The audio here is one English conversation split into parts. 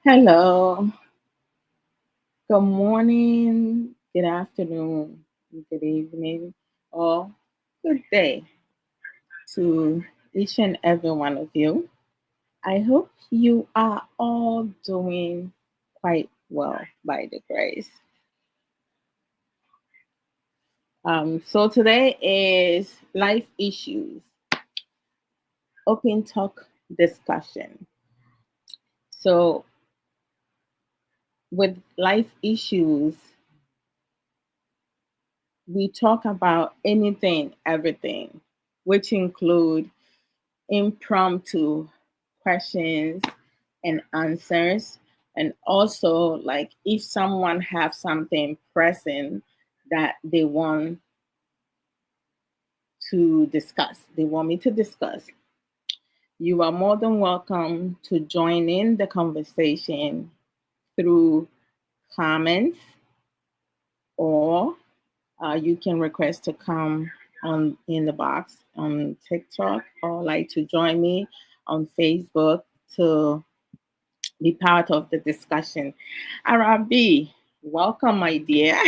Hello. Good morning, good afternoon, good evening, or good day to each and every one of you. I hope you are all doing quite well by the grace. So today is life issues, open talk discussion. So with life issues, we talk about anything, everything, which include impromptu questions and answers, and also like if someone have something pressing that they want to discuss, they want me to discuss, you are more than welcome to join in the conversation through comments, or you can request to come on in the box on TikTok, or like to join me on Facebook to be part of the discussion. Arabi, welcome, my dear.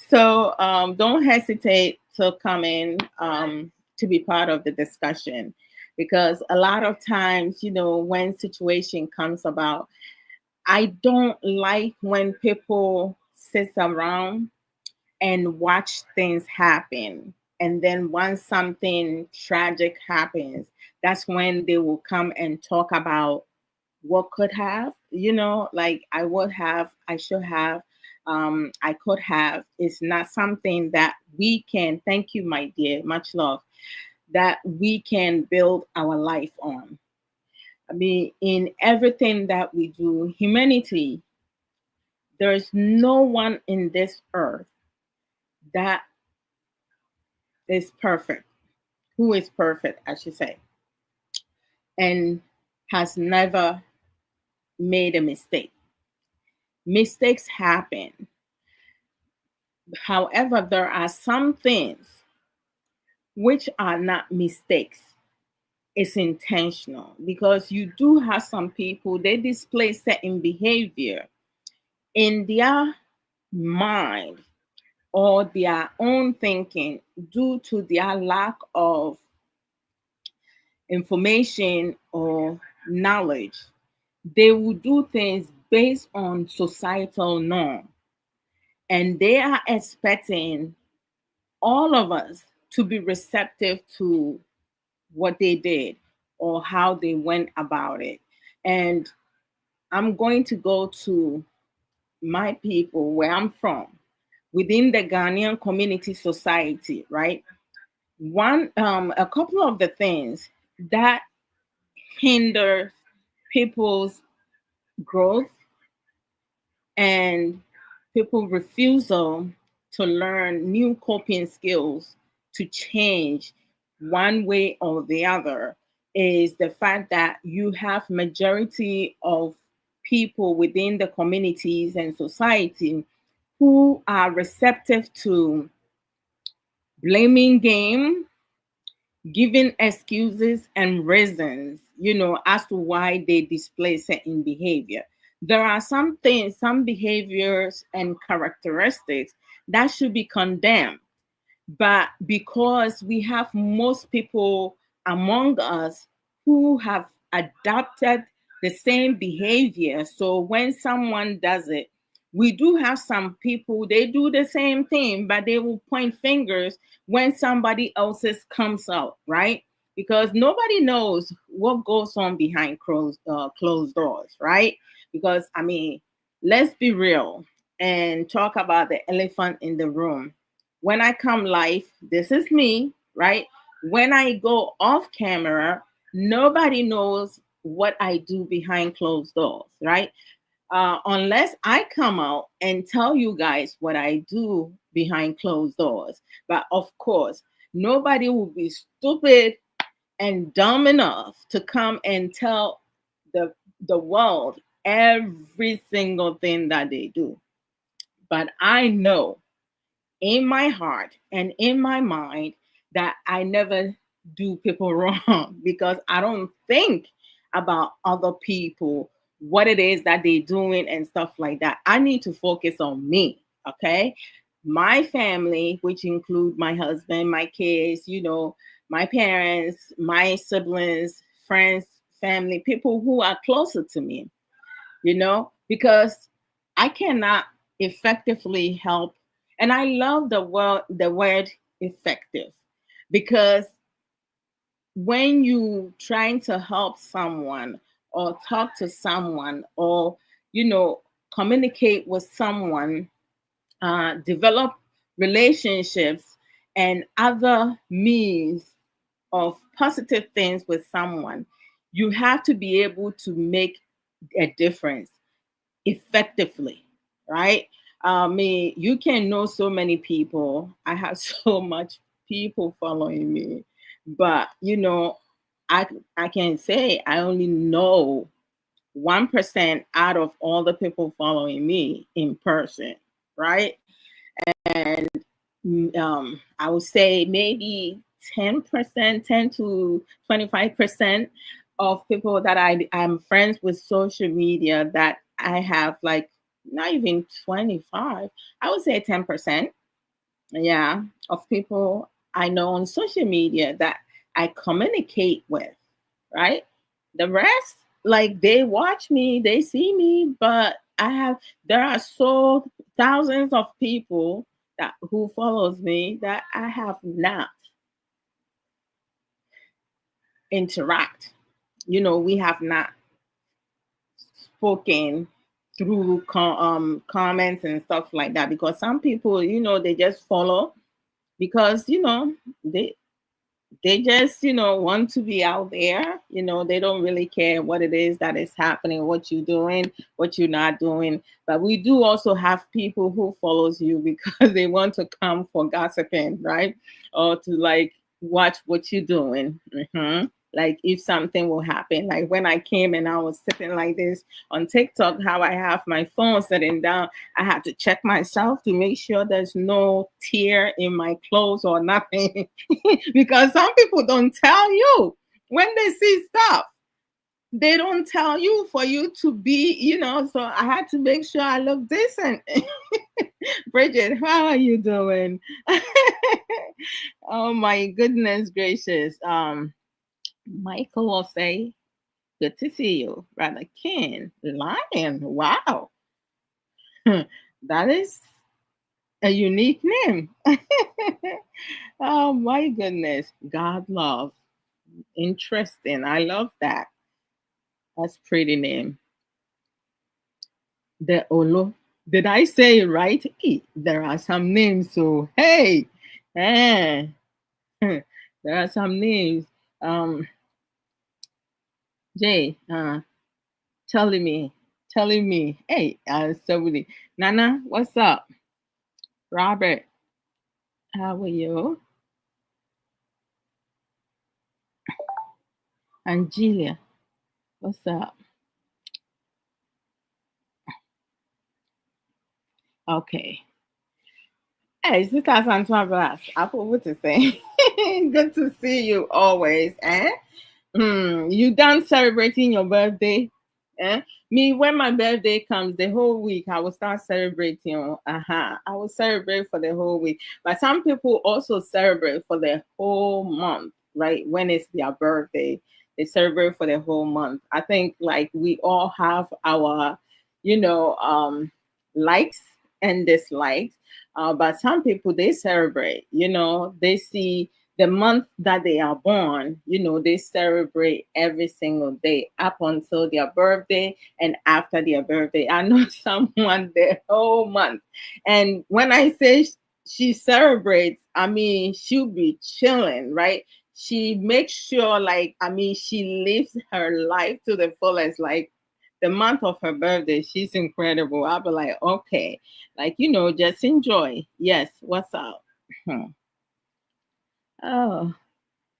So don't hesitate to come in to be part of the discussion, because a lot of times, when situation comes about, I don't like when people sit around and watch things happen. And then once something tragic happens, that's when they will come and talk about what could have, like I would have, I should have, I could have. It's not something that we can, thank you, my dear, much love, that we can build our life on. I mean, in everything that we do, humanity, there's no one in this earth that is perfect, who is perfect, I should say, and has never made a mistake. Mistakes happen. However, there are some things which are not mistakes. It's intentional, because you do have some people, they display certain behavior in their mind or their own thinking due to their lack of information or knowledge. They will do things based on societal norm, and they are expecting all of us to be receptive to what they did or how they went about it. And I'm going to go to my people where I'm from, within the Ghanaian community society, right? A couple of the things that hinder people's growth and people refusal to learn new coping skills to change one way or the other is the fact that you have majority of people within the communities and society who are receptive to blaming game, giving excuses and reasons, as to why they display certain behavior. There are some things, some behaviors and characteristics that should be condemned. But because we have most people among us who have adopted the same behavior, so when someone does it, we do have some people, they do the same thing, but they will point fingers when somebody else's comes out, right? Because nobody knows what goes on behind closed doors, right? Because, I mean, let's be real and talk about the elephant in the room. When I come live, this is me, right? When I go off camera, nobody knows what I do behind closed doors, right? Unless I come out and tell you guys what I do behind closed doors. But of course, nobody will be stupid and dumb enough to come and tell the world every single thing that they do. But I know in my heart and in my mind that I never do people wrong, because I don't think about other people, what it is that they're doing and stuff like that. I need to focus on me, okay? My family, which include my husband, my kids, my parents, my siblings, friends, family, people who are closer to me, because I cannot effectively help. And I love the word effective, because when you trying to help someone or talk to someone or you know communicate with someone, develop relationships and other means of positive things with someone, you have to be able to make a difference effectively, right? I mean, you can know so many people. I have so much people following me, but I I can say I only know 1% out of all the people following me in person, right? And I would say maybe 10%, 10 to 25% of people that I'm friends with social media that I have, like, not even 25, I would say 10%, yeah, of people I know on social media that I communicate with, right? The rest, like, they watch me, they see me, but there are so thousands of people that who follows me that I have not interact. We have not spoken through comments and stuff like that, because some people, they just follow because they just want to be out there. They don't really care what it is that is happening, what you're doing, what you're not doing. But we do also have people who follows you because they want to come for gossiping, right? Or to, like, watch what you're doing. Like, if something will happen, like when I came and I was sitting like this on TikTok, how I have my phone sitting down, I had to check myself to make sure there's no tear in my clothes or nothing. Because some people don't tell you when they see stuff. They don't tell you for you to be, so I had to make sure I look decent. Bridget, how are you doing? Oh my goodness gracious. Michael will say, good to see you. Brother Ken, Lion, wow. That is a unique name. Oh my goodness. God love. Interesting. I love that. That's pretty name. The Olo. Did I say it right? There are some names. So hey, eh, there are some names. Um, Jay, telling me, hey, somebody, Nana, what's up? Robert, how are you? Angelia, what's up? Okay. Hey, Sister Santua Brass, I forgot to say. Good to see you always, eh? You done celebrating your birthday? Eh? Me, when my birthday comes, the whole week I will start celebrating. I will celebrate for the whole week. But some people also celebrate for the whole month, right? When it's their birthday, they celebrate for the whole month. I think, like, we all have our, likes and dislikes. But some people, they celebrate. They see the month that they are born, they celebrate every single day up until their birthday and after their birthday. I know someone the whole month. And when I say she celebrates, I mean, she'll be chilling, right? She makes sure, like, I mean, she lives her life to the fullest. Like, the month of her birthday, she's incredible. I'll be like, okay, like, just enjoy. Yes, what's up? Oh,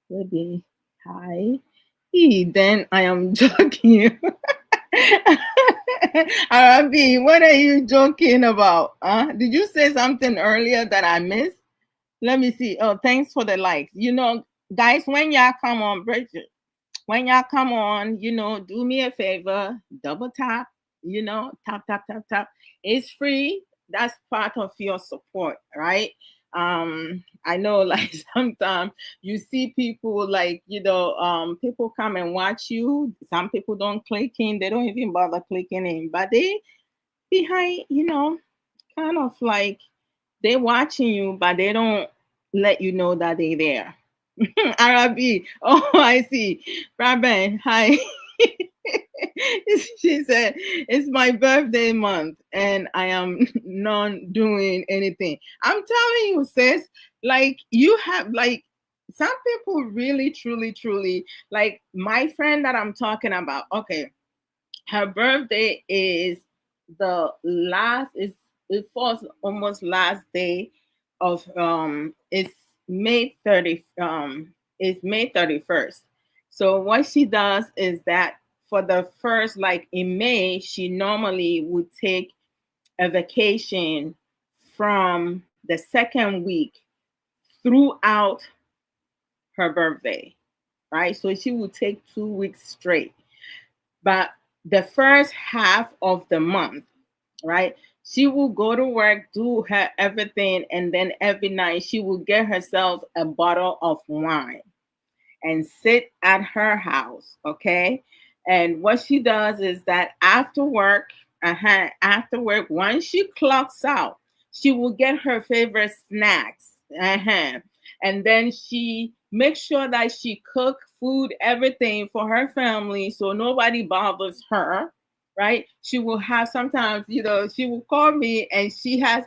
baby. Hi. Then I am joking. Arabi, what are you joking about? Did you say something earlier that I missed? Let me see. Oh, thanks for the likes. Guys, when y'all come on, Bridget, when y'all come on, do me a favor, double tap, tap, tap, tap, tap. It's free. That's part of your support, right? I know like sometimes you see people like, people come and watch you. Some people don't click in, they don't even bother clicking in, but they behind, kind of like they're watching you, but they don't let you know that they're there. Arabi. Oh, I see. Raben, hi. She said, it's my birthday month and I am not doing anything. I'm telling you, sis, like you have like some people really, truly, truly, like my friend that I'm talking about. Okay, her birthday is the last is it falls almost last day of it's May 30 it's May 31st. So what she does is that for the first, like in May, she normally would take a vacation from the second week throughout her birthday, right? So she would take 2 weeks straight. But the first half of the month, right? She will go to work, do her everything, and then every night she will get herself a bottle of wine and sit at her house, okay? And what she does is that after work, once she clocks out, she will get her favorite snacks, and then she makes sure that she cook food, everything for her family, so nobody bothers her. Right? She will have sometimes, she will call me, and she has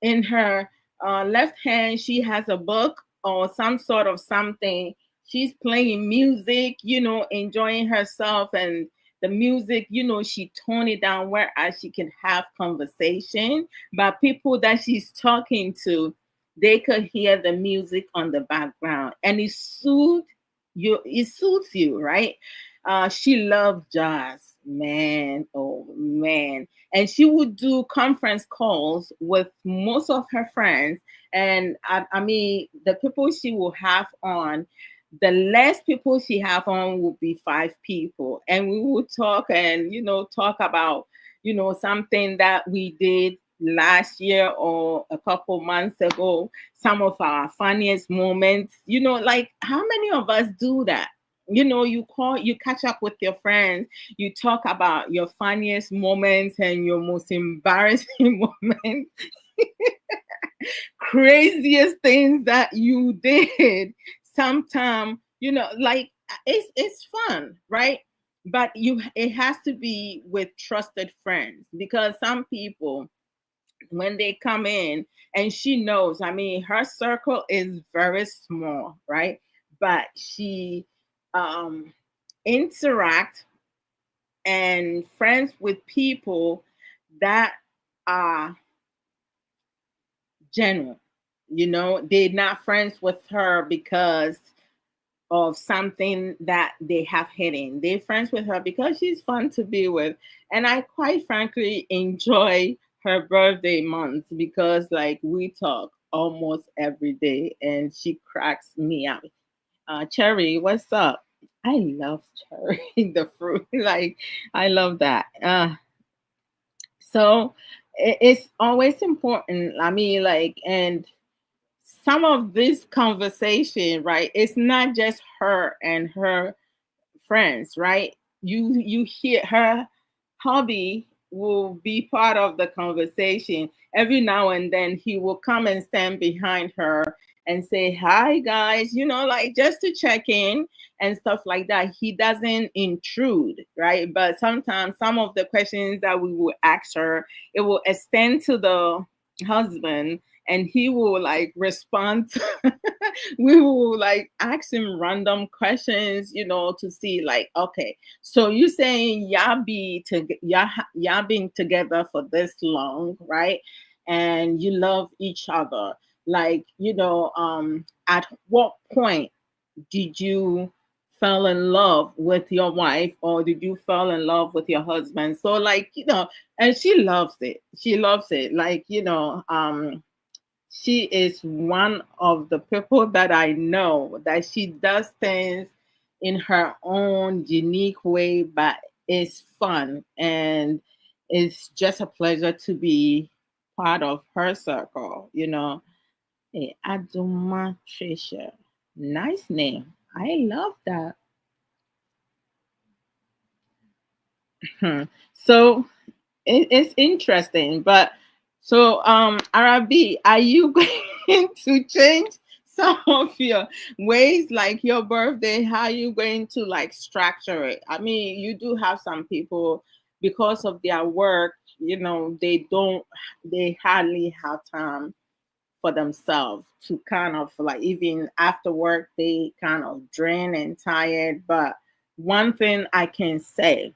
in her left hand, she has a book or some sort of something. She's playing music, enjoying herself, and the music, she tone it down whereas she can have conversation. But people that she's talking to, they could hear the music on the background, and it suits you, right? She loved jazz, man. Oh man. And she would do conference calls with most of her friends. And I mean, the people she will have on, the less people she have on will be 5 people. And we will talk and, talk about, something that we did last year or a couple months ago, some of our funniest moments. Like how many of us do that? You catch up with your friends, you talk about your funniest moments and your most embarrassing moments, craziest things that you did. Sometime, like it's fun, right? But it has to be with trusted friends, because some people, when they come in, and she knows, I mean, her circle is very small, right? But she um interact and friends with people that are genuine. They're not friends with her because of something that they have hidden. They're friends with her because she's fun to be with. And I quite frankly enjoy her birthday month because like we talk almost every day and she cracks me up. Cherry, what's up? I love cherry, the fruit. Like I love that. So it's always important. I mean, like, and some of this conversation, right? It's not just her and her friends, right? You hear her hubby will be part of the conversation. Every now and then he will come and stand behind her and say, "Hi guys," like just to check in and stuff like that. He doesn't intrude, right? But sometimes some of the questions that we will ask her, it will extend to the husband, and he will like respond we will like ask him random questions, to see like, okay, so you saying y'all been together for this long, right? And you love each other. Like, at what point did you fell in love with your wife, or did you fall in love with your husband? So like, and she loves it. She loves it. Like, she is one of the people that I know that she does things in her own unique way, but it's fun and it's just a pleasure to be part of her circle, you know. Aduma Trisha. Nice name. I love that. Hmm. So it's interesting, but so Arabi, are you going to change some of your ways, like your birthday? How you going to like structure it? I mean, you do have some people because of their work, you know, they hardly have time for themselves to kind of like even after work they kind of drained and tired. But one thing I can say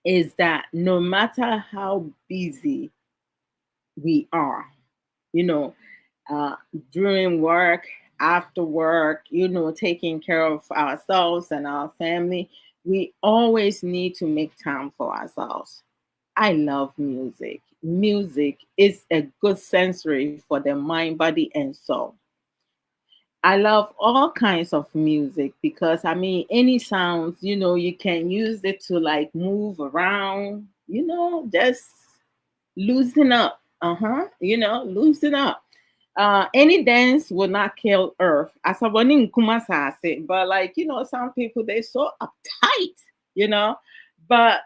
is that no matter how busy we are, you know, uh, during work, after work, you know, taking care of ourselves and our family, we always need to make time for ourselves. I love music. Music is a good sensory for the mind, body, and soul. I love all kinds of music because I mean, any sounds, you know, you can use it to like move around, you know, just loosen up. You know, loosen up. Any dance will not kill Earth. As a warning, but like, you know, some people they're so uptight, you know. But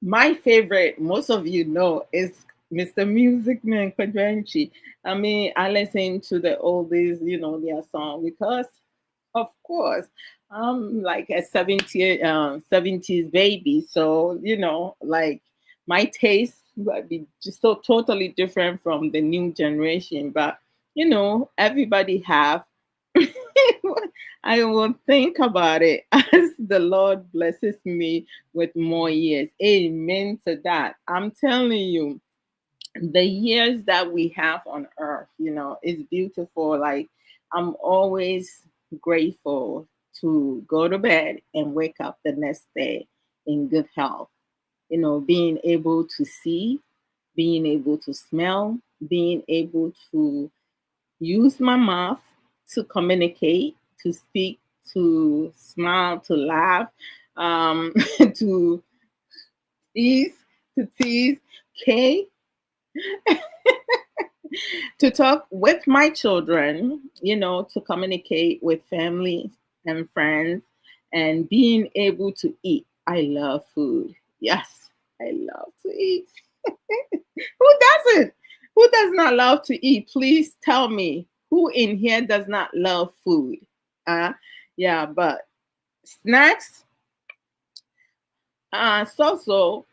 my favorite, most of you know, is Mr. Music Man Kwadranchi. I mean, I listen to the oldies, you know, their song because, of course, I'm like a 70s baby. So, you know, like my taste might be just so totally different from the new generation. But, you know, everybody have I will think about it as the Lord blesses me with more years. Amen to that. I'm telling you, the years that we have on earth, you know, is beautiful. Like, I'm always grateful to go to bed and wake up the next day in good health. You know, being able to see, being able to smell, being able to use my mouth to communicate, to speak, to smile, to laugh, um, to tease, to tease, okay, to talk with my children, you know, to communicate with family and friends, and being able to eat. I love food. Yes, I love to eat. Who doesn't? Who does not love to eat? Please tell me who in here does not love food? Yeah, but snacks, so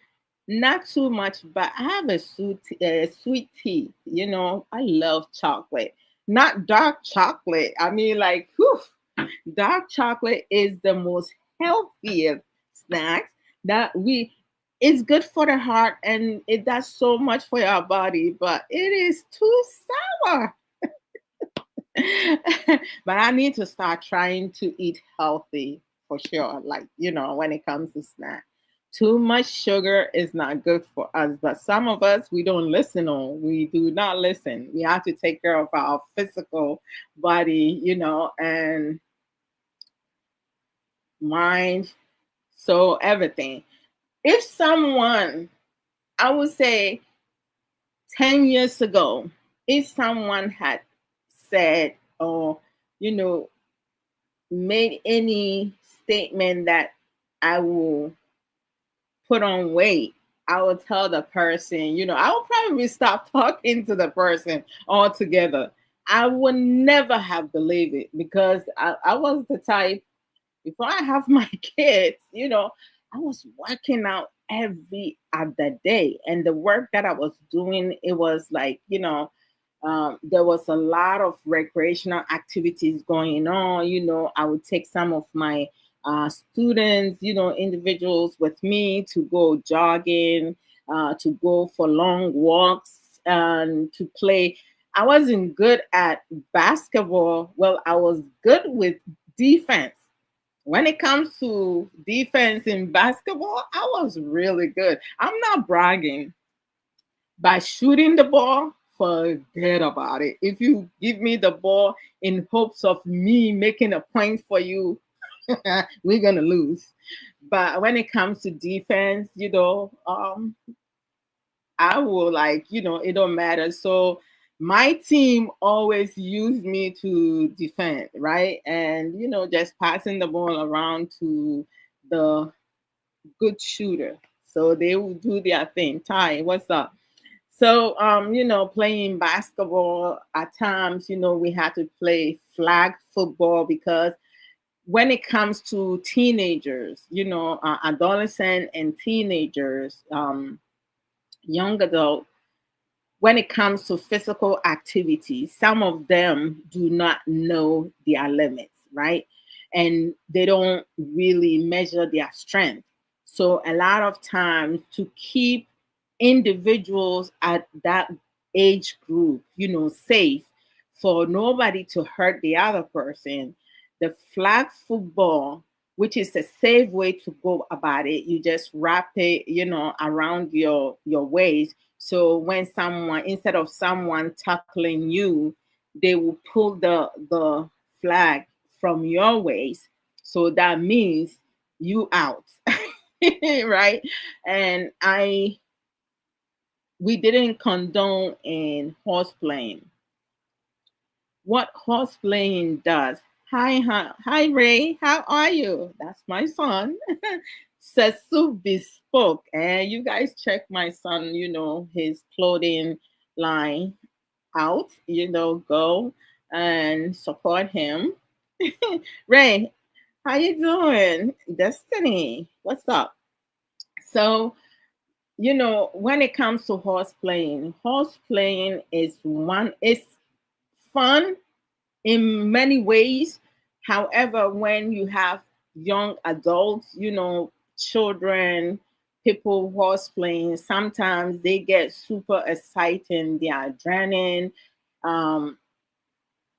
not too much. But I have a sweet teeth. You know, I love chocolate, not dark chocolate. I mean, like, whew, dark chocolate is the most healthiest snacks that we it's good for the heart and it does so much for your body, but it is too sour. But I need to start trying to eat healthy for sure. Like, you know, when it comes to snack. Too much sugar is not good for us, but some of us we don't listen on. We do not listen. We have to take care of our physical body, you know, and mind, so everything. If someone, I would say 10 years ago, if someone had said or, you know, made any statement that I will put on weight, I will tell the person, you know, I will probably stop talking to the person altogether. I would never have believed it because I was the type before I have my kids, you know, I was working out every other day. And the work that I was doing, it was like, you know, there was a lot of recreational activities going on. You know, I would take some of my students, you know, individuals with me to go jogging, to go for long walks, and to play. I wasn't good at basketball. Well, I was good with defense. When it comes to defense in basketball, I was really good. I'm not bragging. By shooting the ball, forget about it. If you give me the ball in hopes of me making a point for you, we're gonna lose. But when it comes to defense, I will, like, it don't matter. So my team always use me to defend, right? And just passing the ball around to the good shooter. So they will do their thing. Ty, what's up? So playing basketball at times, we had to play flag football because when it comes to teenagers, adolescent and teenagers, young adult, when it comes to physical activity, some of them do not know their limits, right? And they don't really measure their strength. So a lot of times to keep individuals at that age group, safe for nobody to hurt the other person, the flag football, which is a safe way to go about it, you just wrap it, around your waist. So when someone, instead of someone tackling you, they will pull the flag from your waist. So that means you out. Right? And we didn't condone in horse playing. What horse playing does. Hi, Ray. How are you? That's my son. Sesu Bespoke. And you guys check my son, his clothing line out, go and support him. Ray, how you doing? Destiny, what's up? So, when it comes to horse playing is one, it's fun in many ways. However, when you have young adults, children, people horse playing, sometimes they get super excited, they are adrenaline, um,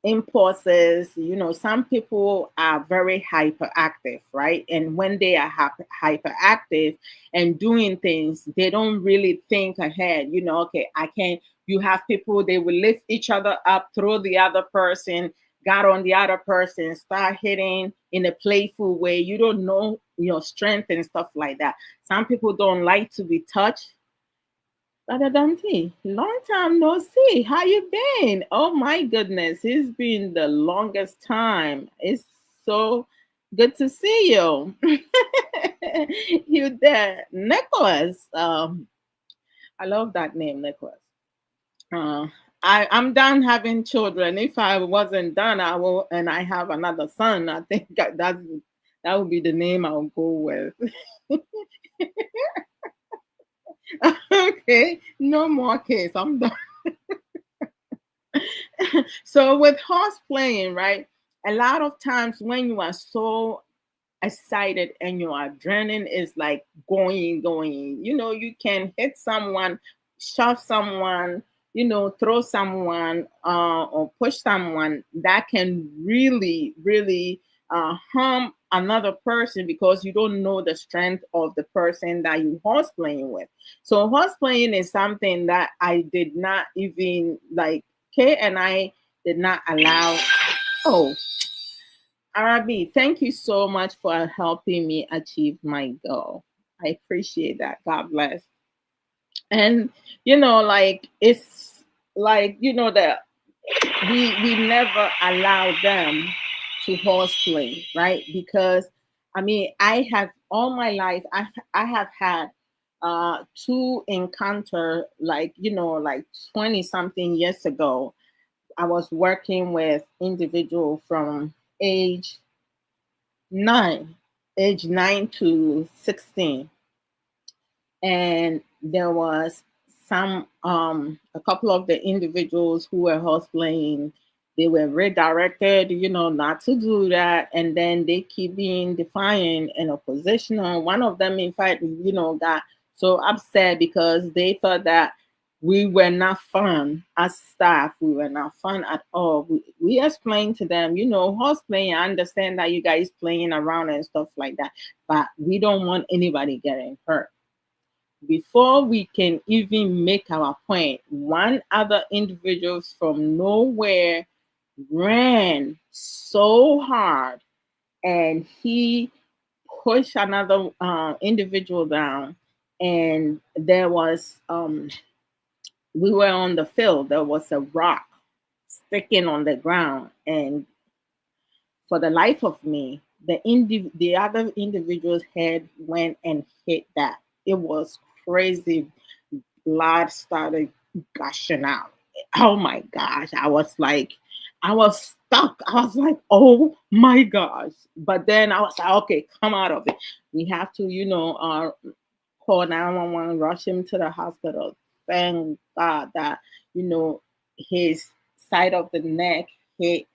impulses. Some people are very hyperactive, right? And when they are hyperactive and doing things, they don't really think ahead. Okay, I can. You have people, they will lift each other up, throw the other person, got on the other person, start hitting in a playful way. You don't know your strength and stuff like that. Some people don't like to be touched. Brother Dante, long time no see. How you been? Oh my goodness, it's been the longest time. It's so good to see you. You there, Nicholas. I love that name, Nicholas. Uh, I'm done having children. If I wasn't done, I will, and I have another son. I think that would be the name I'll go with. Okay, no more case. I'm done. So with horse playing, right? A lot of times when you are so excited and your adrenaline is like going, you can hit someone, shove someone, throw someone, or push someone that can really, really harm another person because you don't know the strength of the person that you horse playing with. So horse playing is something that I did not even like. Kay and I did not allow. Oh, Arabi, thank you so much for helping me achieve my goal. I appreciate that. God bless. And like it's like that we never allow them to horseplay, right? Because I mean, I have all my life. I have had two encounter, like like 20 something years ago. I was working with individual from age 9, age 9 to 16. And there was a couple of the individuals who were hosplaying, they were redirected, not to do that. And then they keep being defiant and oppositional. One of them, in fact, got so upset because they thought that we were not fun as staff. We were not fun at all. We explained to them, horse playing, I understand that you guys playing around and stuff like that, but we don't want anybody getting hurt. Before we can even make our point, one other individual from nowhere ran so hard and he pushed another individual down, and there was we were on the field. There was a rock sticking on the ground, and for the life of me, the other individual's head went and hit that. It was crazy. Blood started gushing out. Oh my gosh. I was stuck. I was like, oh my gosh. But then I was like, okay, come out of it. We have to, call 911, rush him to the hospital. Thank God that, you know, his side of the neck hit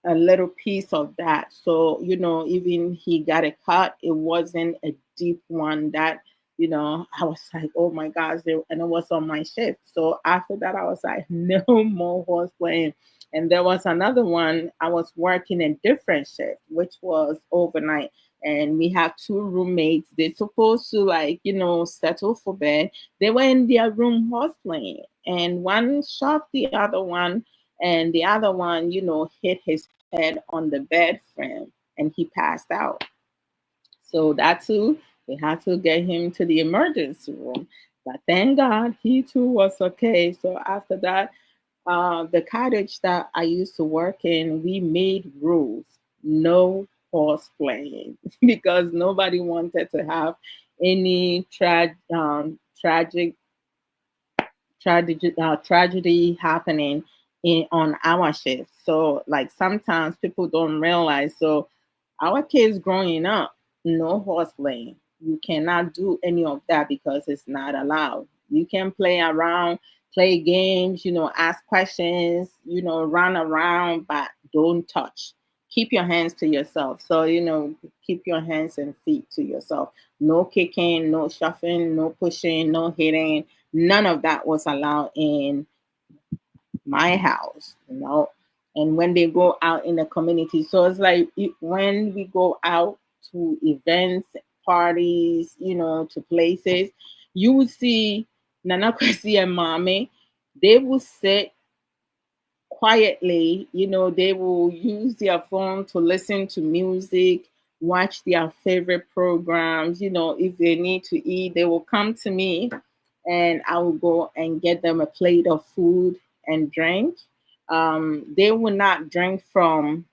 a little piece of that. So, even he got a cut, it wasn't a deep one that, I was like, oh my gosh, and it was on my shift. So after that, I was like, no more horse playing. And there was another one, I was working a different shift, which was overnight. And we have two roommates. They're supposed to, like, settle for bed. They were in their room horse playing. And one shot the other one, and the other one, hit his head on the bed frame, and he passed out. So that too, they had to get him to the emergency room. But thank God he too was okay. So after that, the cottage that I used to work in, we made rules: no horse playing, because nobody wanted to have any tragedy happening on our shift. So, like, sometimes people don't realize. So our kids growing up, no horse playing. You cannot do any of that because it's not allowed. You can play around, play games, ask questions, run around, but don't touch. Keep your hands to yourself. So, keep your hands and feet to yourself. No kicking, no shoving, no pushing, no hitting. None of that was allowed in my house, And when they go out in the community, so it's like when we go out to events, parties, to places, you will see Nana Kwesi and Mommy. They will sit quietly, they will use their phone to listen to music, watch their favorite programs. If they need to eat, they will come to me, and I will go and get them a plate of food and drink. They will not drink from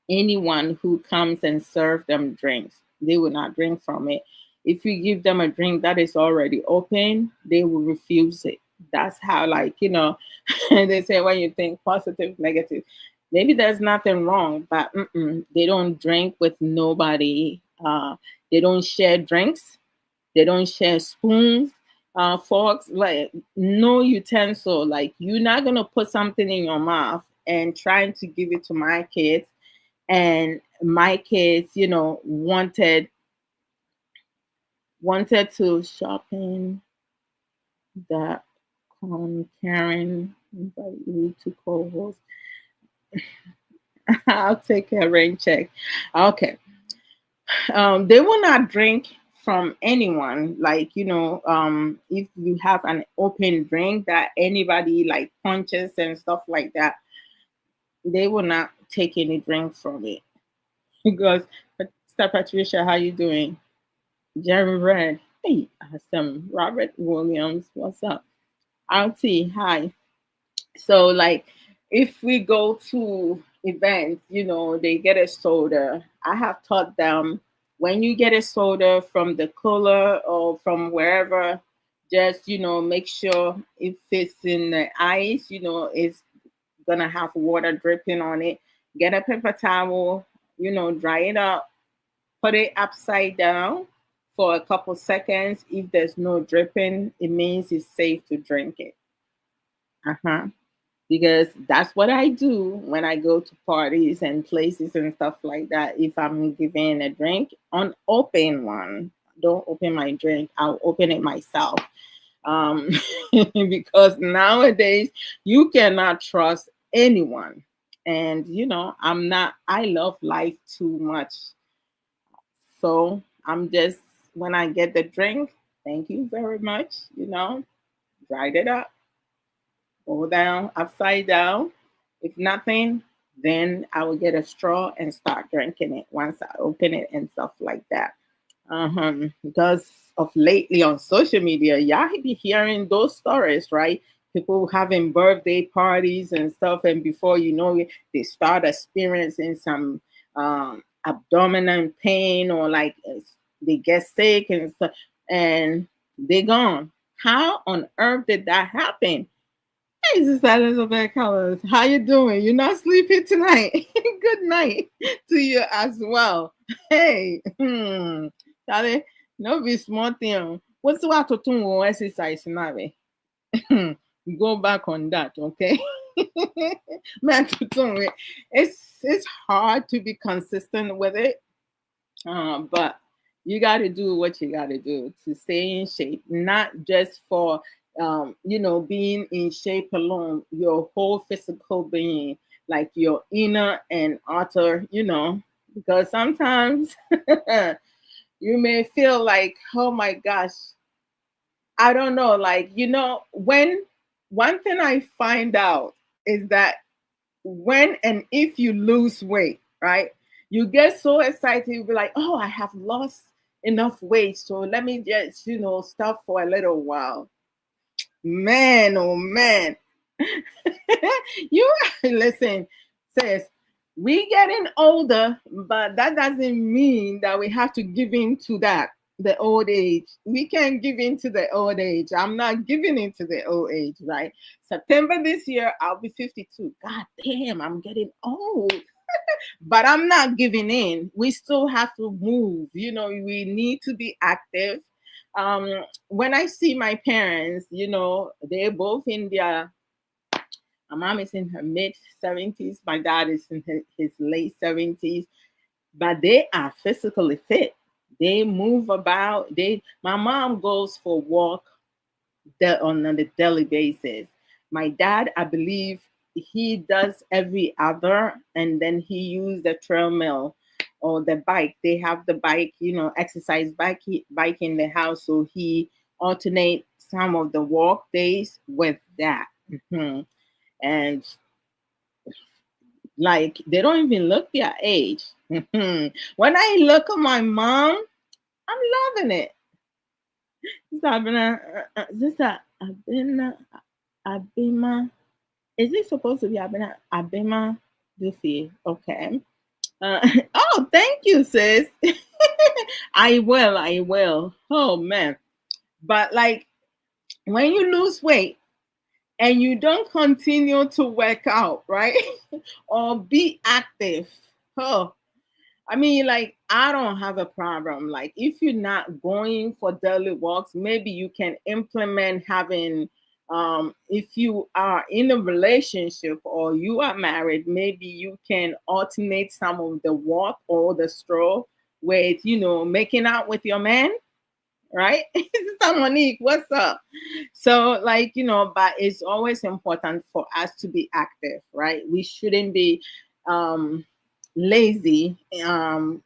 anyone who comes and serve them drinks. They will not drink from it. If you give them a drink that is already open, they will refuse it. That's how, like, they say when you think positive, negative, maybe there's nothing wrong, but they don't drink with nobody. They don't share drinks. They don't share spoons, forks, like no utensil. Like, you're not gonna put something in your mouth and trying to give it to my kids, and my kids, wanted to shopping that Karen invite you to co-host. I'll take a rain check. Okay. They will not drink from anyone. Like, if you have an open drink that anybody like punches and stuff like that, they will not take any drink from it. Because, Sister Patricia, how you doing? Jerry Red, hey, awesome. Robert Williams, what's up? Auntie, hi. So, like, if we go to events, they get a soda. I have taught them, when you get a soda from the cooler or from wherever, just, make sure if it's in the ice, it's gonna have water dripping on it. Get a paper towel, dry it up, put it upside down for a couple seconds. If there's no dripping, it means it's safe to drink it. Uh-huh. Because that's what I do when I go to parties and places and stuff like that. If I'm giving a drink, unopen one, don't open my drink. I'll open it myself. Um, because nowadays you cannot trust anyone. And I love life too much. So I'm just, when I get the drink, thank you very much, dried it up, go down, upside down. If nothing, Then I will get a straw and start drinking it once I open it and stuff like that. Because of lately on social media, y'all be hearing those stories, right? People having birthday parties and stuff, and before you know it, they start experiencing some abdominal pain, or like they get sick and stuff, and they gone. How on earth did that happen? Hey, Sister Elizabeth Colors, how you doing? You're not sleeping tonight. Good night to you as well. Hey, Charlie, no be small thing. What's what to do exercise now? Go back on that, okay? Man, it's hard to be consistent with it, but you got to do what you got to do to stay in shape, not just for being in shape alone, your whole physical being, like your inner and outer, because sometimes you may feel like, oh my gosh, I don't know, like, when one thing I find out is that when and if you lose weight, right? You get so excited, you'll be like, oh, I have lost enough weight. So let me just, stop for a little while. Man, oh man. You listen, says we getting older, but that doesn't mean that we have to give in to that. The old age. We can't give in to the old age. I'm not giving into the old age, right? September this year, I'll be 52. God damn, I'm getting old. But I'm not giving in. We still have to move. We need to be active. When I see my parents, they're both in their, my mom is in her mid 70s, my dad is in his late 70s, but they are physically fit. They move about. My mom goes for walk on a daily basis. My dad, I believe, he does every other, and then he used the treadmill or the bike. They have the bike, exercise bike in the house, so he alternate some of the walk days with that. And like they don't even look their age. When I look at my mom, I'm loving it. Sister Abima. Is it supposed to be Abima Duffy? Okay. Oh, thank you, sis. I will. I will. Oh man. But like when you lose weight and you don't continue to work out, right? Or be active. Oh, I mean, like, I don't have a problem. Like, if you're not going for daily walks, maybe you can implement having, if you are in a relationship or you are married, maybe you can alternate some of the walk or the stroll with, making out with your man, right? Sister Monique, what's up? So, like, but it's always important for us to be active, right? We shouldn't be lazy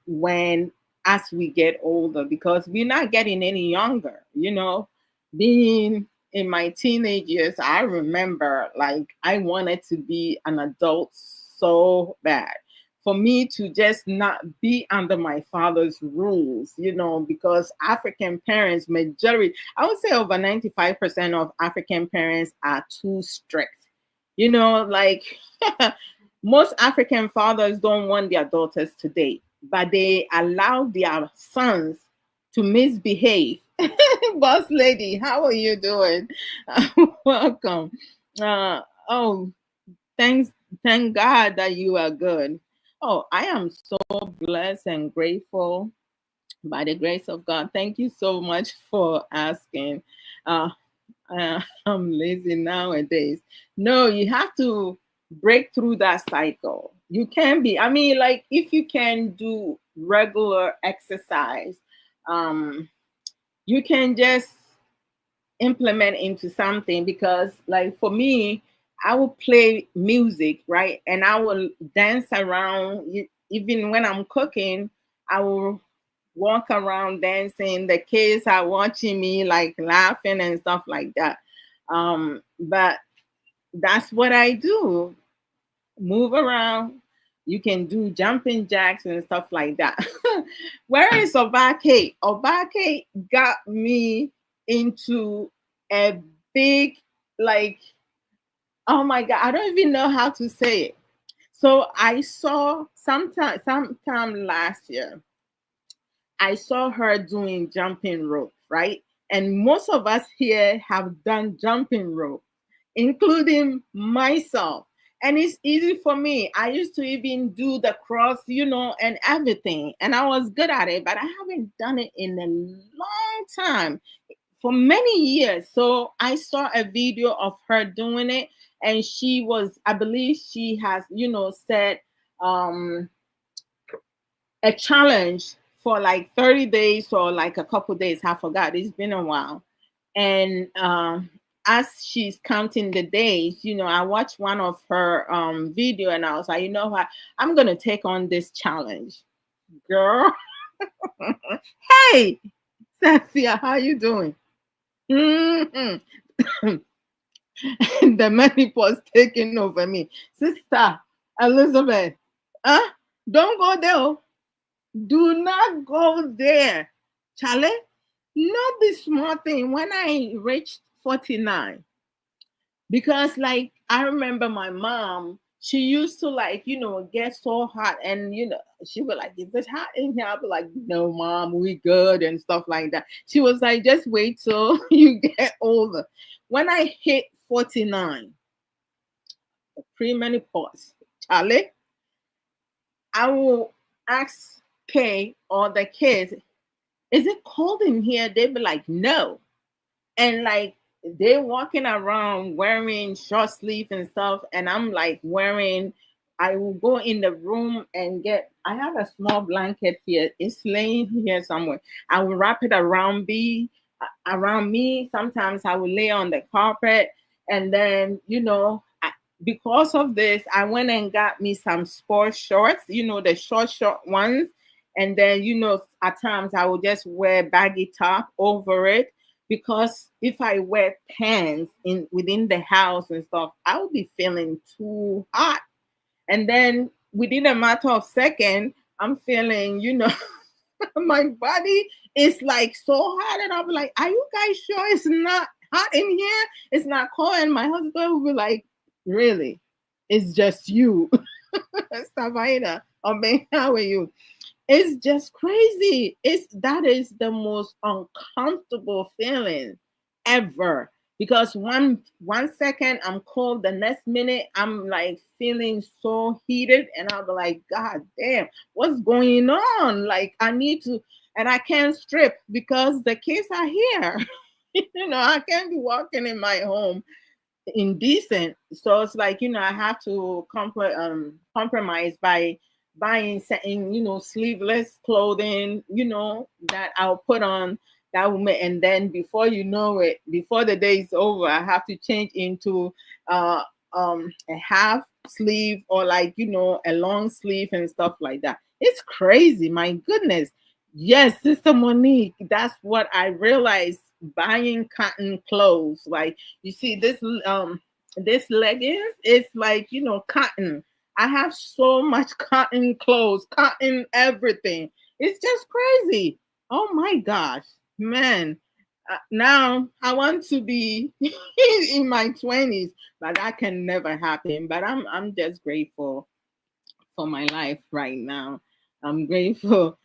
when as we get older, because we're not getting any younger. Being in my teenage years, I remember like I wanted to be an adult so bad, for me to just not be under my father's rules, because African parents, majority, I would say over 95% of African parents are too strict. Like most African fathers don't want their daughters to date, but they allow their sons to misbehave. Boss lady, how are you doing? Welcome. Oh, thank God that you are good. Oh, I am so blessed and grateful by the grace of God. Thank you so much for asking. Uh, I'm lazy nowadays. No, you have to break through that cycle. You can be, I mean, like if you can do regular exercise, you can just implement into something, because like for me, I will play music, right? And I will dance around. Even when I'm cooking, I will walk around dancing. The kids are watching me, like laughing and stuff like that. But that's what I do. move around. You can do jumping jacks and stuff like that. Where is Obake? Obake got me into a big, like, oh my God, I don't even know how to say it. So I saw sometime last year, I saw her doing jumping rope, right? And most of us here have done jumping rope, including myself. And it's easy for me. I used to even do the cross, and everything. And I was good at it, but I haven't done it in a long time, for many years. So I saw a video of her doing it, and she was, I believe she has, set um a challenge for like 30 days or like a couple days. I forgot. It's been a while. And as she's counting the days, I watched one of her video, and I was like, you know what? I'm gonna take on this challenge, girl. Hey, Cynthia, how you doing? Mhm. The menopause taking over me, sister Elizabeth. Huh? Don't go there. Oh. Do not go there, Charlie. Not this small thing. When I reached 49, because like I remember my mom, she used to like, get so hot, and she would like, is it hot in here? I'd be like, no, mom, we good and stuff like that. She was like, just wait till you get older. When I hit 49, pre-menopause, Charlie, I will ask Kay or the kids, is it cold in here? They'd be like, no. And like they're walking around wearing short sleeve and stuff. And I'm like I will go in the room and I have a small blanket here. It's laying here somewhere. I will wrap it around me. Sometimes I will lay on the carpet. And then, because of this, I went and got me some sports shorts, the short ones. And then, at times I will just wear baggy top over it, because if I wear pants within the house and stuff, I will be feeling too hot. And then within a matter of second, I'm feeling, my body is like so hot, and I'll be like, "Are you guys sure it's not hot in here? It's not cold?" And my husband will be like, "Really? It's just you, Savaida, or how are you?" It's just crazy. That is the most uncomfortable feeling ever, because one second I'm cold, the next minute I'm like feeling so heated, and I'll be like, God damn, what's going on? Like I need to, and I can't strip because the kids are here. I can't be walking in my home indecent. So it's like, I have to compromise by buying certain, sleeveless clothing, that I'll put on, that will make, and then before you know it, before the day is over, I have to change into uh a half sleeve, or like, a long sleeve and stuff like that. It's crazy, my goodness. Yes, Sister Monique, that's what I realized, buying cotton clothes. Like, you see this leggings is like, cotton. I have so much cotton clothes, cotton everything. It's just crazy. Oh my gosh, man. Now I want to be in my 20s, but that can never happen. But I'm just grateful for my life right now. I'm grateful.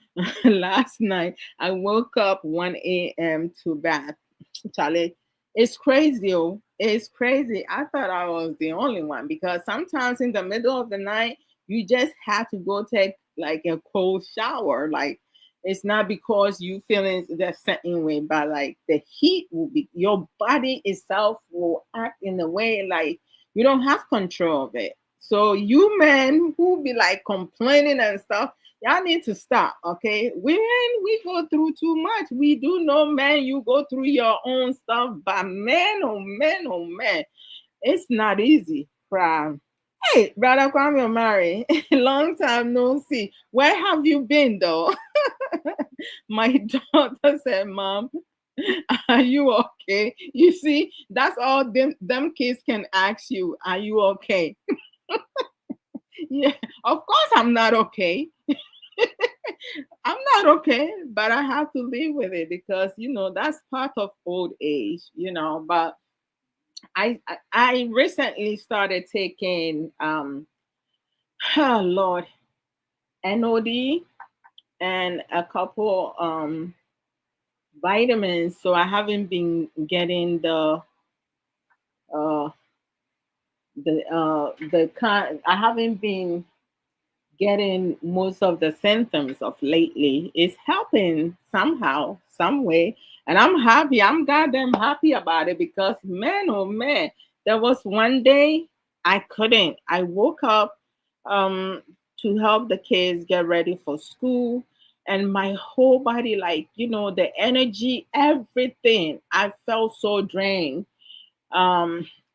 Last night I woke up 1 a.m. to bath. Charlie, it's crazy. Oh, it's crazy. I thought I was the only one, because sometimes in the middle of the night you just have to go take like a cold shower. Like, it's not because you feeling that certain way, but like the heat will be, your body itself will act in a way like you don't have control of it. So you men who be like complaining and stuff, y'all need to stop, okay? Women, we go through too much. We do know, man, you go through your own stuff, but man, oh man, oh man, it's not easy. Cry. Hey, brother Kwame Omari, long time no see. Where have you been though? My daughter said, Mom, are you okay? You see, that's all them kids can ask you. Are you okay? Yeah, of course I'm not okay. I'm not okay, but I have to live with it because that's part of old age, But I recently started taking oh Lord, NOD and a couple vitamins, so I haven't been getting uh the kind. I haven't been getting most of the symptoms of lately. Is helping somehow, some way. And I'm happy. I'm goddamn happy about it because man, oh man, there was one day I couldn't. I woke up um to help the kids get ready for school. And my whole body, like, the energy, everything, I felt so drained.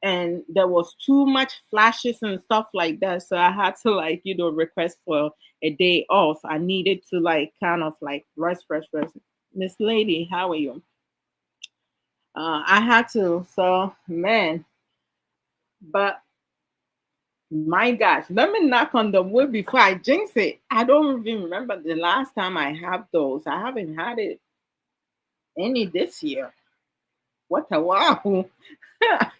And there was too much flashes and stuff like that, so I had to, like, request for a day off. I needed to, like, kind of like rest. Miss Lady, how are you? I had to. So man, but my gosh, let me knock on the wood before I jinx it. I don't even remember the last time I have those. I haven't had it any this year. What a wow.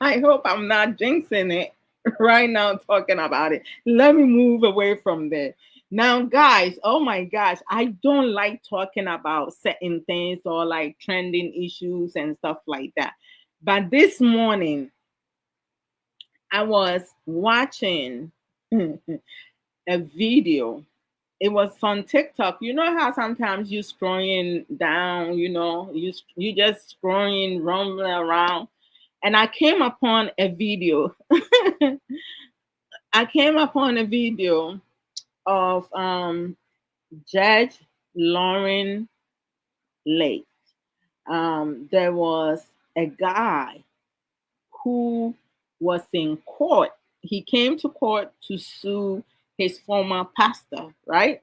I hope I'm not jinxing it right now talking about it. Let me move away from there. Now, guys, oh my gosh, I don't like talking about certain things or like trending issues and stuff like that. But this morning, I was watching a video. It was on TikTok. You know how sometimes you scrolling down, you just scrolling, rumbling around, and I came upon a video. I came upon a video of Judge Lauren Lake. There was a guy who was in court. He came to court to sue his former pastor, right?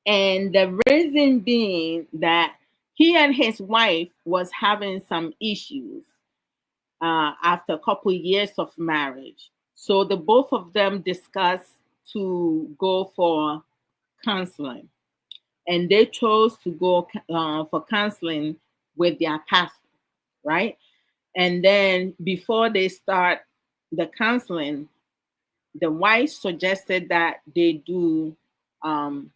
And the reason being that he and his wife was having some issues after a couple years of marriage. So the both of them discussed to go for counseling, and they chose to go for counseling with their pastor, right? And then before they start the counseling, the wife suggested that they do um,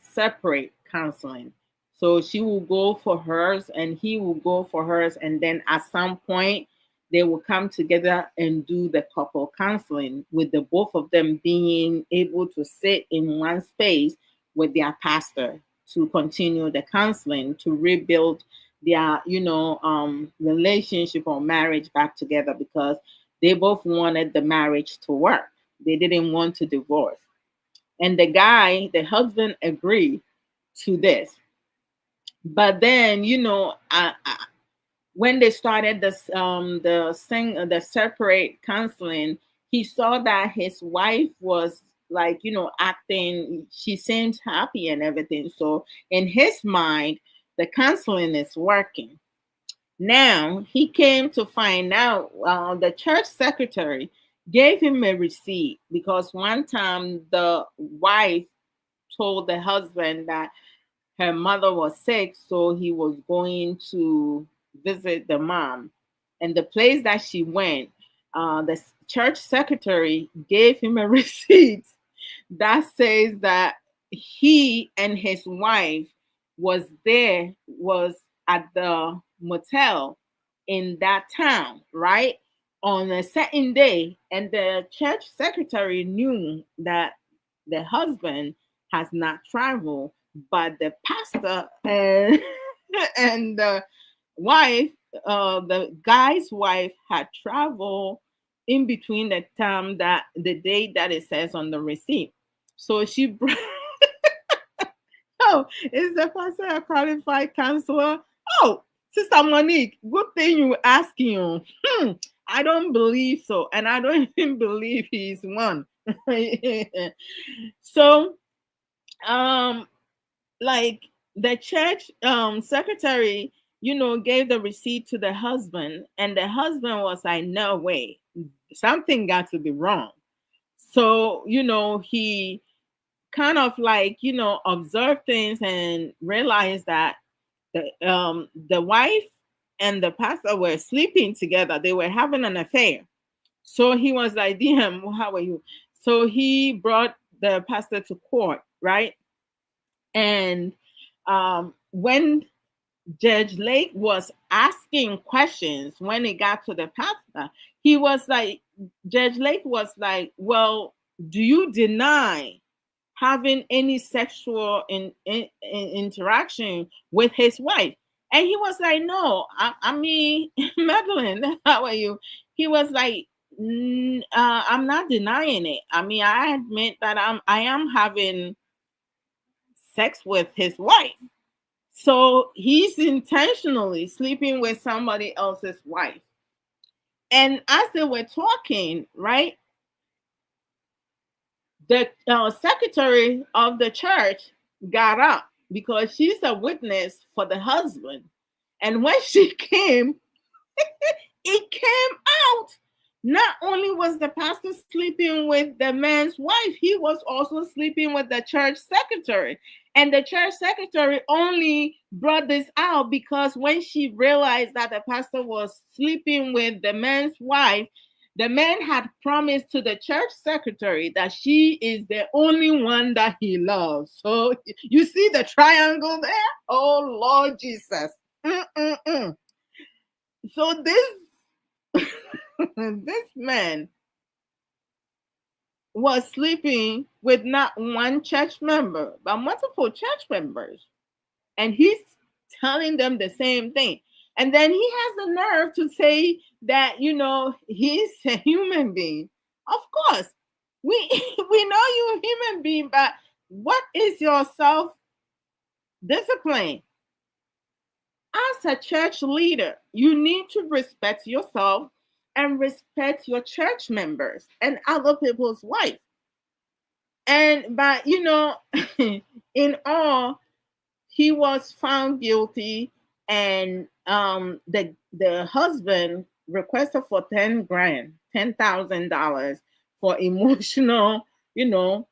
separate counseling. So she will go for hers and he will go for hers. And then at some point, they will come together and do the couple counseling with the both of them being able to sit in one space with their pastor to continue the counseling to rebuild their, relationship or marriage back together because they both wanted the marriage to work. They didn't want to divorce. And the husband agreed to this. But then, when they started the separate counseling, he saw that his wife was like, acting, she seemed happy and everything. So in his mind, the counseling is working. Now he came to find out the church secretary gave him a receipt because one time the wife told the husband that her mother was sick, so he was going to visit the mom. And the place that she went, the church secretary gave him a receipt that says that he and his wife was at the motel in that town, right? On a certain day. And the church secretary knew that the husband has not traveled, but the pastor and, and the wife, the guy's wife, had traveled in between the time that the date that it says on the receipt. So she brought, oh, is the pastor a qualified counselor? Oh, Sister Monique, good thing you asking. I don't believe so, and I don't even believe he's one. So, like the church secretary, gave the receipt to the husband, and the husband was like, "No way, something got to be wrong." So, he kind of like, observed things and realized that the wife and the pastor were sleeping together. They were having an affair. So he was like, DM, how are you? So he brought the pastor to court, right? And when Judge Lake was asking questions, when it got to the pastor, he was like, Judge Lake was like, well, do you deny having any sexual interaction with his wife? And he was like, no, I mean, Madeline, how are you? He was like, I'm not denying it. I mean, I admit that I am having sex with his wife. So he's intentionally sleeping with somebody else's wife. And as they were talking, right, the secretary of the church got up because she's a witness for the husband. And when she came, it came out. Not only was the pastor sleeping with the man's wife, he was also sleeping with the church secretary. And the church secretary only brought this out because when she realized that the pastor was sleeping with the man's wife, the man had promised to the church secretary that she is the only one that he loves. So you see the triangle there? Oh, Lord Jesus. Mm-mm-mm. So this man was sleeping with not one church member, but multiple church members. And he's telling them the same thing. And then he has the nerve to say that, he's a human being. Of course, we we know you're a human being, but what is your self discipline? As a church leader, you need to respect yourself and respect your church members and other people's wife. And but in all, he was found guilty, and the husband requested for 10 grand, $10,000 for emotional, you know,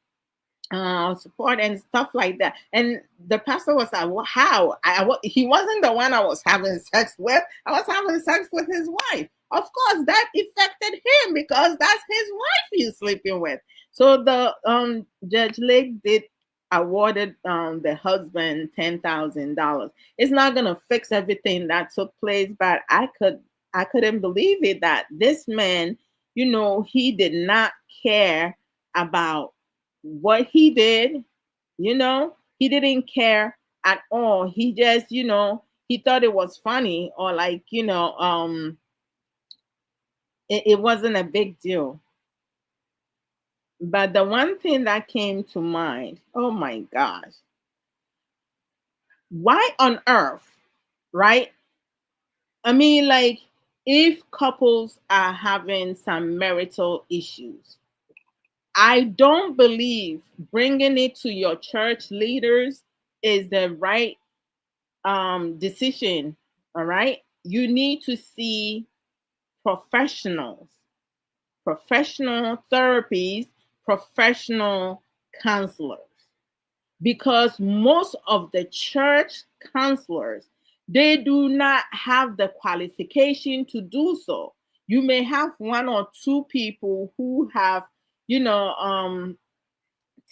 support and stuff like that. And the pastor was like, well, how? He wasn't the one I was having sex with. I was having sex with his wife. Of course, that affected him because that's his wife he's sleeping with. So the Judge Lake did awarded the husband $10,000. It's not gonna fix everything that took place, but I couldn't believe it that this man, he did not care about what he did. He didn't care at all. He just, he thought it was funny, or like, it wasn't a big deal. But the one thing that came to mind, oh my gosh, why on earth, right? I mean, like, if couples are having some marital issues, I don't believe bringing it to your church leaders is the right decision. All right, you need to see professionals, professional therapies, professional counselors, because most of the church counselors, they do not have the qualification to do so. You may have one or two people who have, you know um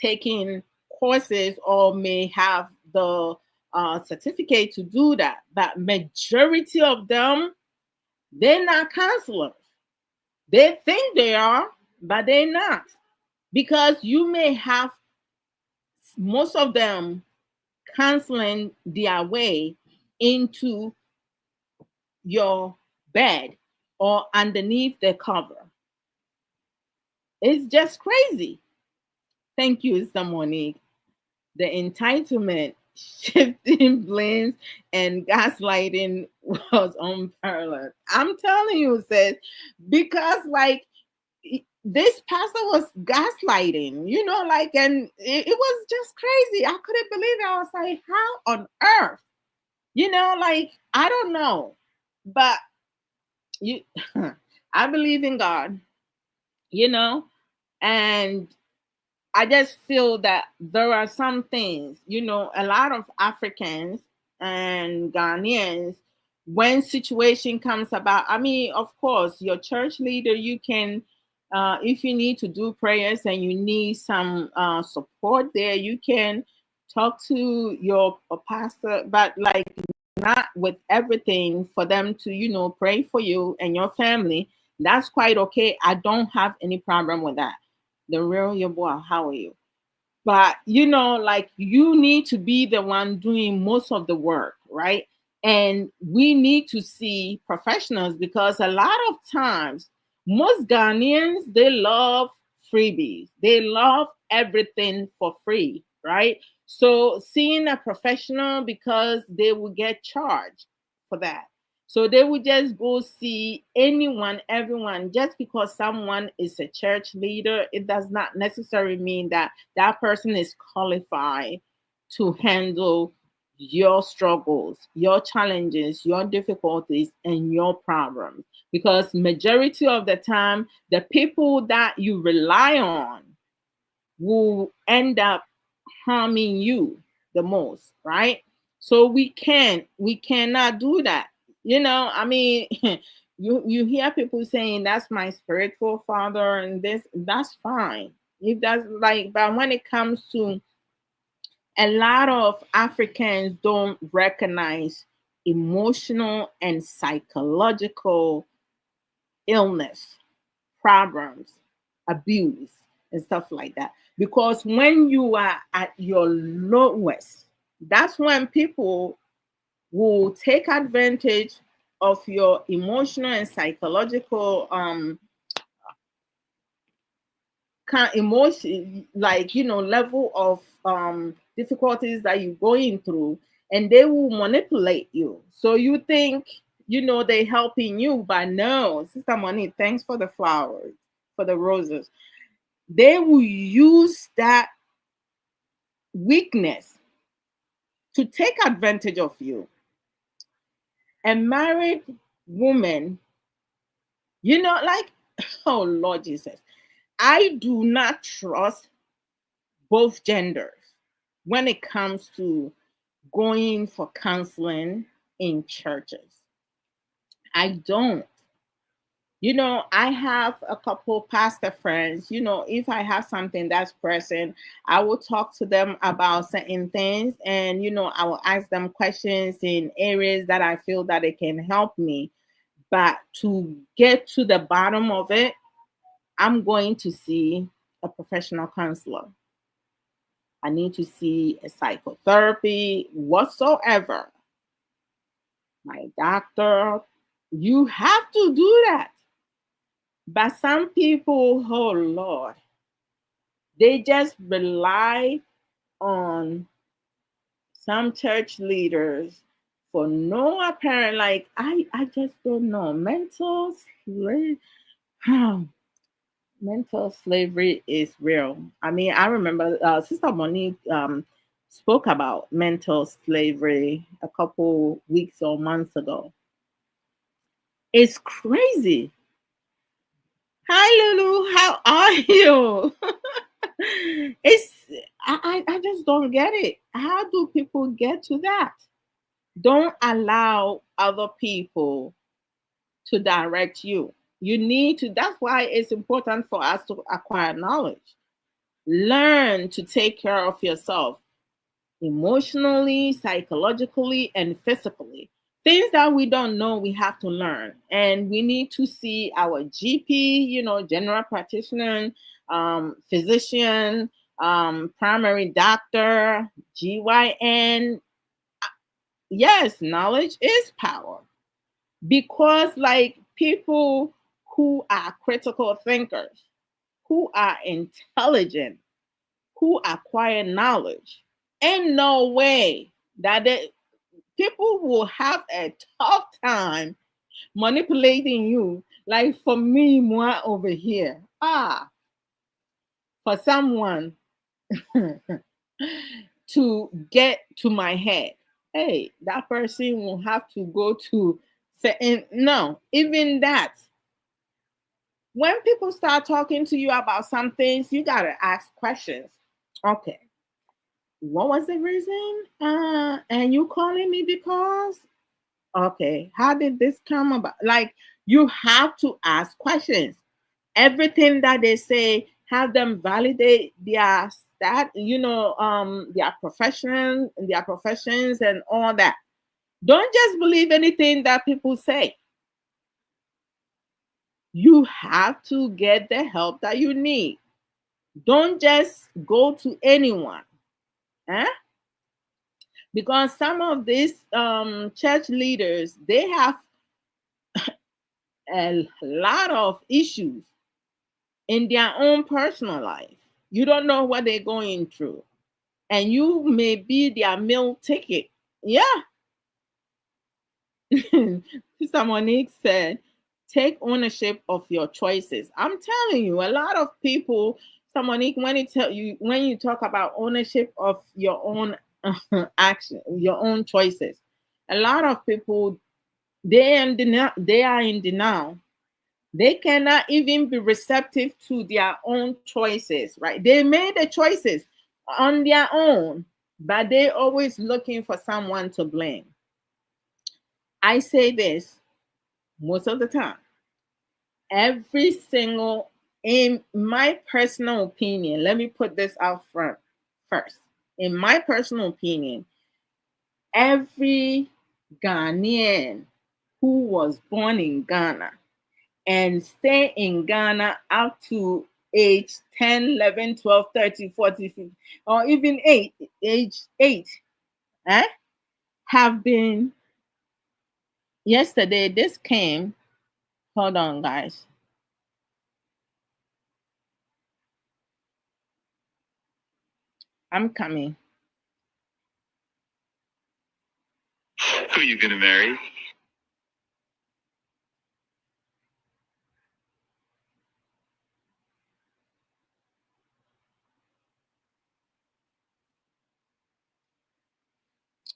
taken courses or may have the certificate to do that, but majority of them, they're not counselors. They think they are, but they're not, because you may have most of them counseling their way into your bed or underneath the cover. It's just crazy. Thank you, Mr. Monique. The entitlement, shifting blames, and gaslighting was unparalleled. I'm telling you, sis, because like this pastor was gaslighting, like, and it was just crazy. I couldn't believe it. I was like, how on earth? Like, I don't know, but you, I believe in God, you know, And I just feel that there are some things, a lot of Africans and Ghanaians, when situation comes about, I mean, of course, your church leader, you can, if you need to do prayers and you need some support there, you can talk to your pastor, but like not with everything for them to, pray for you and your family. That's quite okay. I don't have any problem with that. The real your boy, how are you? But like you need to be the one doing most of the work, right? And we need to see professionals, because a lot of times most Ghanaians, they love freebies, they love everything for free, right? So seeing a professional, because they will get charged for that, so they would just go see anyone, everyone, just because someone is a church leader. It does not necessarily mean that that person is qualified to handle your struggles, your challenges, your difficulties, and your problems. Because majority of the time, the people that you rely on will end up harming you the most, right? So we cannot do that. I mean, you hear people saying that's my spiritual father and this, that's fine. If that's like, but when it comes to, a lot of Africans don't recognize emotional and psychological illness, problems, abuse, and stuff like that. Because when you are at your lowest, that's when people will take advantage of your emotional and psychological kind emotion, like level of difficulties that you're going through, and they will manipulate you. So you think they're helping you, but no, Sister Money, thanks for the flowers, for the roses. They will use that weakness to take advantage of you. A married woman, like, oh Lord Jesus, I do not trust both genders when it comes to going for counseling in churches. I don't. I have a couple pastor friends. If I have something that's pressing, I will talk to them about certain things, and I will ask them questions in areas that I feel that it can help me. But to get to the bottom of it, I'm going to see a professional counselor. I need to see a psychotherapy, whatsoever. My doctor, you have to do that. But some people, oh Lord, they just rely on some church leaders for no apparent, like, I just don't know. Mental slavery is real. I mean, I remember Sister Monique spoke about mental slavery a couple weeks or months ago. It's crazy. Hi, Lulu. How are you? it's I just don't get it. How do people get to that? Don't allow other people to direct you. You need to. That's why it's important for us to acquire knowledge. Learn to take care of yourself emotionally, psychologically, and physically. Things that we don't know, we have to learn. And we need to see our GP, general practitioner, physician, primary doctor, GYN. Yes, knowledge is power. Because, like, people who are critical thinkers, who are intelligent, who acquire knowledge, ain't no way that people will have a tough time manipulating you. Like for me, moi over here, for someone to get to my head, hey, that person will have to go to certain, no, even that, when people start talking to you about some things, you gotta ask questions. Okay, what was the reason? And you calling me because? Okay, how did this come about? Like, you have to ask questions. Everything that they say, have them validate their their professions and all that. Don't just believe anything that people say. You have to get the help that you need. Don't just go to anyone. Eh? Because some of these church leaders, they have a lot of issues in their own personal life. You don't know what they're going through, and you may be their meal ticket. Yeah. Sister Monique said, take ownership of your choices. I'm telling you, a lot of people, Sister Monique, when you talk about ownership of your own action, your own choices, a lot of people, they are in denial. They cannot even be receptive to their own choices, right? They made the choices on their own, but they always looking for someone to blame. I say this most of the time. Every single, in my personal opinion, let me put this out front first. In my personal opinion, every Ghanaian who was born in Ghana and stay in Ghana up to age 10, 11, 12, 13, 14, 15, or even age 8, eh, have been, yesterday, this came, hold on, guys. I'm coming. Who are you going to marry?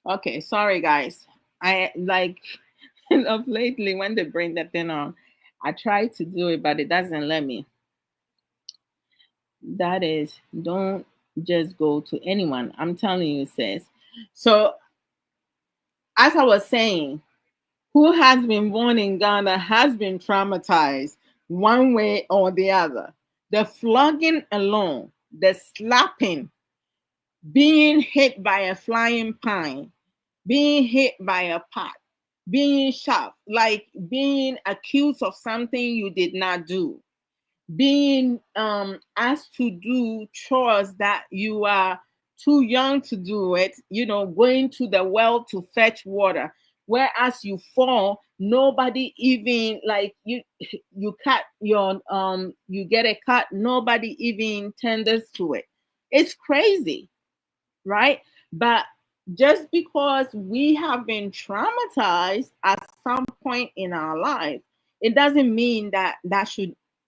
Okay, sorry, guys. I like of lately when they bring that thing on, I try to do it, but it doesn't let me. That is, don't just go to anyone. I'm telling you, sis. So, as I was saying, who has been born in Ghana has been traumatized one way or the other. The flogging alone, the slapping, being hit by a flying pine, being hit by a pot, being shot, like being accused of something you did not do, being asked to do chores that you are too young to do it, going to the well to fetch water, whereas you fall, nobody even, like, you cut your you get a cut, nobody even tenders to it. It's crazy, right? But just because we have been traumatized at some point in our life, it doesn't mean that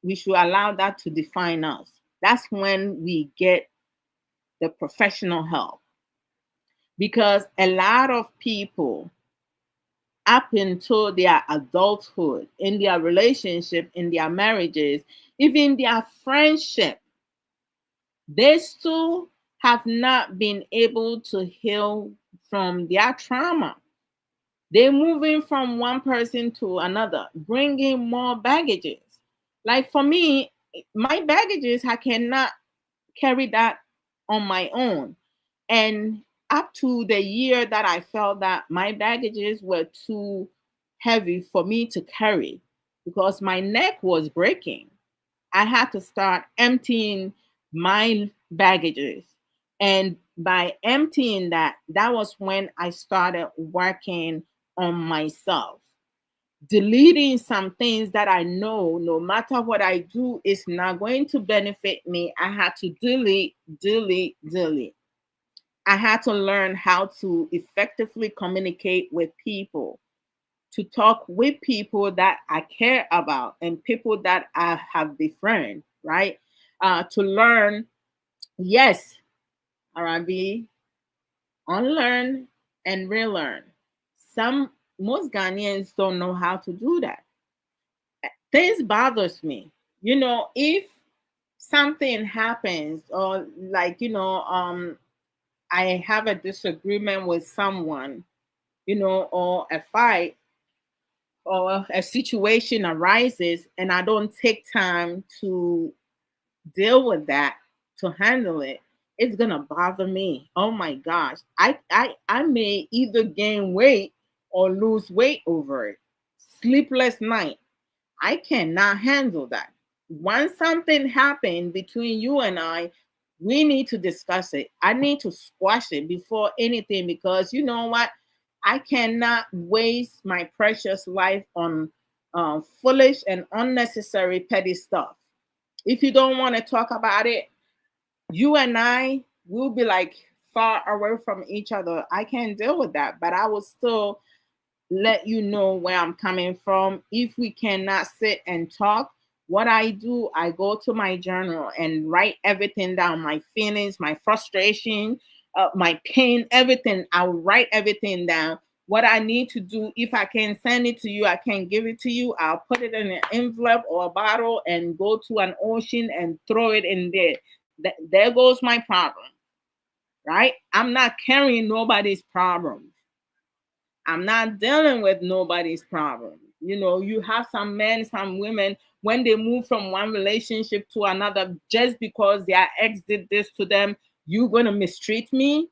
we should allow that to define us. That's when we get the professional help. Because a lot of people, up until their adulthood, in their relationship, in their marriages, even their friendship, they still have not been able to heal from their trauma. They're moving from one person to another, bringing more baggages. Like for me, my baggages, I cannot carry that on my own. And up to the year that I felt that my baggages were too heavy for me to carry because my neck was breaking, I had to start emptying my baggages. And by emptying that, that was when I started working on myself, deleting some things that I know no matter what I do is not going to benefit me. I had to delete, delete, delete. I had to learn how to effectively communicate with people, to talk with people that I care about and people that I have befriended, right? To learn, yes, Arabi, unlearn and relearn. Most Ghanaians don't know how to do that. Things bothers me. If something happens, or like, I have a disagreement with someone, or a fight or a situation arises, and I don't take time to deal with that, to handle it, it's gonna bother me. Oh my gosh. I may either gain weight or lose weight over it. Sleepless night. I cannot handle that. Once something happened between you and I, we need to discuss it. I need to squash it before anything, because you know what? I cannot waste my precious life on foolish and unnecessary petty stuff. If you don't want to talk about it, you and I will be like far away from each other. I can't deal with that, but I will still let you know where I'm coming from. If we cannot sit and talk, what I do, I go to my journal and write everything down, my feelings, my frustration, my pain, everything. I'll write everything down. What I need to do, if I can send it to you, I can give it to you. I'll put it in an envelope or a bottle and go to an ocean and throw it in there. There goes my problem, right? I'm not carrying nobody's problem. I'm not dealing with nobody's problem. You have some men, some women, when they move from one relationship to another, just because their ex did this to them, you're going to mistreat me?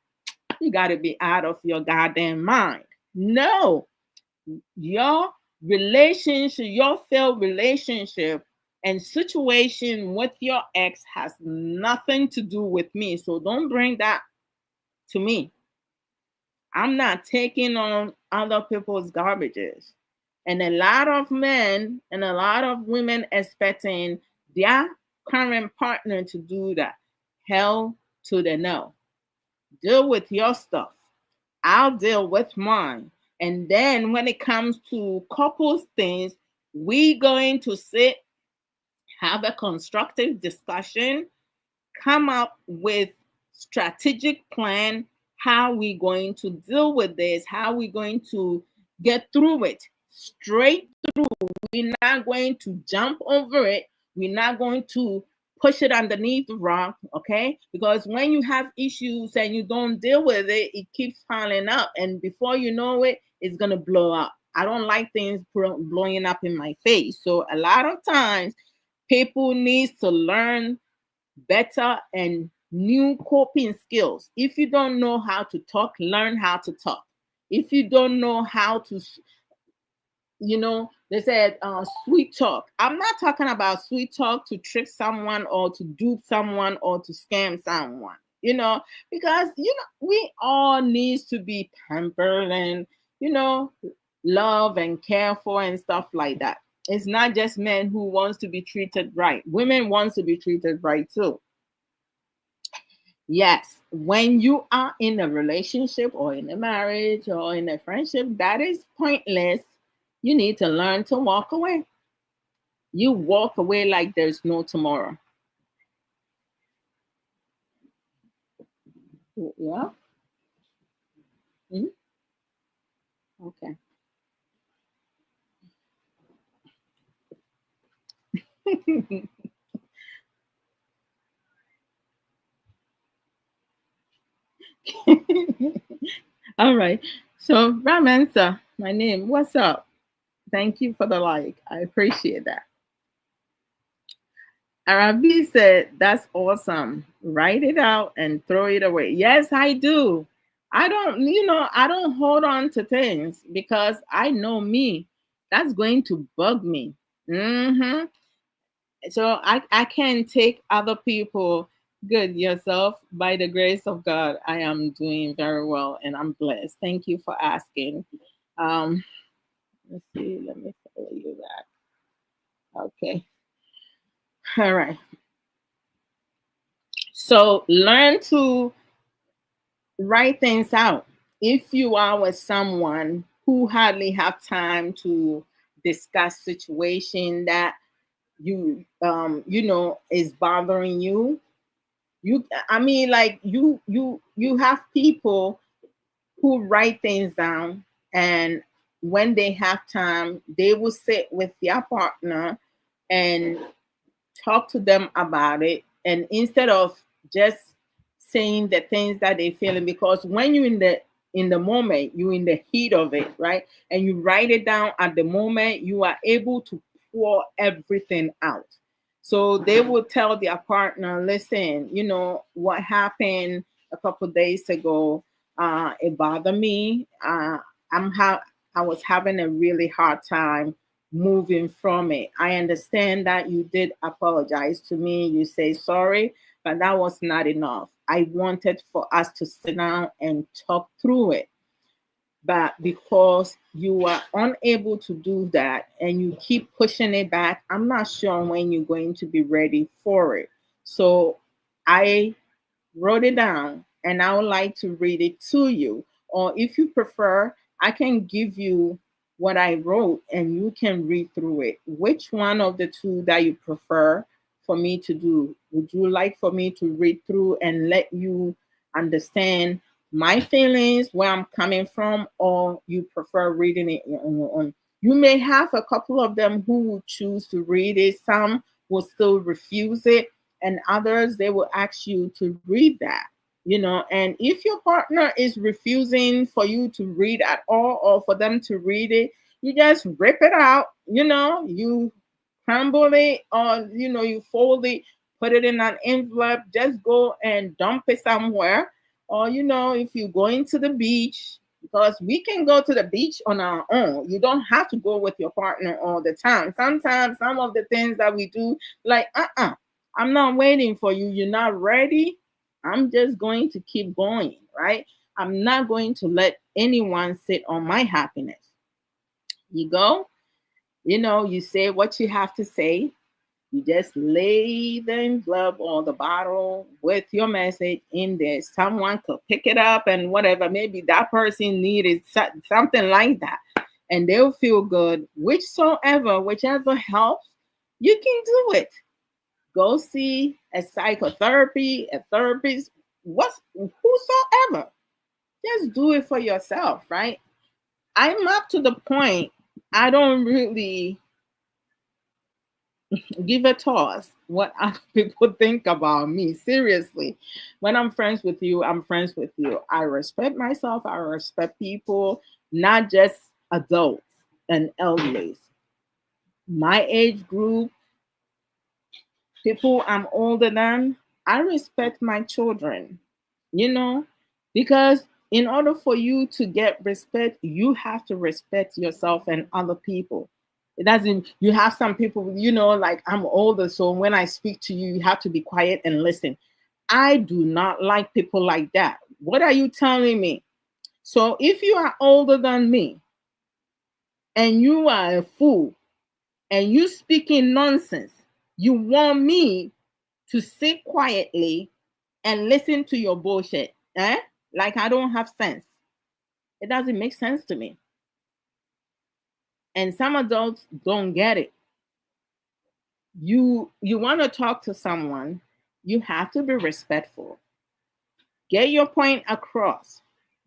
You got to be out of your goddamn mind. No, your relationship, your failed relationship and situation with your ex has nothing to do with me. So don't bring that to me. I'm not taking on other people's garbages. And a lot of men and a lot of women expecting their current partner to do that. Hell to the no. Deal with your stuff. I'll deal with mine. And then when it comes to couples things, we going to sit, have a constructive discussion, come up with strategic plan, how we going to deal with this, how we going to get through it straight through. We're not going to jump over it. We're not going to push it underneath the rock, okay? Because when you have issues and you don't deal with it, it keeps piling up, and before you know it, it's gonna blow up. I don't like things blowing up in my face. So a lot of times people needs to learn better and new coping skills. If you don't know how to talk, learn how to talk. If you don't know how to, they said sweet talk. I'm not talking about sweet talk to trick someone or to dupe someone or to scam someone, because, we all needs to be pampered and, love and care for and stuff like that. It's not just men who wants to be treated right. Women wants to be treated right too. Yes, when you are in a relationship or in a marriage or in a friendship that is pointless, you need to learn to walk away. You walk away like there's no tomorrow. Yeah. Mhm. Okay. All right. So, Ramansa, my name. What's up? Thank you for the like. I appreciate that. Arabi said, "That's awesome. Write it out and throw it away." Yes, I do. I don't hold on to things because I know me. That's going to bug me. hmm So I can take other people. Good, yourself. By the grace of God, I am doing very well and I'm blessed. Thank you for asking. Um, let's see. Let me follow you back. Okay. All right. So learn to write things out. If you are with someone who hardly have time to discuss situation that is bothering you, you have people who write things down, and when they have time they will sit with their partner and talk to them about it, and instead of just saying the things that they're feeling, because when you're in the moment, you're in the heat of it, right? And you write it down at the moment, you are able to pour everything out. So they will tell their partner, listen, what happened a couple days ago, it bothered me. I was having a really hard time moving from it. I understand that you did apologize to me. You say sorry, but that was not enough. I wanted for us to sit down and talk through it. But because you are unable to do that and you keep pushing it back, I'm not sure when you're going to be ready for it. So I wrote it down and I would like to read it to you. Or if you prefer, I can give you what I wrote and you can read through it. Which one of the two that you prefer for me to do? Would you like for me to read through and let you understand my feelings, where I'm coming from, or you prefer reading it on your own? You may have a couple of them who will choose to read it, some will still refuse it, and others they will ask you to read that. And if your partner is refusing for you to read at all or for them to read it, you just rip it out. You crumble it, or you fold it, put it in an envelope, just go and dump it somewhere. Or if you're going to the beach, because we can go to the beach on our own, you don't have to go with your partner all the time. Sometimes some of the things that we do, like I'm not waiting for you, you're not ready, I'm just going to keep going, right? I'm not going to let anyone sit on my happiness. You go, you say what you have to say. You just lay the envelope or the bottle with your message in there. Someone could pick it up and whatever. Maybe that person needed something like that. And they'll feel good. Whichever helps, you can do it. Go see a psychotherapy, a therapist, whosoever. Just do it for yourself, right? I'm up to the point, I don't really give a toss what other people think about me. Seriously, when I'm friends with you, I'm friends with you. I respect myself, I respect people, not just adults and elderly. My age group, people I'm older than, I respect my children, you know, because in order for you to get respect, you have to respect yourself and other people. It doesn't, you have some people, like I'm older, so when I speak to you, you have to be quiet and listen. I do not like people like that. What are you telling me? So if you are older than me and you are a fool and you speaking nonsense, you want me to sit quietly and listen to your bullshit, eh? Like I don't have sense. It doesn't make sense to me. And some adults don't get it. You want to talk to someone, you have to be respectful. Get your point across.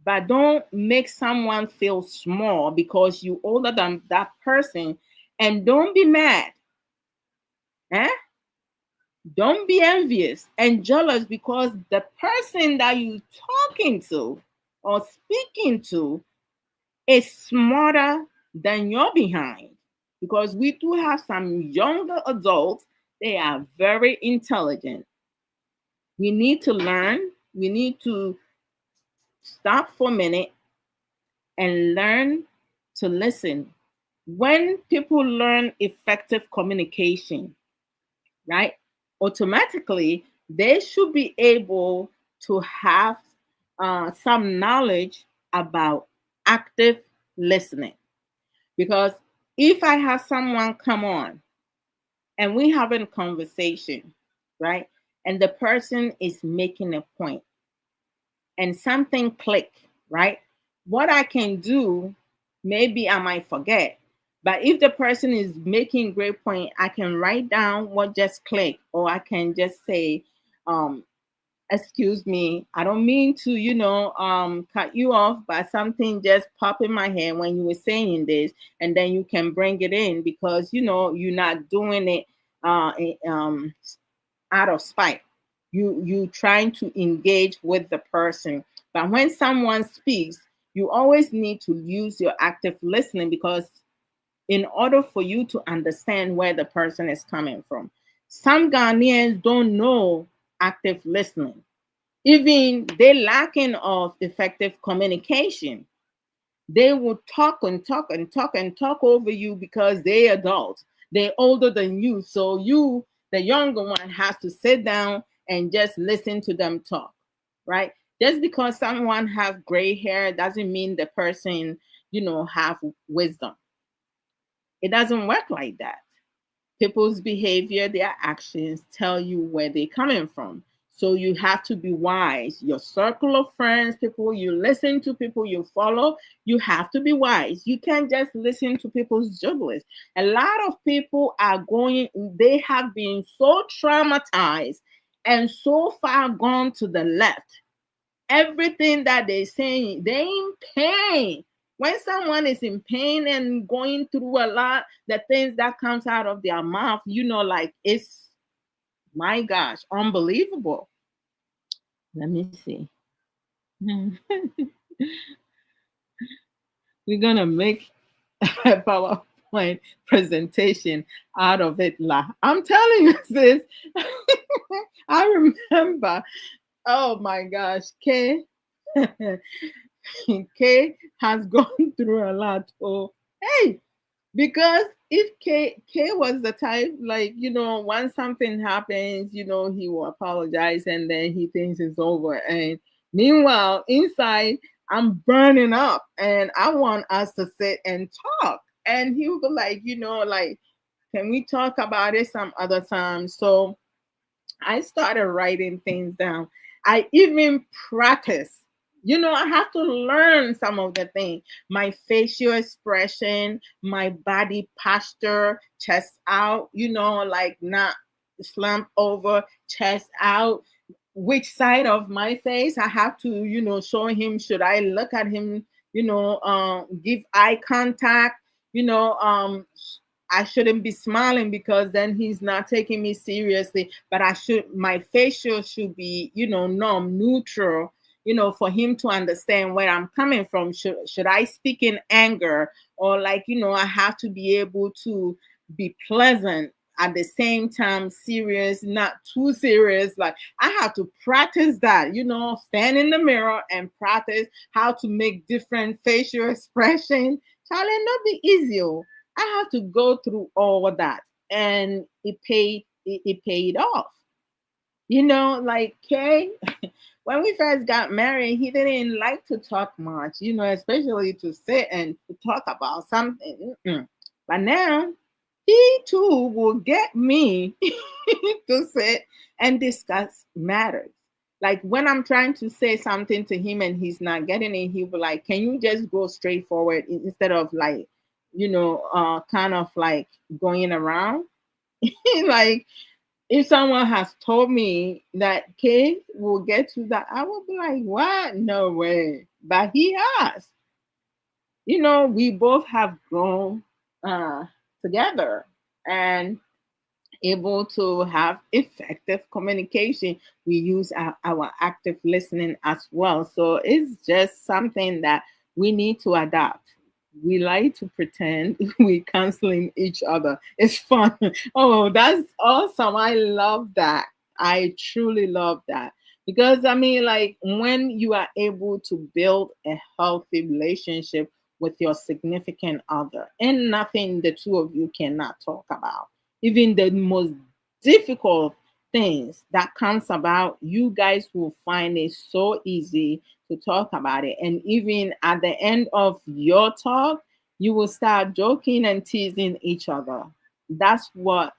But don't make someone feel small because you older than that person, and don't be mad. Eh? Don't be envious and jealous because the person that you talking to or speaking to is smarter than your behind. Because we do have some younger adults, they are very intelligent. We need to learn, we need to stop for a minute and learn to listen. When people learn effective communication, right, automatically they should be able to have some knowledge about active listening. Because if I have someone come on and we having a conversation, right, and the person is making a point and something click, right, what I can do, maybe I might forget, but if the person is making great point, I can write down what just clicked, or I can just say, excuse me, I don't mean to, cut you off, but something just popped in my head when you were saying this, and then you can bring it in because, you're not doing it uh, out of spite. You trying to engage with the person. But when someone speaks, you always need to use your active listening, because in order for you to understand where the person is coming from. Some Ghanaians don't know active listening. Even they lacking of effective communication. They will talk and talk and talk and talk over you because they adults. They're older than you. So you, the younger one, has to sit down and just listen to them talk, right? Just because someone have gray hair doesn't mean the person, have wisdom. It doesn't work like that. People's behavior, their actions tell you where they're coming from. So you have to be wise. Your circle of friends, people you listen to, people you follow, you have to be wise. You can't just listen to people's gibberish. A lot of people are going, they have been so traumatized and so far gone to the left. Everything that they're saying, they in pain. When someone is in pain and going through a lot, the things that comes out of their mouth, like, it's, my gosh, unbelievable. Let me see. We're gonna make a PowerPoint presentation out of it. I'm telling you, sis. I remember. Oh my gosh, Kay. Kay has gone through a lot. Oh, hey, because if K was the type, like, once something happens, he will apologize and then he thinks it's over. And meanwhile, inside, I'm burning up and I want us to sit and talk. And he will be like, like, can we talk about it some other time? So I started writing things down. I even practice. I have to learn some of the things. My facial expression, my body posture, chest out, like not slump over, chest out. Which side of my face I have to, show him. Should I look at him, give eye contact, you know, um, I shouldn't be smiling because then he's not taking me seriously. But my facial should be, numb, neutral, for him to understand where I'm coming from. Should I speak in anger, or like, I have to be able to be pleasant at the same time, serious, not too serious. Like, I have to practice that, stand in the mirror and practice how to make different facial expression. Charlie, not be easy. I have to go through all of that, and it paid off. Like Kay, when we first got married, he didn't like to talk much, especially to sit and to talk about something. Mm-mm. But now he too will get me to sit and discuss matters. Like when I'm trying to say something to him and he's not getting it, he'll be like, "Can you just go straight forward instead of like, kind of like going around?" Like, if someone has told me that Kay will get to that, I will be like, "What? No way!" But he has. We both have grown together and able to have effective communication. We use our active listening as well. So it's just something that we need to adapt. We like to pretend we canceling each other. It's fun. Oh, that's awesome. I love that. I truly love that. Because I mean, like, when you are able to build a healthy relationship with your significant other, and nothing the two of you cannot talk about, even the most difficult things that comes about, you guys will find it so easy to talk about it. And even at the end of your talk, you will start joking and teasing each other. That's what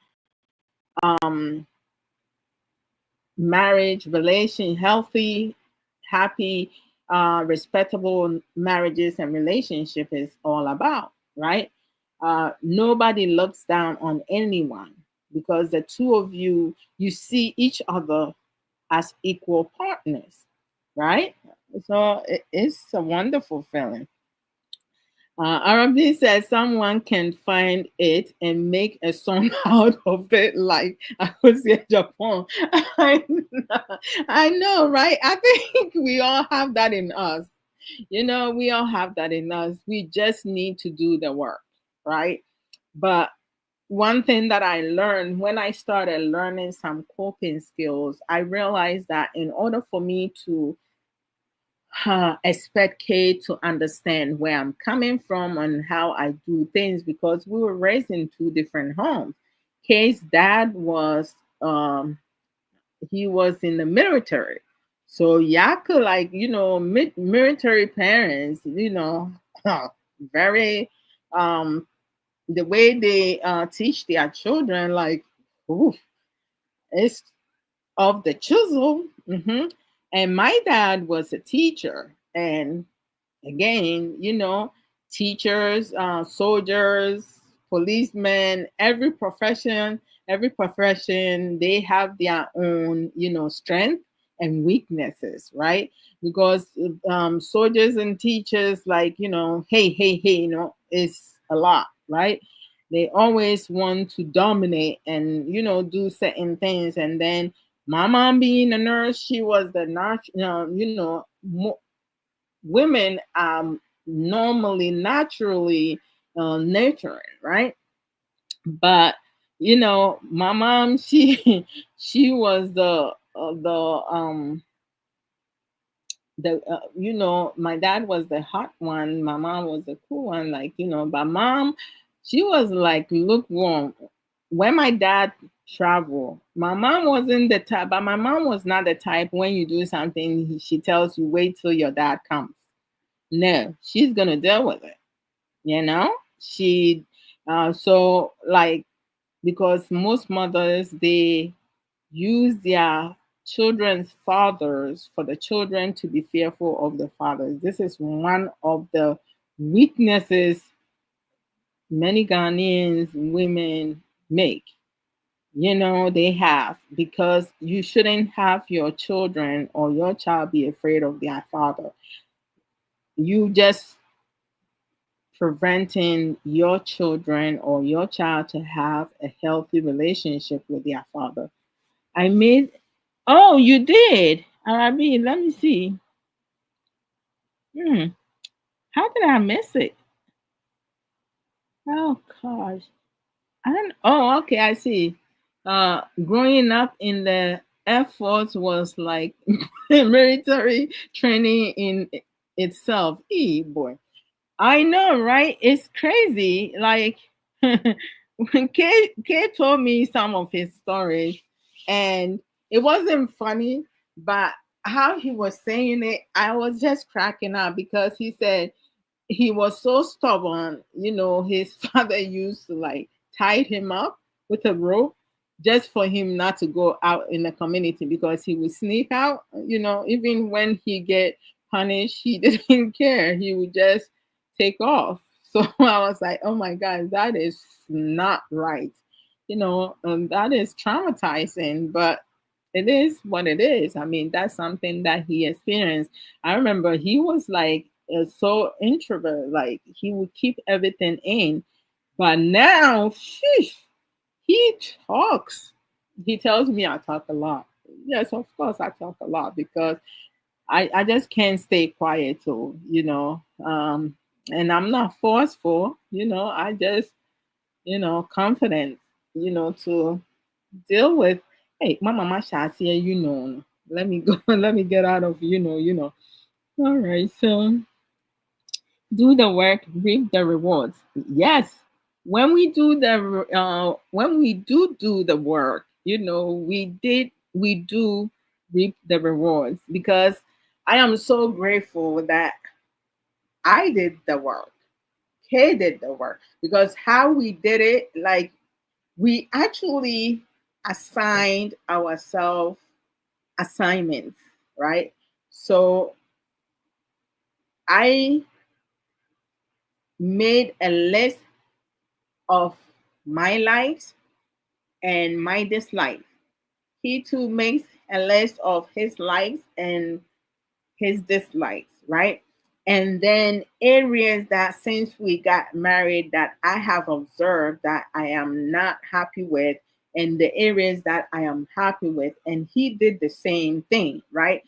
um marriage, relation, healthy, happy, respectable marriages and relationship is all about, right? Nobody looks down on anyone, because the two of you see each other as equal partners, right? So it's a wonderful feeling. Arabi says someone can find it and make a song out of it, like I was in Japan. I know, I know, right? I think we all have that in us. We all have that in us. We just need to do the work, right? But one thing that I learned when I started learning some coping skills, I realized that in order for me to expect Kate to understand where I'm coming from and how I do things, because we were raised in two different homes. Kate's dad was he was in the military. So y'all could, like, military parents, very the way they teach their children, like, ooh, it's of the chisel. And my dad was a teacher, and again, teachers, soldiers, policemen, every profession, they have their own, strength and weaknesses, right? Because soldiers and teachers, like, hey, hey, hey, is a lot, right? They always want to dominate and, do certain things. And then my mom being a nurse, she was the nurse, women are normally naturally nurturing, right? But my mom, she she was the my dad was the hot one, my mom was the cool one, like, but mom, she was like lukewarm. When my dad traveled, my mom wasn't the type, but my mom was not the type, when you do something, she tells you wait till your dad comes. No, she's gonna deal with it. She so, like, because most mothers, they use their children's fathers for the children to be fearful of the fathers. This is one of the weaknesses many Ghanaians women make. They have, because you shouldn't have your children or your child be afraid of their father. You just preventing your children or your child to have a healthy relationship with their father. I made, oh, you did. Arabi, let me see. Hmm. How did I miss it? Oh gosh. I don't, oh, okay, I see. Growing up in the Air Force was like military training in itself. Boy. I know, right? It's crazy. Like, when K told me some of his stories, and it wasn't funny, but how he was saying it, I was just cracking up, because he said he was so stubborn. His father used to, like, tie him up with a rope just for him not to go out in the community, because he would sneak out. Even when he get punished, he didn't care. He would just take off. So I was like, oh my God, that is not right. That is traumatizing, but it is what it is. I mean, that's something that he experienced. I remember he was like so introvert, like he would keep everything in. But now, sheesh, he talks. He tells me I talk a lot. Yes, of course I talk a lot, because I just can't stay quiet too, and I'm not forceful, I just, confident, to deal with, hey, my mama shall say, let me go, let me get out of, All right, so do the work, reap the rewards. Yes, when we do the work, we do reap the rewards, because I am so grateful that I did the work. Kay did the work, because how we did it, like, we actually assigned ourselves assignments, right? So I made a list of my likes and my dislikes. He too makes a list of his likes and his dislikes, right? And then areas that since we got married that I have observed that I am not happy with, and the areas that I am happy with. And he did the same thing, right?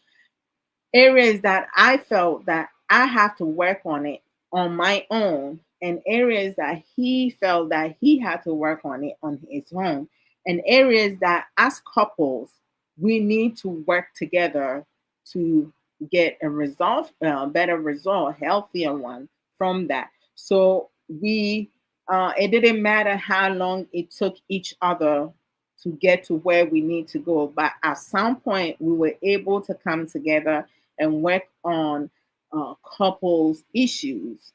Areas that I felt that I have to work on it on my own, and areas that he felt that he had to work on it on his own, and areas that as couples we need to work together to get a result, better result, healthier one from that. So we, it didn't matter how long it took each other to get to where we need to go, but at some point we were able to come together and work on couples issues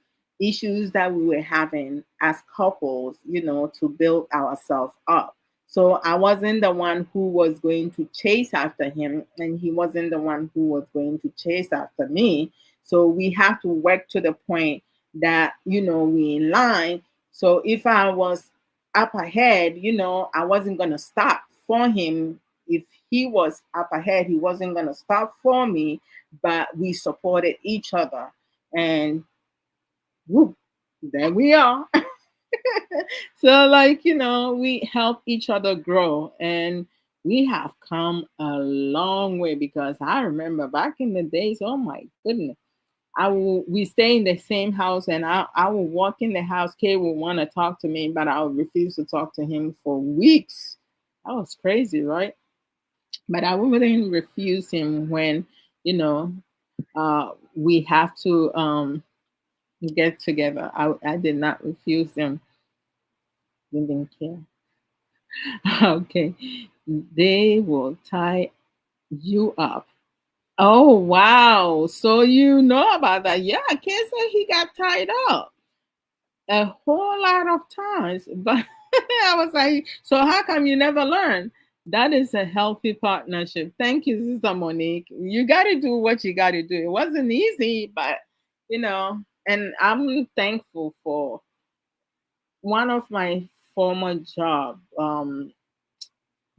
that we were having as couples, to build ourselves up. So I wasn't the one who was going to chase after him, and he wasn't the one who was going to chase after me. So we have to work to the point that, we in line. So if I was up ahead, I wasn't going to stop for him. If he was up ahead, he wasn't going to stop for me, but we supported each other. And whoop, there we are. So, we help each other grow. And we have come a long way, because I remember back in the days, oh my goodness, we stay in the same house, and I will walk in the house. Kay will want to talk to me, but I would refuse to talk to him for weeks. That was crazy, right? But I wouldn't refuse him when, we have to get together. I did not refuse him. Didn't care. Okay. They will tie you up. Oh wow. So you know about that. Yeah, Kay said he got tied up a whole lot of times. But I was like, so how come you never learn? That is a healthy partnership. Thank you, Sister Monique. You got to do what you got to do. It wasn't easy, but and I'm thankful for one of my former job,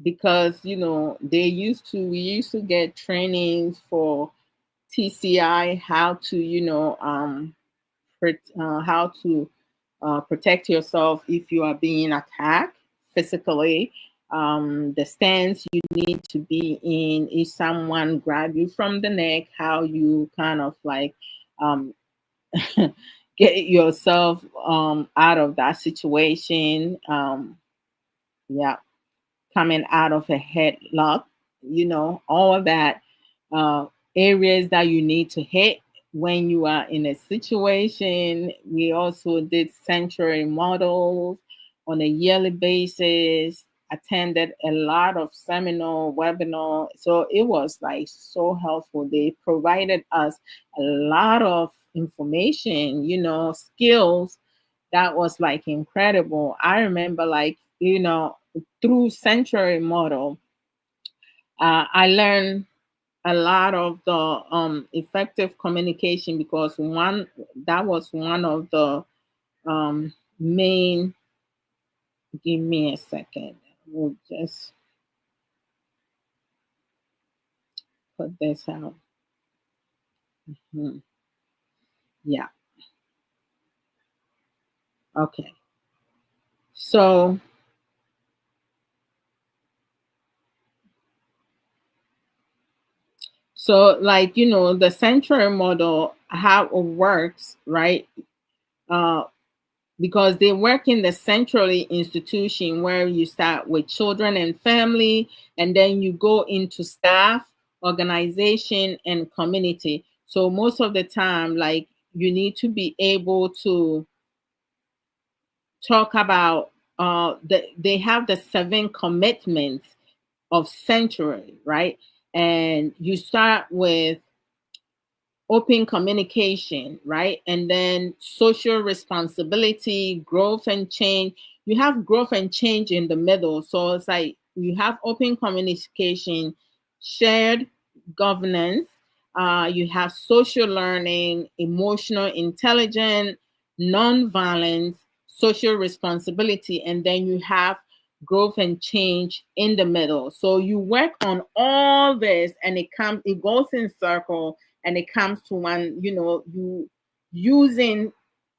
because we used to get trainings for TCI, how to how to protect yourself if you are being attacked physically. The stance you need to be in if someone grab you from the neck, how you kind of like um, get yourself out of that situation. Yeah, coming out of a headlock, all of that, uh, areas that you need to hit when you are in a situation. We also did sanctuary models on a yearly basis, attended a lot of seminar, webinar. So it was like so helpful. They provided us a lot of information, skills that was like incredible. I remember through sanctuary model, I learned a lot of the effective communication, because that was one of the main. Give me a second. We'll just put this out. Mhm. Yeah. Okay. So the sanctuary model, how it works, right? Uh, because they work in the centrally institution, where you start with children and family, and then you go into staff, organization, and community. So most of the time, you need to be able to talk about they have the 7 commitments of sanctuary, right? And you start with open communication, right? And then social responsibility, growth and change. You have growth and change in the middle. So it's like you have open communication, shared governance, you have social learning, emotional intelligence, non-violence, social responsibility, and then you have growth and change in the middle. So you work on all this, and it goes in circle, and it comes to one, using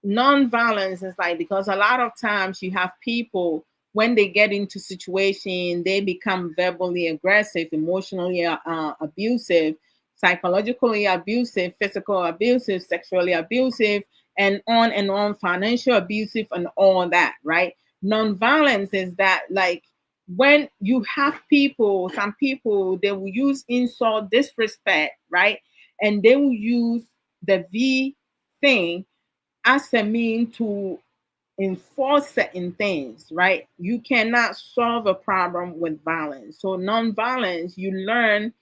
non-violence is like, because a lot of times you have people, when they get into situation, they become verbally aggressive, emotionally abusive, psychologically abusive, physical abusive, sexually abusive, and on, financial abusive, and all that, right? Non-violence is that, like, when you have people, some people, they will use insult, disrespect, right? And they will use the V thing as a mean to enforce certain things, right? You cannot solve a problem with violence. So non-violence, you learn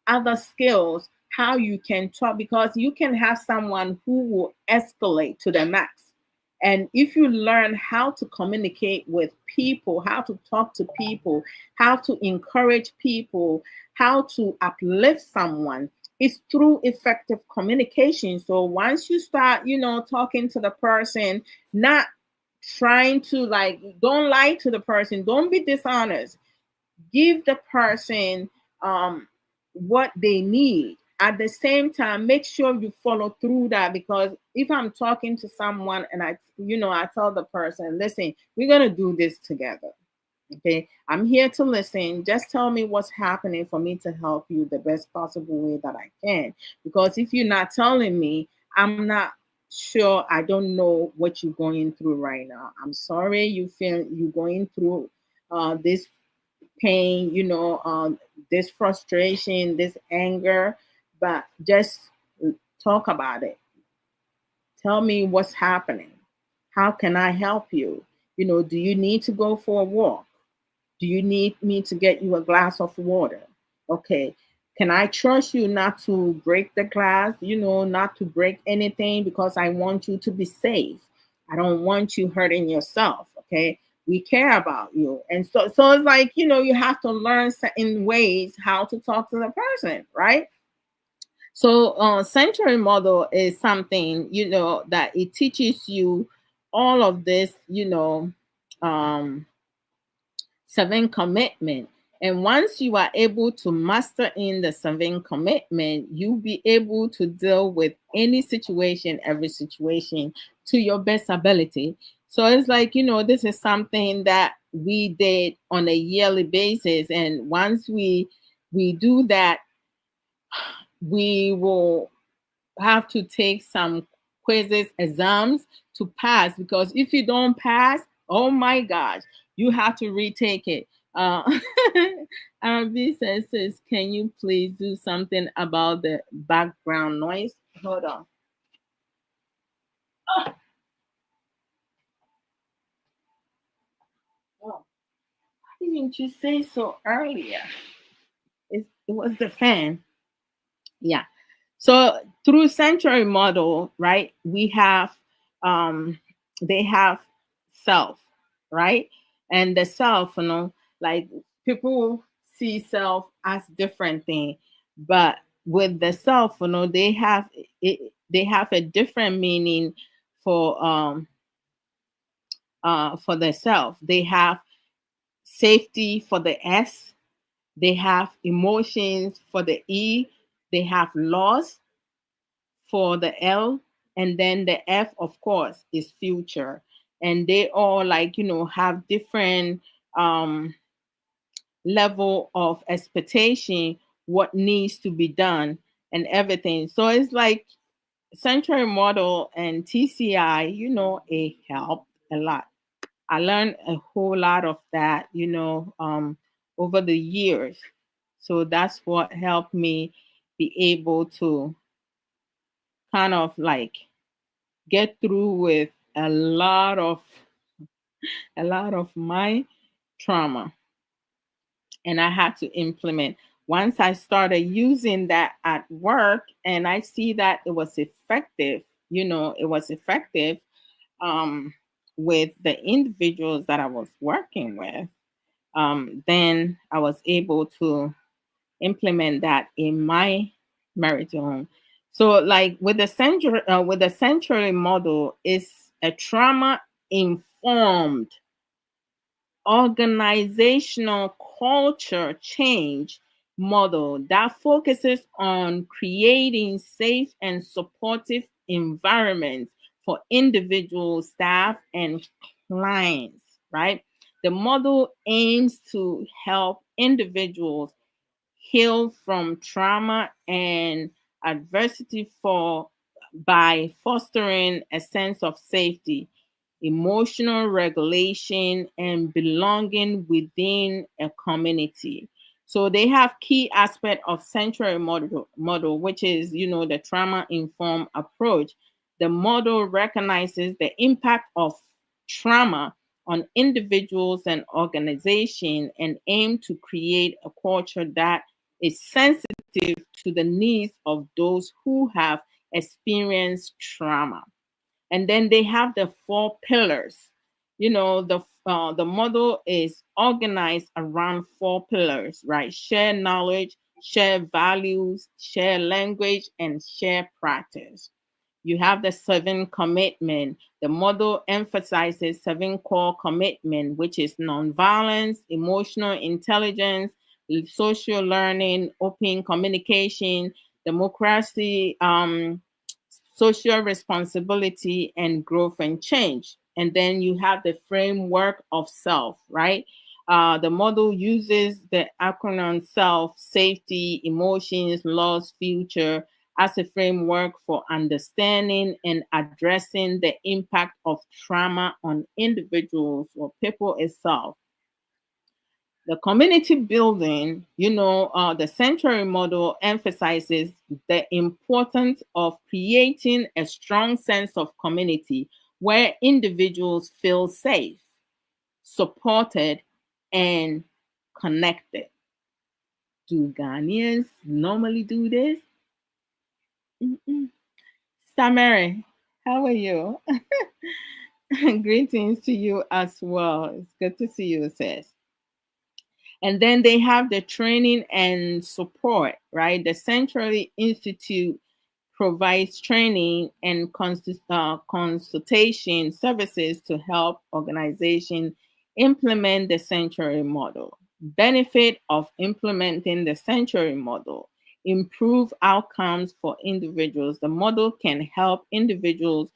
other skills, how you can talk, because you can have someone who will escalate to the max. And if you learn how to communicate with people, how to talk to people, how to encourage people, how to uplift someone, it's through effective communication. So once you start, talking to the person, not trying to, like, don't lie to the person, don't be dishonest, give the person what they need. At the same time, make sure you follow through that, because if I'm talking to someone and I tell the person, listen, we're gonna do this together. Okay, I'm here to listen. Just tell me what's happening for me to help you the best possible way that I can. Because if you're not telling me, I'm not sure. I don't know what you're going through right now. I'm sorry you feel you're going through this pain, this frustration, this anger, but just talk about it. Tell me what's happening. How can I help you? Do you need to go for a walk? Do you need me to get you a glass of water? Okay. Can I trust you not to break the glass, not to break anything, because I want you to be safe. I don't want you hurting yourself. Okay. We care about you. And so it's like, you have to learn certain ways how to talk to the person, right? So sensory model is something, that it teaches you all of this, um, seven commitment. And once you are able to master in the seven commitment, you'll be able to deal with any situation, every situation, to your best ability. So it's like, this is something that we did on a yearly basis. And once we do that, we will have to take some quizzes, exams to pass. Because if you don't pass, oh my gosh, you have to retake it. RB says, can you please do something about the background noise? Hold on. Oh, why didn't you say so earlier? It was the fan. Yeah. So through century model, right, we have they have self, right? And the self, like, people see self as different thing, but with the self, they have a different meaning for the self. They have safety for the S, they have emotions for the E, they have loss for the L, and then the F, of course, is future. And they all, like, have different level of expectation, what needs to be done, and everything. So it's like Century Model and TCI, it helped a lot. I learned a whole lot of that, over the years. So that's what helped me be able to kind of like get through with a lot of my trauma. And I had to implement. Once I started using that at work, and I see that it was effective, um, with the individuals that I was working with, then I was able to implement that in my marriage home. So, like, with the century model, is a trauma informed organizational culture change model that focuses on creating safe and supportive environments for individuals, staff, and clients, right? The model aims to help individuals heal from trauma and adversity for by fostering a sense of safety, emotional regulation, and belonging within a community. So they have key aspect of sanctuary model, which is, the trauma informed approach. The model recognizes the impact of trauma on individuals and organizations and aim to create a culture that is sensitive to the needs of those who have experienced trauma. And then they have the four pillars. The model is organized around four pillars, right? Share knowledge, share values, share language, and share practice. You have the seven commitment. The model emphasizes seven core commitment, which is nonviolence, emotional intelligence, social learning, open communication, democracy, social responsibility, and growth and change. And then you have the framework of self, right? The model uses the acronym self, safety, emotions, loss, future as a framework for understanding and addressing the impact of trauma on individuals or people itself. The community building, the sanctuary model emphasizes the importance of creating a strong sense of community where individuals feel safe, supported, and connected. Do Ghanaians normally do this? Mm-mm. Samary, how are you? Greetings to you as well. It's good to see you, sis. And then they have the training and support, right? The Centrally Institute provides training and consultation services to help organizations implement the sanctuary model. Benefit of implementing the sanctuary model: improve outcomes for individuals. The model can help individuals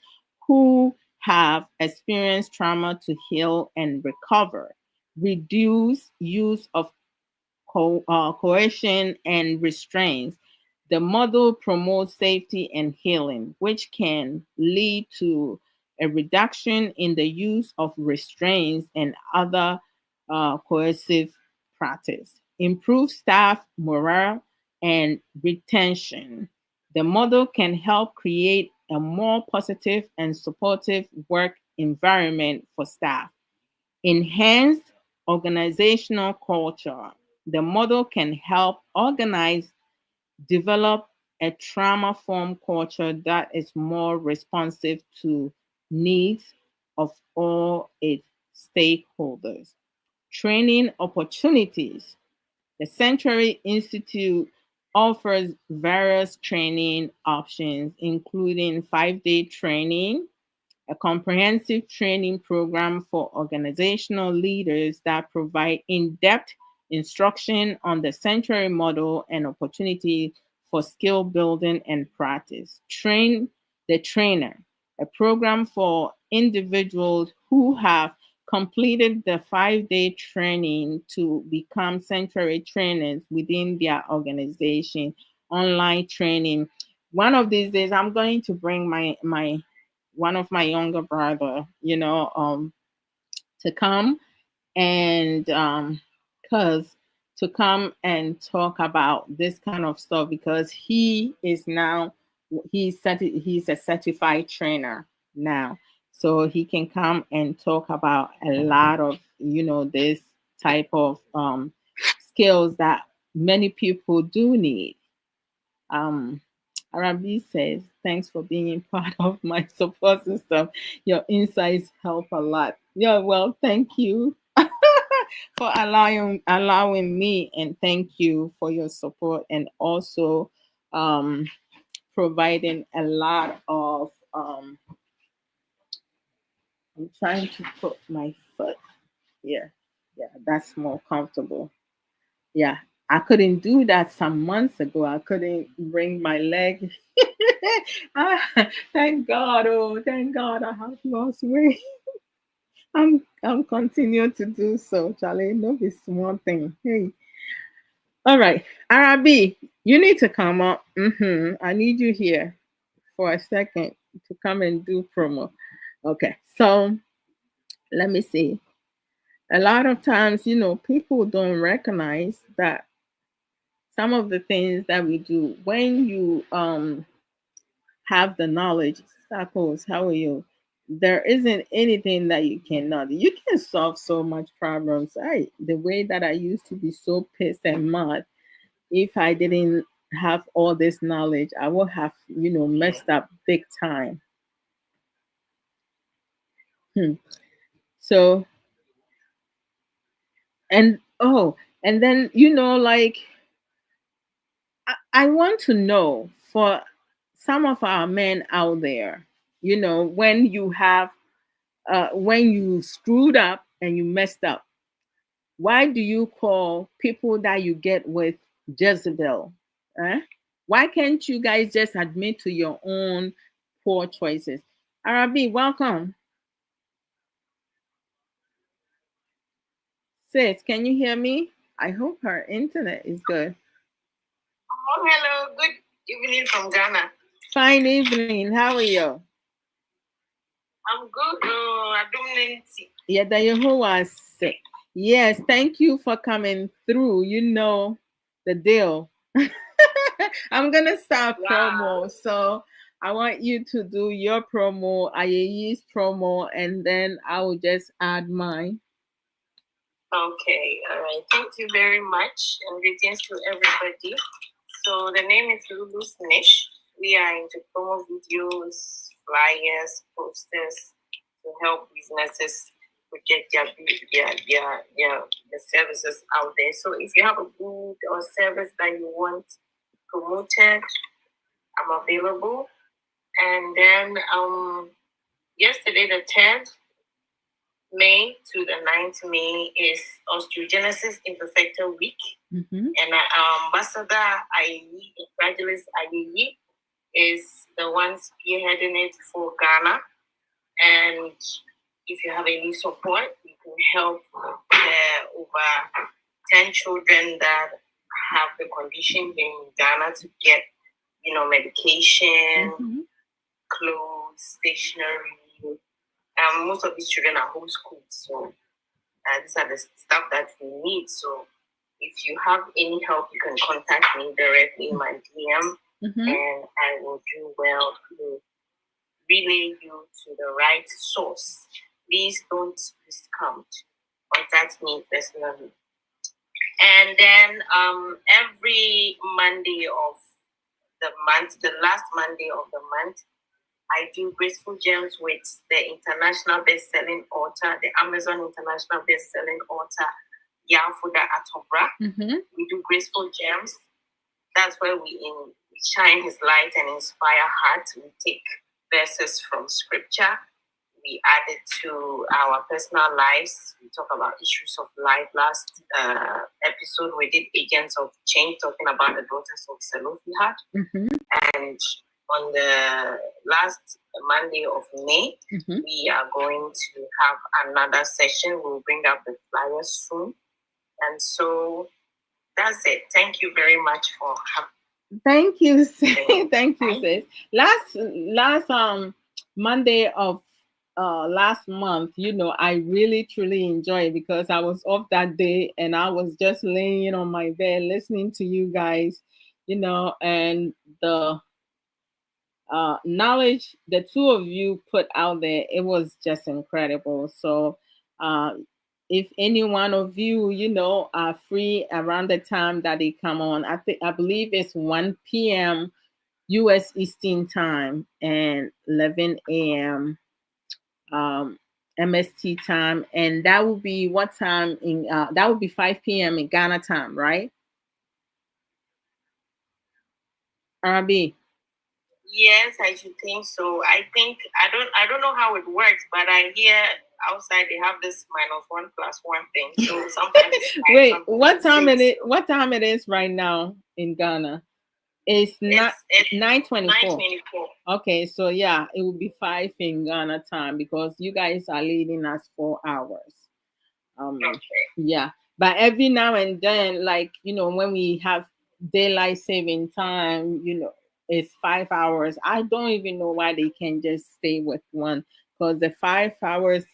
who have experienced trauma to heal and recover, reduce use of coercion and restraints. The model promotes safety and healing, which can lead to a reduction in the use of restraints and other coercive practice. Improve staff morale and retention. The model can help create a more positive and supportive work environment for staff. Enhanced organizational culture. The model can help organize, develop a trauma-formed culture that is more responsive to needs of all its stakeholders. Training opportunities. The Sanctuary Institute offers various training options, including 5-day training, a comprehensive training program for organizational leaders that provide in-depth instruction on the sanctuary model and opportunity for skill building and practice. Train the trainer, a program for individuals who have completed the 5-day training to become sanctuary trainers within their organization. Online training. One of these days, I'm going to bring my one of my younger brother, to come and cause to come and talk about this kind of stuff, because he is now he's a certified trainer now, so he can come and talk about a lot of this type of skills that many people do need. um, Arabi says, thanks for being part of my support system. Your insights help a lot. Yeah, well, thank you for allowing me, and thank you for your support, and also um, providing a lot of I'm trying to put my foot here. Yeah, that's more comfortable. Yeah, I couldn't do that some months ago. I couldn't bring my leg Thank God. Oh, thank God I have lost weight. I'm continuing to do so, Charlie. No be small thing. Hey. All right. Arabi, you need to come up. I need you here for a second to come and do promo. Okay. So let me see. A lot of times, people don't recognize that some of the things that we do when you have the knowledge. Suppose, how are you? There isn't anything that you cannot do. You can solve so much problems. The way that I used to be so pissed and mad, if I didn't have all this knowledge, I would have, messed up big time. Hmm. So, and oh, and then, like, I want to know for some of our men out there, when you screwed up and you messed up, why do you call people that you get with Jezebel? Eh? Why can't you guys just admit to your own poor choices? Arabi, welcome. Sis, can you hear me? I hope her internet is good. Oh, hello. Good evening from Ghana. Fine evening. How are you? I'm good. Yeah, the Yehovah. Yes, thank you for coming through. You know the deal. I'm gonna start promo. So I want you to do your promo, Ayeyi's promo, and then I will just add mine. Okay, all right. Thank you very much, and greetings to everybody. So the name is Lulu's Niche. We are into promo videos, flyers, posters to help businesses project their services out there. So if you have a good or service that you want promoted, I'm available. And then yesterday, the 10th May to the 9th May is Osteogenesis Imperfecta Week. And Ambassador Ayeyi, Evangelist Ayeyi, is the one spearheading it for Ghana. And if you have any support, you can help over 10 children that have the condition in Ghana to get, medication, clothes, stationery. Most of these children are homeschooled, so these are the stuff that we need. So if you have any help, you can contact me directly in my DM, and I will do well to relay you to the right source. Please don't discount. Contact me personally. And then every Monday of the month, the last Monday of the month, I do Graceful Gems with the international best-selling author, the Amazon international best-selling author, Yafuda Atobra. We do Graceful Gems. That's where we shine his light and inspire hearts. We take verses from scripture. We add it to our personal lives. We talk about issues of life. Last episode, we did Agents of Change, talking about the daughters of Zelophehad. And on the last Monday of May, we are going to have another session. We'll bring up the flyers soon. And so that's it. Thank you very much for having. Thank you, sis. Thank you, sis. Last Monday of last month, I really truly enjoyed it because I was off that day and I was just laying on my bed listening to you guys, and the knowledge the two of you put out there, it was just incredible. So if any one of you, are free around the time that they come on, I believe it's 1 p.m. US Eastern time and 11 a.m. MST time, and that would be what time in that would be 5 p.m. in Ghana time, right? RB. Yes, I should think so. I don't know how it works, but I hear outside they have this -1+1 thing. So sometimes wait, what time it is? What time it is right now in Ghana? It's not It's 9:24. 9:24. Okay, so yeah, it will be 5 in Ghana time because you guys are leading us 4 hours. Okay. Yeah, but every now and then, like, when we have daylight saving time, it's 5 hours. I don't even know why they can just stay with one, because the 5 hours,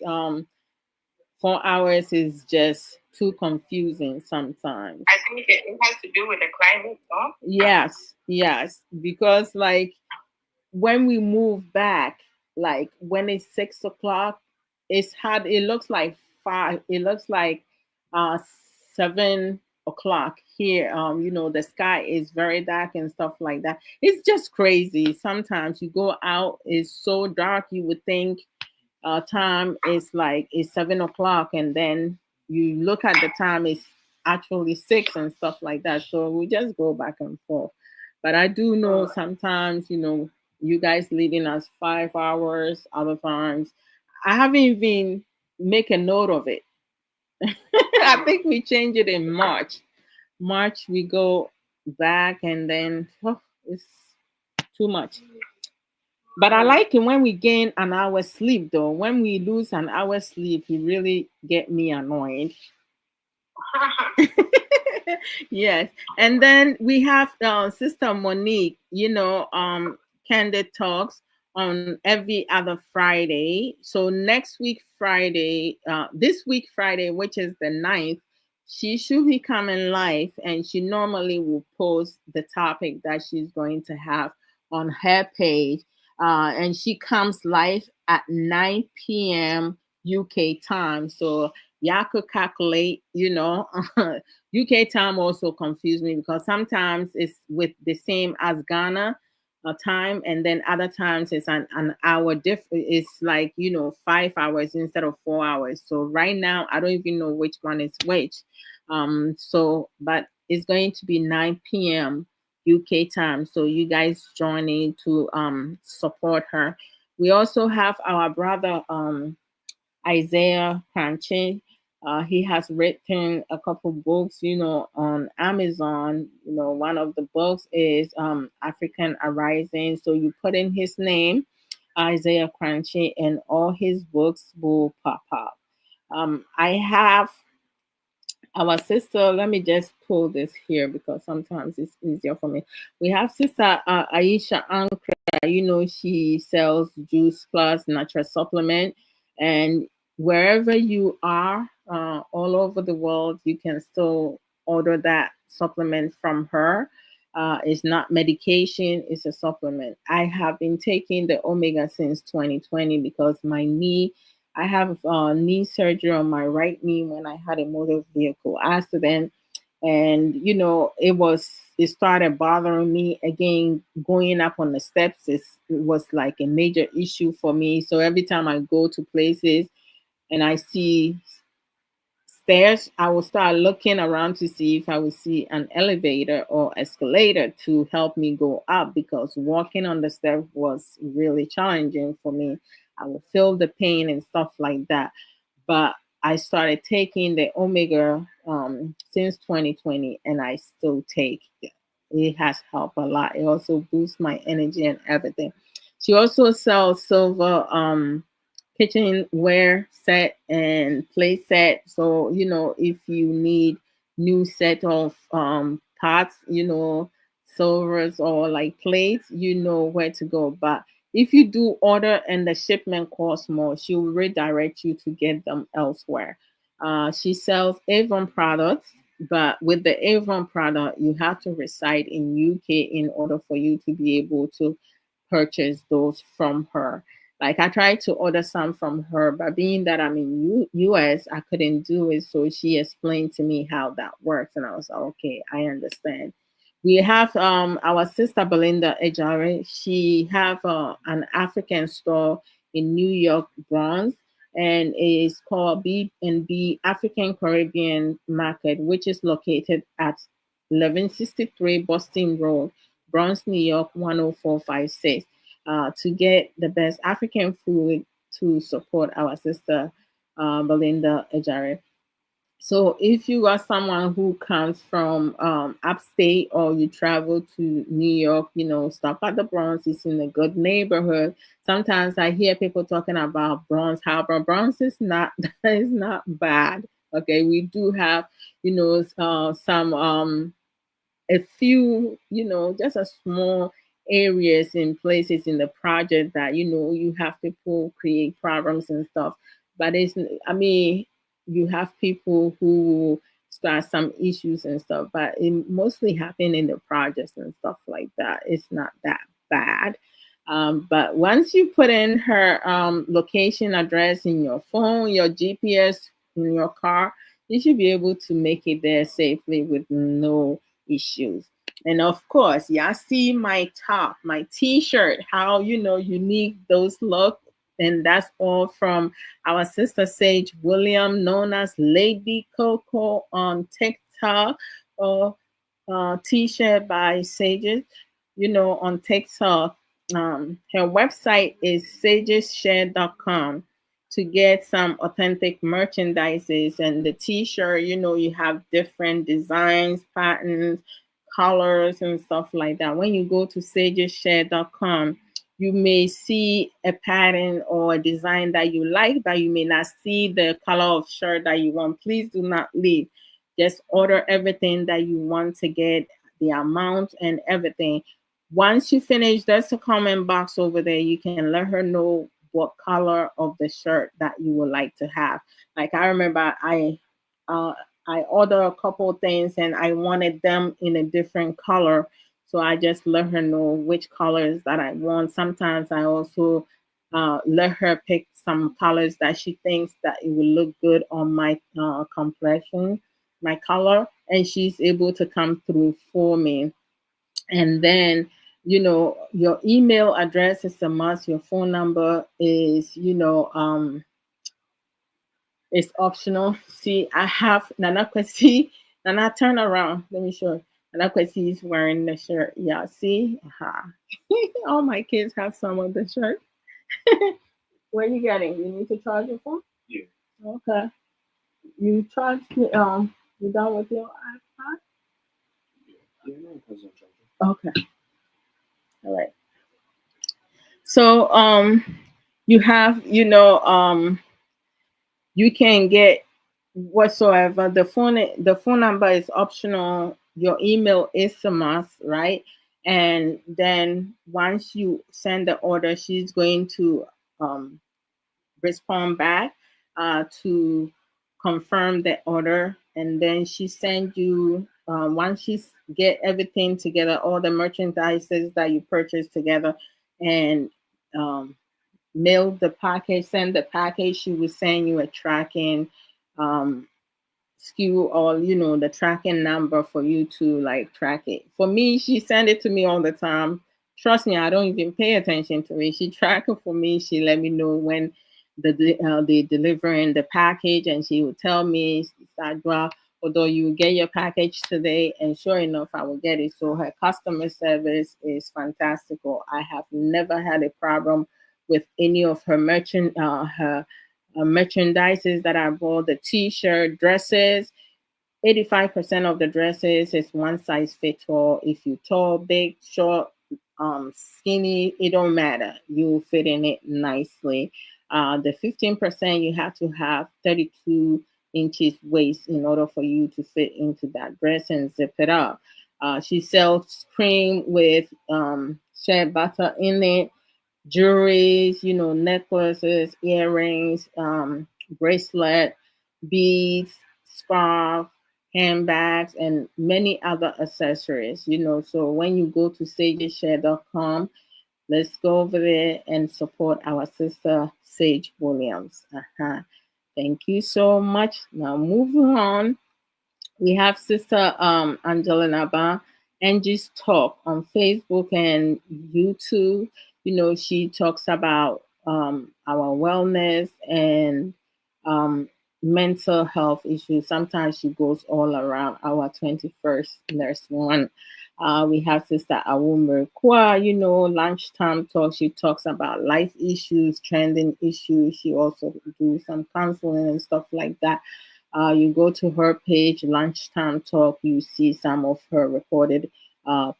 4 hours is just too confusing sometimes. I think it has to do with the climate, no? Yes, because like when we move back, like when it's 6 o'clock, it's hard. It looks like five. It looks like 7 o'clock here. The sky is very dark and stuff like that. It's just crazy. Sometimes you go out, it's so dark, you would think time is like it's 7 o'clock, and then you look at the time, it's actually six and stuff like that. So we just go back and forth. But I do know sometimes, you guys leading us 5 hours, other times I haven't even make a note of it. I think we change it in March. March we go back, and then it's too much. But I like it when we gain an hour's sleep, though. When we lose an hour's sleep, it really get me annoyed. Yes. And then we have Sister Monique, Candid Talks on every other Friday. So next week, Friday, this week, Friday, which is the 9th, she should be coming live, and she normally will post the topic that she's going to have on her page. And she comes live at 9 p.m. UK time. So y'all could calculate, UK time also confused me because sometimes it's with the same as Ghana time, and then other times it's an hour different. It's like 5 hours instead of 4 hours. So right now I don't even know which one is which. But it's going to be 9 p.m. UK time. So you guys join in to support her. We also have our brother Isaiah Crunchy. He has written a couple books, on Amazon. One of the books is African Arising. So you put in his name, Isaiah Crunchy, and all his books will pop up. I have our sister. Let me just pull this here because sometimes it's easier for me. We have Sister Aisha Ankra. She sells Juice Plus natural supplement, and wherever you are, all over the world, you can still order that supplement from her. It's not medication, it's a supplement. I have been taking the Omega since 2020 because my knee, I have knee surgery on my right knee when I had a motor vehicle accident. And, it started bothering me again. Going up on the steps it was like a major issue for me. So every time I go to places and I see stairs, I will start looking around to see if I will see an elevator or escalator to help me go up, because walking on the steps was really challenging for me. I would feel the pain and stuff like that. But I started taking the Omega since 2020, and I still take it. It has helped a lot. It also boosts my energy and everything. She also sells silver kitchenware set and plate set. So, if you need new set of pots, silvers or like plates, you know where to go. But if you do order and the shipment costs more, she will redirect you to get them elsewhere. She sells Avon products, but with the Avon product, you have to reside in UK in order for you to be able to purchase those from her. Like I tried to order some from her, but being that I'm in US, I couldn't do it. So she explained to me how that works, and I was like, okay, I understand. We have our sister Belinda Ejare. She have an African store in New York, Bronx, and it's called B&B African Caribbean Market, which is located at 1163 Boston Road, Bronx, New York 10456. To get the best African food to support our sister Belinda Ejare. So if you are someone who comes from upstate or you travel to New York, stop at the Bronx. It's in a good neighborhood. Sometimes I hear people talking about Bronx Harbor. Bronx is not is not bad. Okay, we do have some a few, just a small areas and places in the project that you have people create problems and stuff. But I mean, you have people who start some issues and stuff, but it mostly happen in the projects and stuff like that. It's not that bad. But once you put in her location address in your phone, your GPS in your car, you should be able to make it there safely with no issues. And of course, y'all see my top, my t-shirt, how unique those look. And that's all from our sister Sage William, known as Lady Coco on TikTok, or t-shirt by Sages, on TikTok. Her website is sageshare.com to get some authentic merchandises. And the t-shirt, you have different designs, patterns, colors, and stuff like that. When you go to sageshare.com, you may see a pattern or a design that you like, but you may not see the color of shirt that you want. Please do not leave. Just order everything that you want to get, the amount and everything. Once you finish, there's a comment box over there. You can let her know what color of the shirt that you would like to have. Like I remember uh, I ordered a couple of things and I wanted them in a different color. So I just let her know which colors that I want. Sometimes I also let her pick some colors that she thinks that it will look good on my complexion, my color, and she's able to come through for me. And then your email address is a must. Your phone number is it's optional. See, I have Nana Kwesi. Nana, turn around. Let me show you. Nana Kwesi is wearing the shirt. Yeah, see? All my kids have some of the shirt. Where you getting? You need to charge your phone? Yeah. Okay. You charge you done with your iPod? Yeah, no, okay. All right. So you have, you can get whatsoever. The phone number is optional. Your email is a must, right? And then once you send the order, she's going to um, respond back to confirm the order, and then she send you once she get everything together, all the merchandises that you purchase together, and um, mail the package, send the package. She will send you a tracking um, SKU, or the tracking number for you to like track it. For me, she send it to me all the time. Trust me, I don't even pay attention to it. She track it for me. She let me know when they delivering the package, and she will tell me, Adwoa, although you get your package today, and sure enough, I will get it. So her customer service is fantastical. I have never had a problem with any of her her merchandises that I bought, the t-shirt, dresses. 85% of the dresses is one size fits all. If you tall, big, short, skinny, it don't matter. You fit in it nicely. The 15%, you have to have 32 inches waist in order for you to fit into that dress and zip it up. She sells cream with shea butter in it, jewelries, necklaces, earrings, bracelet, beads, scarf, handbags, and many other accessories. So when you go to sageshare.com, let's go over there and support our sister Sage Williams. Thank you so much. Now moving on, we have Sister Angela Naba, Angie's Talk on Facebook and YouTube. She talks about our wellness and mental health issues. Sometimes she goes all around our 21st Nurse One. We have Sister Awumer Kwa, lunchtime talk. She talks about life issues, trending issues. She also do some counseling and stuff like that. You go to her page, Lunchtime Talk, you see some of her recorded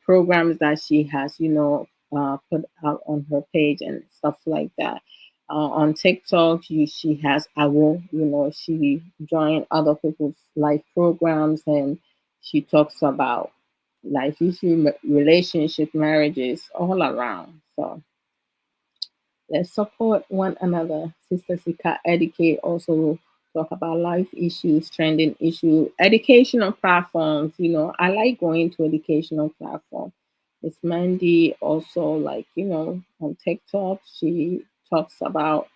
programs that she has, put out on her page and stuff like that. On TikTok, she has Adwoa, she joined other people's life programs and she talks about life issue, relationship, marriages, all around. So let's support one another. Sister Sika Educate also talk about life issues, trending issue, educational platforms. I like going to educational platform. Miss Mandy also like, on TikTok, she talks about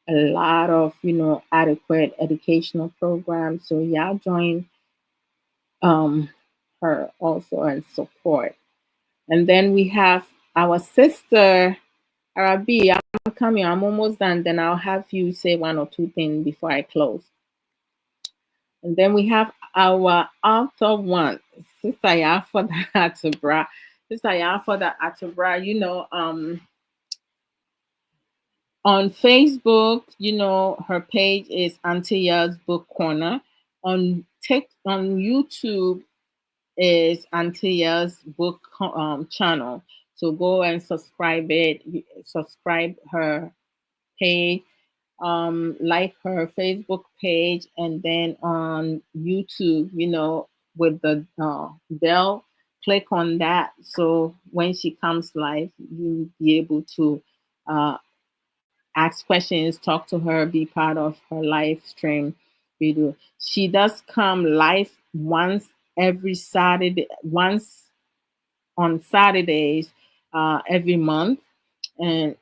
a lot of, adequate educational programs. So yeah, join um her also and support. And then we have our sister Arabi. I'm coming. I'm almost done. Then I'll have you say one or two things before I close. And then we have our author one, Sister Yafa the Atubra. Sister Yafa the Atubra, on Facebook, her page is Antia's Book Corner. On YouTube is Antia's book channel. So go and subscribe it. Subscribe her page, like her Facebook page, and then on YouTube, with the bell, click on that. So when she comes live, you'll be able to uh, ask questions, talk to her, be part of her live stream video. She does come live once every Saturday, once on Saturdays every month. And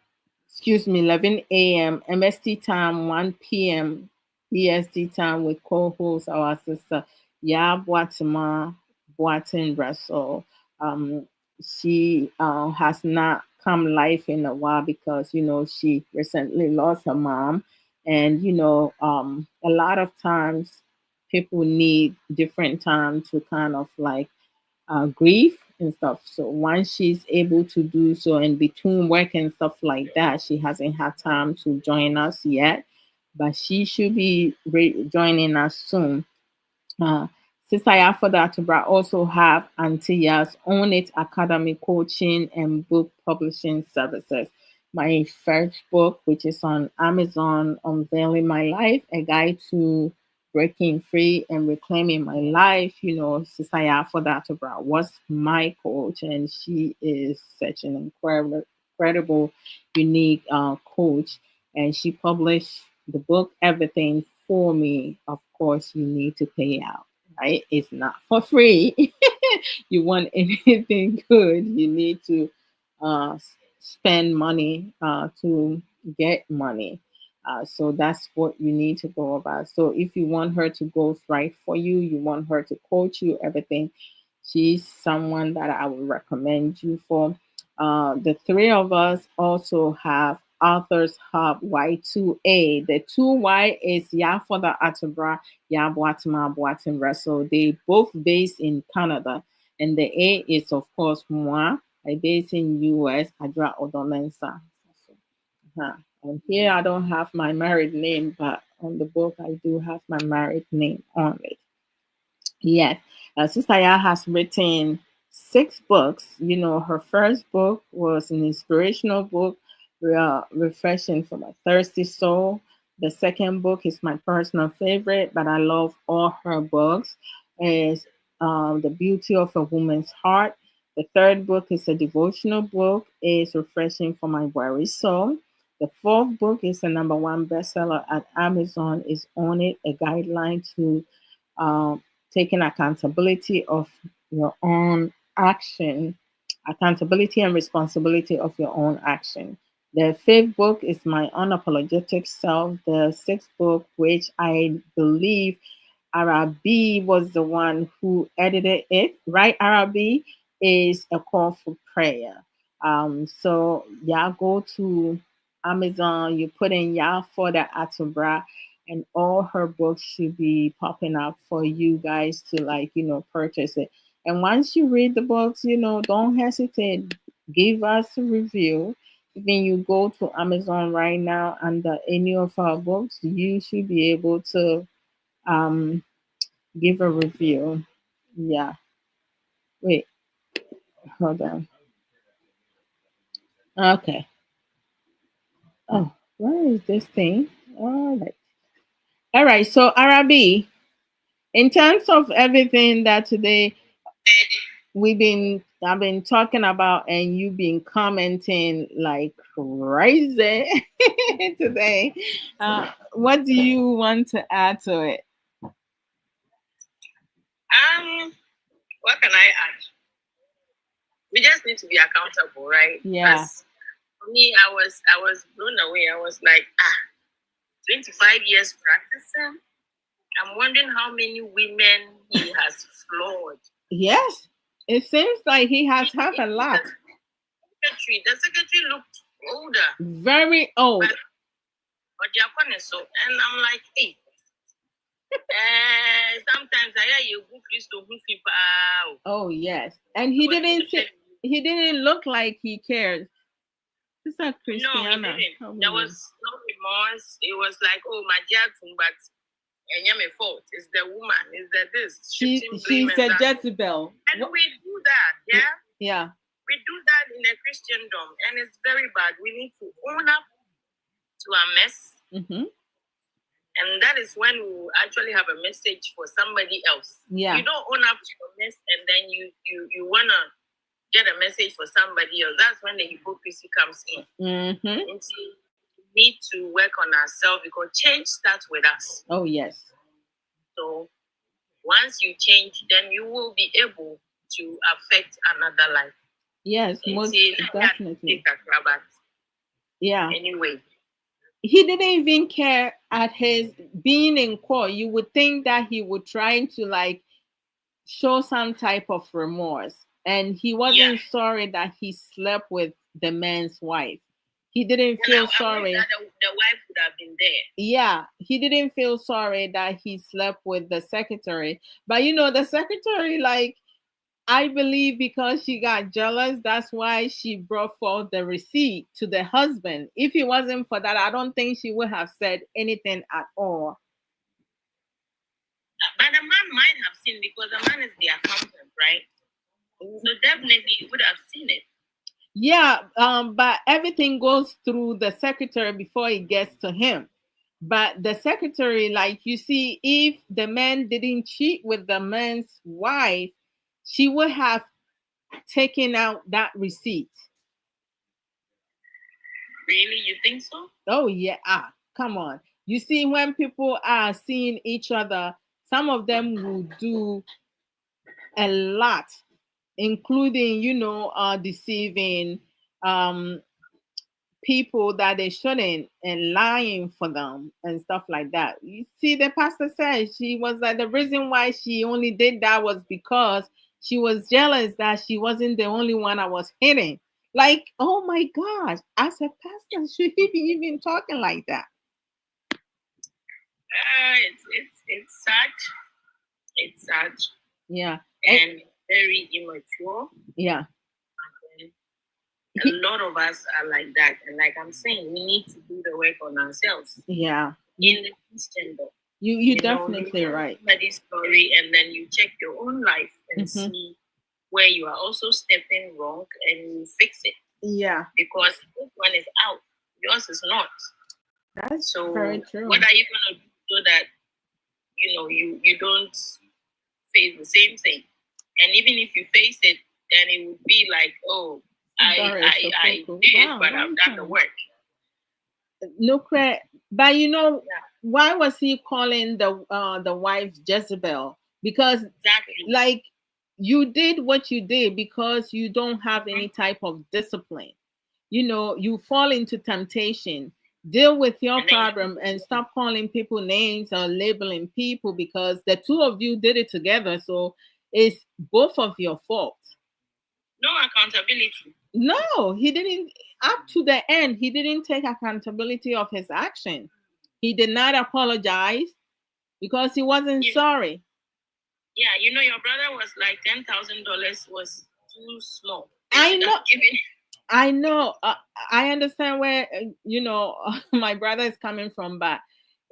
excuse me, 11 a.m. MST time, 1 p.m. EST time with co-host our sister Ya Boatima Boatin Russell. She has not come live in a while because she recently lost her mom, and a lot of times people need different time to kind of like grief and stuff. So once she's able to do so in between work and stuff like that, she hasn't had time to join us yet, but she should be joining us soon. Uh, Sister Yafoda Atubra also have Antia's Own It Academy coaching and book publishing services. My first book, which is on Amazon, Unveiling My Life, a guide to breaking free and reclaiming my life. Sister Yafoda Atubra was my coach, and she is such an incredible, unique coach. And she published the book Everything for me. Of course, you need to pay out, right? It's not for free. You want anything good, you need to spend money to get money. So that's what you need to go about. So if you want her to go right for you, you want her to coach you, everything, she's someone that I would recommend you for. The three of us also have Authors Hub Y2A. The 2Y is Ya for the Atubra, Ya Boatima Boatin Russell. They both based in Canada. And the A is, of course, Moi. I based in US, Adra Odomensa. Uh-huh. And here I don't have my married name, but on the book I do have my married name on it. Yes. Sister Ya has written 6 books. Her first book was an inspirational book, Refreshing for My Thirsty Soul. The second book is my personal favorite, but I love all her books. Is The Beauty of a Woman's Heart. The third book is a devotional book, is Refreshing for My Weary Soul. The fourth book is a number one bestseller at Amazon, is On It, a guideline to um, taking accountability of your own action, accountability and responsibility of your own action. The fifth book is My Unapologetic Self. The sixth book, which I believe Arabi was the one who edited it, right? Arabi is a call for prayer. So y'all go to Amazon, you put in y'all for the Atubra, and all her books should be popping up for you guys to like, purchase it. And once you read the books, don't hesitate. Give us a review. When you go to Amazon right now under any of our books, you should be able to um give a review. Yeah. Wait, hold on. Okay. Oh, where is this thing? All right. All right. So Arabi, in terms of everything that today I've been talking about and you've been commenting like crazy today. What do you want to add to it? What can I add? We just need to be accountable, right? Yeah. For me, I was blown away. I was like, 25 years practicing. I'm wondering how many women he has floored. Yes. It seems like he has had a lot. The secretary looked older. Very old. But so, and I'm like, hey. Sometimes I hear you go. Oh yes. And he didn't look like he cared. It's not Christiana. No, he didn't. There was no remorse. It was like, oh, my dear, but and my fault. It's the woman. It's the this. She's a Jezebel. And we do that, yeah? Yeah. We do that in a Christendom, and it's very bad. We need to own up to our mess. Mm-hmm. And that is when we actually have a message for somebody else. Yeah. You don't own up to your mess, and then you want to get a message for somebody else. That's when the hypocrisy comes in. Mm-hmm. And so we need to work on ourselves because change starts with us. Oh, yes. So once you change, then you will be able to affect another life. Yes, most definitely. Yeah. Anyway. He didn't even care at his being in court. You would think that he would try to like show some type of remorse. And he wasn't sorry that he slept with the man's wife. He didn't feel sorry. That the wife would have been there. Yeah, he didn't feel sorry that he slept with the secretary. But you know, the secretary, like, I believe because she got jealous, that's why she brought forth the receipt to the husband. If it wasn't for that, I don't think she would have said anything at all. But the man might have seen because the man is the accountant, right? So definitely he would have seen it. Yeah, but everything goes through the secretary before it gets to him. But the secretary, like you see, if the man didn't cheat with the man's wife, she would have taken out that receipt. Really? You think so? Oh, yeah. Come on. You see, when people are seeing each other, some of them will do a lot, including, deceiving people that they shouldn't and lying for them and stuff like that. You see, the pastor said she was like, the reason why she only did that was because she was jealous that she wasn't the only one I was hitting. Like, oh my gosh, as a pastor, should he be even talking like that? It's sad. It's sad. Yeah. And very immature. Yeah. A lot of us are like that. And like I'm saying, we need to do the work on ourselves. Yeah. In the Christian though. You definitely right. Somebody's story and then you check your own life and see where you are also stepping wrong and you fix it. Yeah. Because this one is out. Yours is not. That's so very true. What are you gonna do so that you don't face the same thing? And even if you face it, then it would be like, oh, I did it, but I've done the work. No credit. But why was he calling the wife Jezebel? Because like you did what you did because you don't have any type of discipline. You fall into temptation. Deal with your problem and stop calling people names or labeling people because the two of you did it together. So it's both of your fault. No accountability. No, he didn't. Up to the end, he didn't take accountability of his action. He did not apologize because he wasn't sorry. Yeah, your brother was like $10,000 was too small. I know. I know. I understand where my brother is coming from, but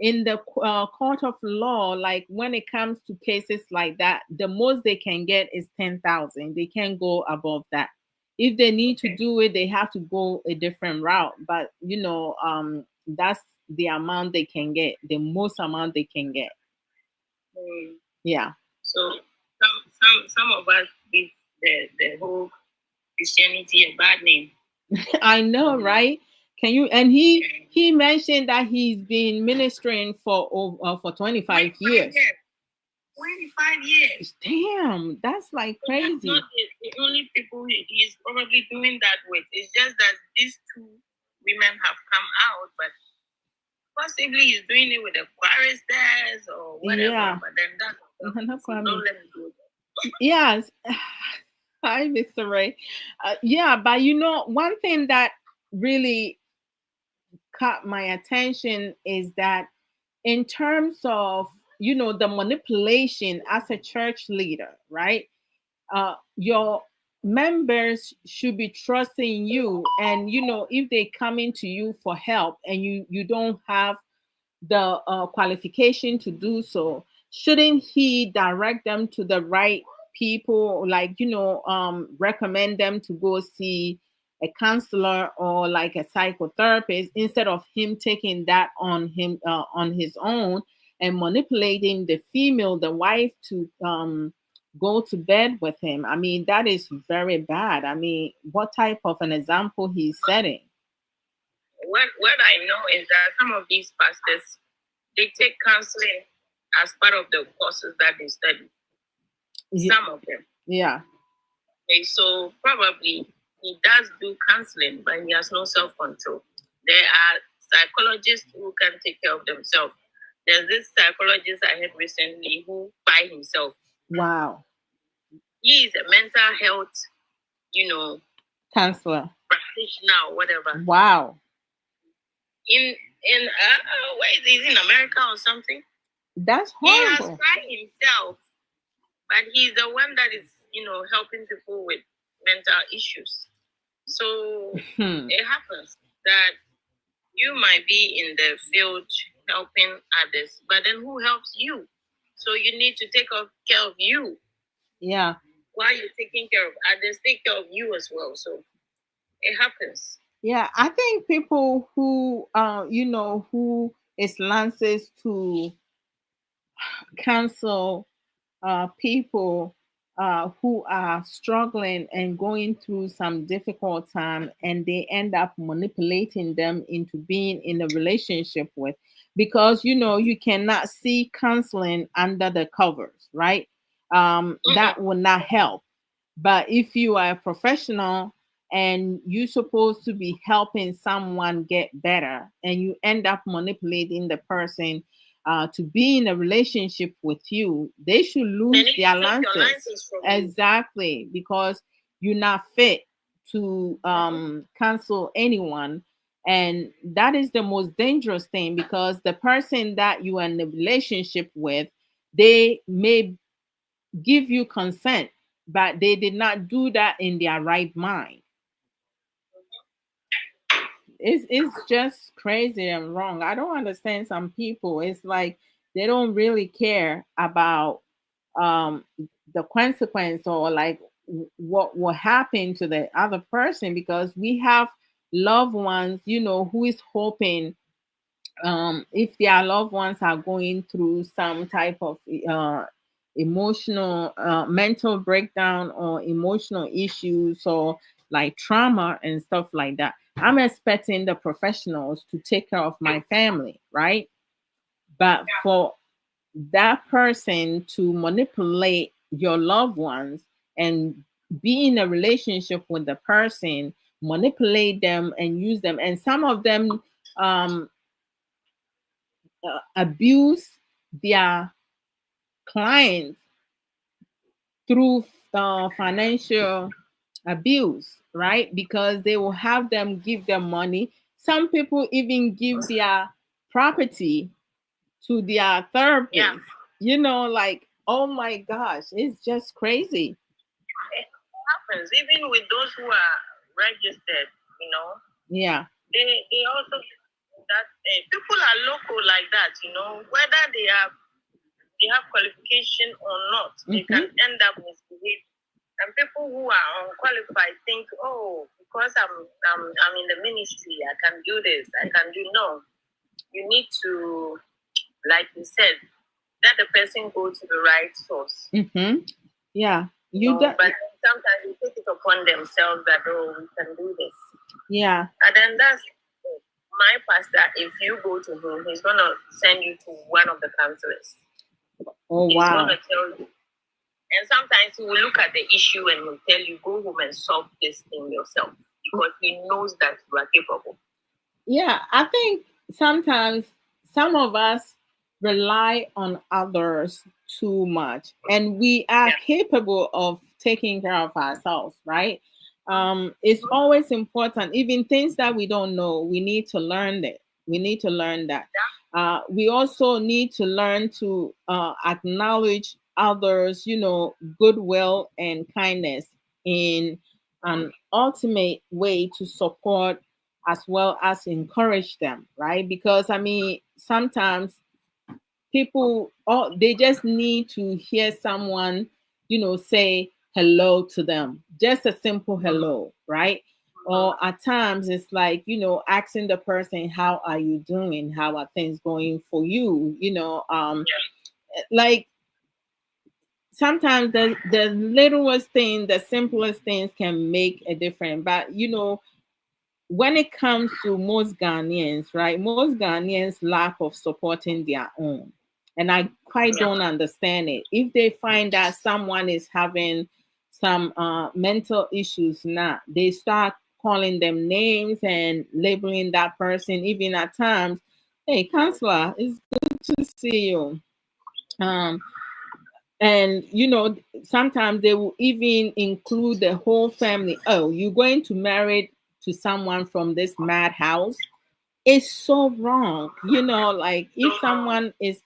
in the court of law, like when it comes to cases like that, the most they can get is 10,000. They can't go above that. If they need to Okay. do it, they have to go a different route. But that's the amount they can get, the most amount they can get. Mm. Yeah. So some of us give the whole Christianity a bad name. I know, right? Can you? And he mentioned that he's been ministering for 25 years. 25 years. Damn, that's like So that's crazy. not the only people he's probably doing that with. It's just that these two women have come out, but possibly he's doing it with the choristers or whatever. Yeah. But then that's so don't let me go there. Yes. Hi, Mr. Ray. Yeah, but one thing that really caught my attention is that in terms of the manipulation as a church leader, right? Your members should be trusting you, and if they come into you for help and you don't have the qualification to do so, shouldn't he direct them to the right people, like recommend them to go see a counselor or like a psychotherapist, instead of him taking that on his own and manipulating the wife to go to bed with him? I mean, that is very bad. I mean, what type of an example he's setting? What I know is that some of these pastors, they take counseling as part of the courses that they study. Some of them. Yeah. Okay, so probably he does do counseling, but he has no self-control. There are psychologists who can take care of themselves. There's this psychologist I heard recently who by himself. Wow. He is a mental health, counselor, practitioner or whatever. Wow. In where is he? In America or something? That's horrible. He has tried himself, but he's the one that is, helping people with mental issues. So it happens that you might be in the field helping others, but then who helps you? So you need to take care of you. Yeah. While you're taking care of others, take care of you as well. So it happens. Yeah, I think people who who is licensed to counsel people who are struggling and going through some difficult time, and they end up manipulating them into being in a relationship with, because you cannot see counseling under the covers, right? That will not help. But if you are a professional and you're supposed to be helping someone get better, and you end up manipulating the person to be in a relationship with you, they should lose their license. Exactly, because you're not fit to counsel anyone. And that is the most dangerous thing, because the person that you are in a relationship with, they may give you consent, but they did not do that in their right mind. It's just crazy and wrong. I don't understand some people. It's like they don't really care about um the consequence, or like what will happen to the other person, because we have loved ones, who is hoping, if their loved ones are going through some type of emotional mental breakdown or emotional issues, or like trauma and stuff like that, I'm expecting the professionals to take care of my family, right? But for that person to manipulate your loved ones and be in a relationship with the person, manipulate them and use them, and some of them abuse their clients through financial abuse, right? Because they will have them give them money. Some people even give their property to their therapist. Yeah. Like, oh my gosh, it's just crazy. It happens even with those who are registered, Yeah. They also that people are local like that, whether they have qualification or not, they can end up misbehaving. And people who are unqualified think, oh, because I'm in the ministry, I can do this, I can do no. You need to, like you said, let the person go to the right source. Yeah. But sometimes they take it upon themselves that, oh, we can do this. Yeah. And then that's my pastor. If you go to him, he's going to send you to one of the counselors. Oh, he's wow. He's going to tell you. And sometimes he will look at the issue and he'll tell you, go home and solve this thing yourself, because he knows that you are capable. Yeah, I think sometimes some of us rely on others too much, and we are capable of taking care of ourselves, right? It's always important, even things that we don't know, we need to learn that. We need to learn that. We also need to learn to acknowledge others, goodwill and kindness in an ultimate way to support as well as encourage them, right? Because I mean, sometimes people, they just need to hear someone, say hello to them, just a simple hello, right? Or at times it's like, asking the person, how are you doing? How are things going for you? Like sometimes the littlest thing, the simplest things can make a difference. But when it comes to most Ghanaians, right? Most Ghanaians lack of supporting their own. And I quite don't understand it. If they find that someone is having some mental issues now, they start calling them names and labeling that person, even at times, hey, counselor, it's good to see you. And sometimes they will even include the whole family. Oh, you're going to marry to someone from this madhouse? It's so wrong. Like if someone is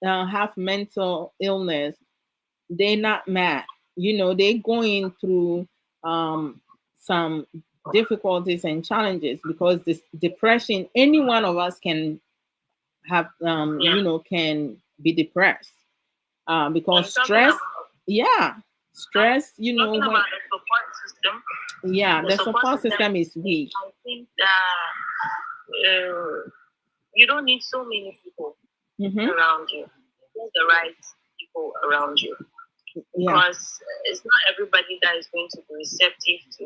have mental illness, they're not mad. They're going through some difficulties and challenges, because this depression, any one of us can have can be depressed, because stress. Yeah, stress. Talking about the support system. Yeah, the support system is weak. I think that you don't need so many people around you. Just the right people around you. Because it's not everybody that is going to be receptive to,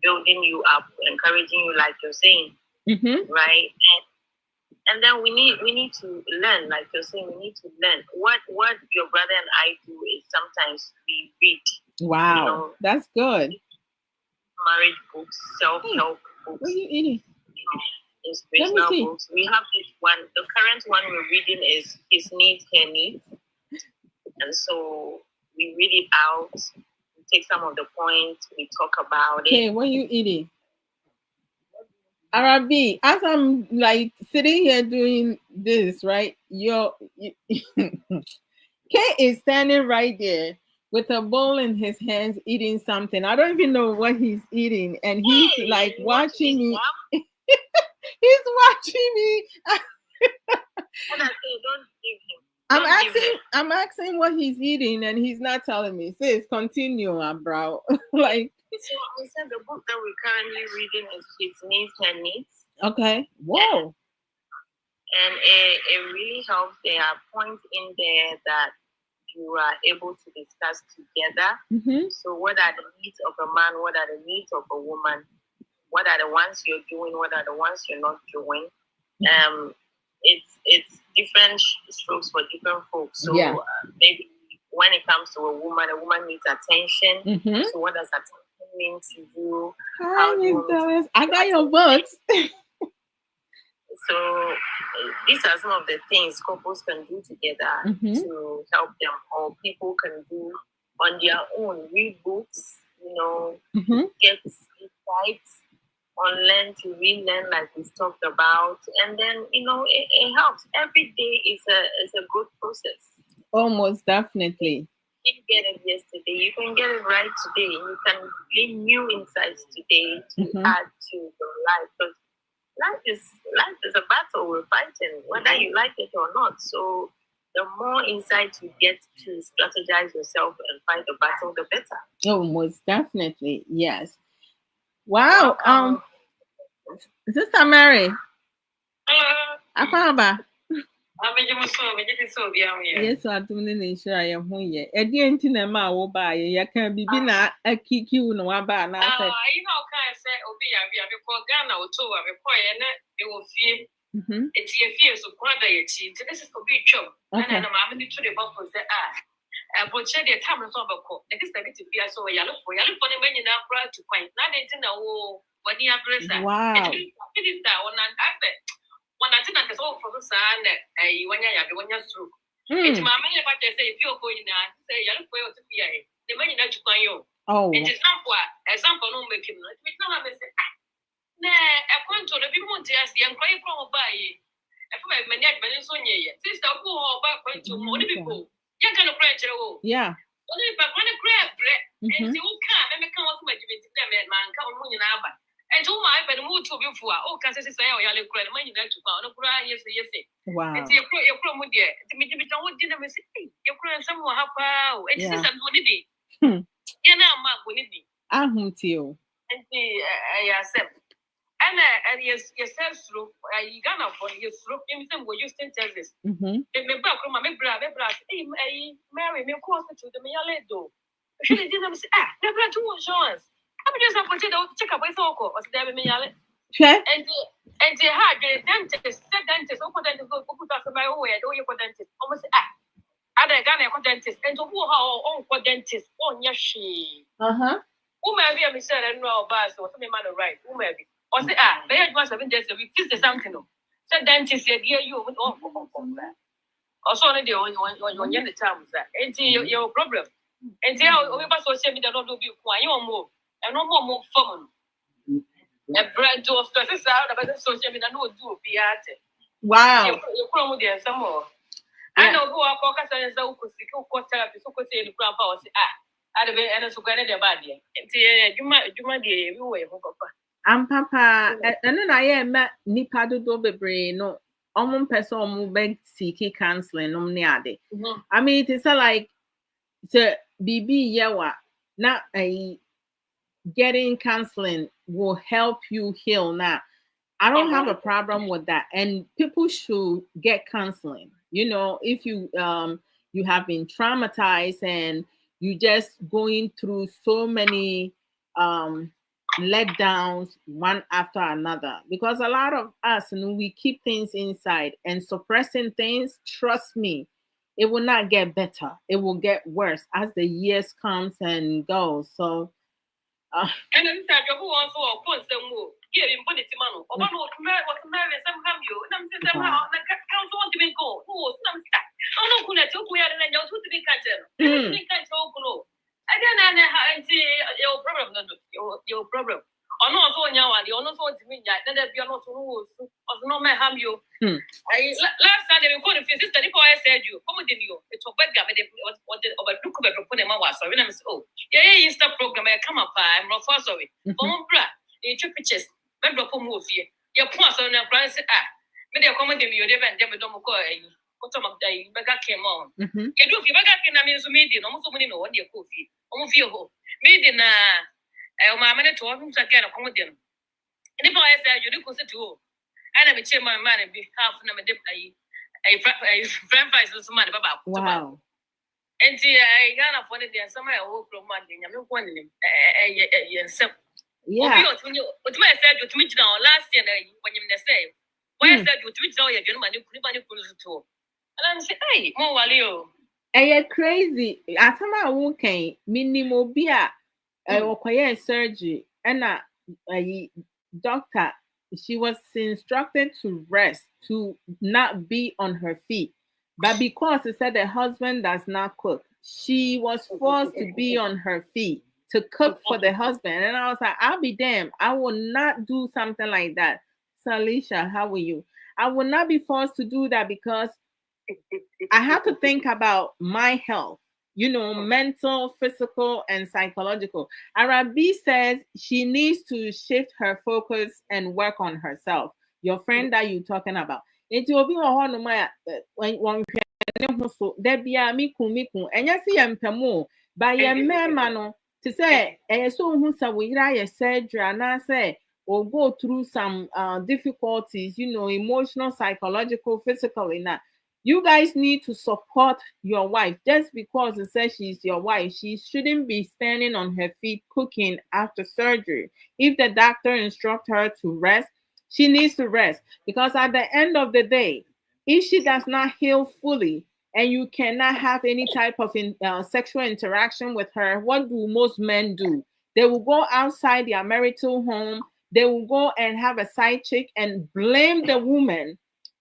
building you up, encouraging you, like you're saying, right? And then we need to learn, like you're saying, we need to learn. What your brother and I do is sometimes we read. Wow, that's good. Marriage books, self-help books. What are you eating? Inspirational books. We have this one. The current one we're reading is His Needs, Her Needs. And so we read it out, we take some of the points, we talk about it. Okay, what are you eating? Arabi, as I'm like sitting here doing this, right? Kay is standing right there with a bowl in his hands eating something. I don't even know what he's eating. And he's like watching me. He's watching me. And I say, don't give him. I'm asking what he's eating, and he's not telling me. Sis, continue, bro. Like. So I said the book that we're currently reading is His Needs, Her Needs. Okay. Whoa. And it really helps. There are points in there that you are able to discuss together. So what are the needs of a man? What are the needs of a woman? What are the ones you're doing? What are the ones you're not doing? It's different strokes for different folks. So maybe when it comes to a woman needs attention. So what does attention mean to you? I got your books. So these are some of the things couples can do together to help them, or people can do on their own. Read books, get insights on learn to relearn, like we've talked about, and then it helps. Every day is a good process. Almost definitely. You didn't get it yesterday, you can get it right today. You can gain new insights today to add to your life. Because life is a battle we're fighting, whether you like it or not. So the more insight you get to strategize yourself and fight the battle, the better. Oh, most definitely. Yes. Wow. Welcome. Sister Mary. Hello. Akwanaba. Yes. Yes, I do need to share your home. Again, Tinema will buy a can be bina a kick you no about. You know, can say, Obi, I be for Ghana or two, I require and it will fear. It's your fears of quite a cheat. This is a big job. And I'm having to the buffers that are. But share the time of a court. The next time to be so yellow for the men in our crowd to find. Not in the war when you have risen. Wow. It is that one and after. When I think that is all for the son, when you're through. It's my money, but they say, if you're going to say, yellow for you to be a. The money that you find you. Oh. And example, no make him. It's not a mistake. Nah, I want to the people to ask the inquiry from by. If I manage Venezuela, sister, who are back to more people. You can approach it all. Yeah. Only if I want to grab bread and see who can and come up with them, man, come on in our. And to my but move to before. Oh, can I say, oh, you're a credit money that you found. Yes, yes. Wow. It's your promo, dear. To me, you don't dinner, you're crying somewhere. How power. It's just what it is. You're not my winning. I want you. And I accept. And yes, through. You gonna for your through him, we used in Texas. And me back from my brother, hey, Mary, me call to the Mayale do. She didn't say, never two insurance. I'm just a potato check up with Oko, was there Mayale. And they had the dentist, open dentist, go put us my way, do you for dentist? Almost I got a dentist, and to who our own dentist, oh, yes, she. Who may be a Michelle and no bus or something man right, who may be. Or say, they had 7 days a week, 50 something. So dentist said, dear, you with all that. Also, the only one on the time was that. And your problem. And tell we must social media don't do quiet more, and no more fun. A brand to stresses out about the social media, no do be at it. Wow. You're from there some more. I know who are focused on the Oku therapy, so could say the grandpa was I'd have been and so get a bad year. And you might be everywhere. Papa, and then I am nipa do bebre no omon person omo beg seeking counseling no neade. I mean it is like the BB yewa na getting counseling will help you heal now. I don't have a problem with that, and people should get counseling. You know, if you you have been traumatized and you just going through so many letdowns one after another, because a lot of us, you know, we keep things inside and suppressing things. Trust me, it will not get better. It will get worse as the years comes and goes. So and then said you also of course some more give him put it man or what was married some have you and I'm saying somehow the council want to be go who some oh no kuna to we are and you to be catch we can't talk no I don't know your problem your problem or no so nya one you no so to me that there be not who was no me harm you last Sunday we called the sister before I said you come with you it was bad gabe what over look over to put them was so when I'm so yeah Easter program I come up I'm not for sorry bra you took pictures but drop more fear your points on the price me they come with you they been them don't go what some of day baga came on you do if you baga can I mean so media no so many no what you coffee almost feel ho media na my minute to him again come with them and if I said you do go to and I'm a chairman man and be half of a friend fight with somebody about wow. And I got up one day and somewhere I hope from Monday. I'm not one in yeah. What I said to me now last year when you say, why I said you to me now, you're going to and I'm saying, hey, more while you. You're crazy. As I'm okay, minimum beer, or surgery, and a doctor. She was instructed to rest, to not be on her feet. But because it said the husband does not cook, she was forced to be on her feet to cook for the husband. And I was like, I'll be damned. I will not do something like that. So, Alicia, how are you? I will not be forced to do that because I have to think about my health. You know, mental, physical, and psychological. Arabi says she needs to shift her focus and work on herself. your friend that you talking about. It will be a one my when one so there be a miku and yes yempemo by your mano to say so who say we a surgery and I say or go through some difficulties, emotional, psychological, physical in that. You guys need to support your wife. Just because it says she's your wife, she shouldn't be standing on her feet cooking after surgery. If the doctor instructs her to rest, she needs to rest. Because at the end of the day, if she does not heal fully and you cannot have any type of sexual interaction with her, what do most men do? They will go outside their marital home, they will go and have a side chick and blame the woman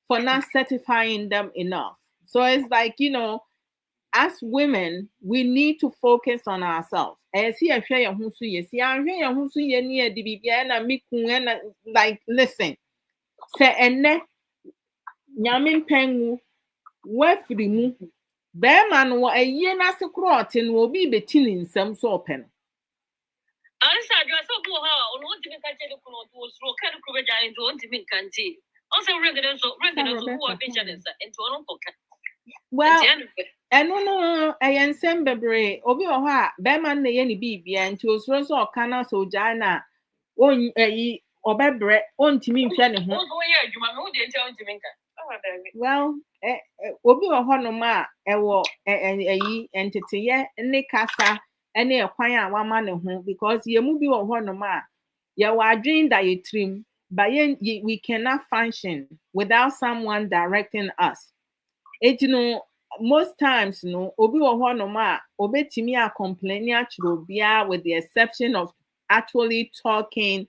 for not satisfying them enough. So it's like, as women, we need to focus on ourselves. As he like listen, say ene nyame mpengu wafiri mu bɛrima no wɔ ayie n'ase korɔɔte no obi bɛti ne nsɛm so ɔpɛ no. Ansa adwa sɛ obi wɔ hɔ a ɔno ɔntumi nka kyɛ ne kunu ɔde osuro ɔka ne kuru bɛgya ne nti ɔntumi nka nti ɔsɛ ring ne nso wɔ bɛgya ne nsa nti ɔno nkɔka. Well, ɛno no ɛyɛ nsɛm bebree. Obi wɔ hɔ a bɛrima no na ɛyɛ ne biribia nti osuro sɛ ɔka na sɛ ogyaa no a ɔbɛbrɛ ɔntumi nhwɛ ne ho. Ɔyɛ adwuma me wo deɛ nti ɔntumi nka. Well, obi wɔ hɔnom a ɛwɔ nteteyɛ ne kasa ne ɛkwan a wama ne ho because yɛmu bi wɔ hɔnom a yɛwɔ adwene da yɛ tirim but we cannot function without someone directing us. Most times obi wɔ hɔnom a obetumi a complain akyerɛ obiara with the exception of actually talking.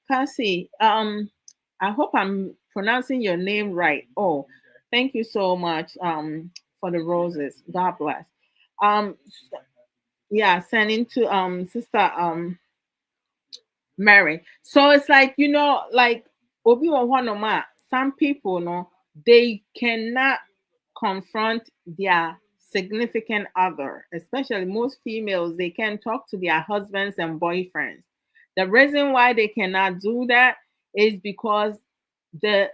Kasi, I hope I'm pronouncing your name right. Oh, thank you so much for the roses. God bless. Yeah, sending to sister Mary. So it's like like obi wɔ some people they cannot confront their significant other, especially most females, they can talk to their husbands and boyfriends. The reason why they cannot do that is because the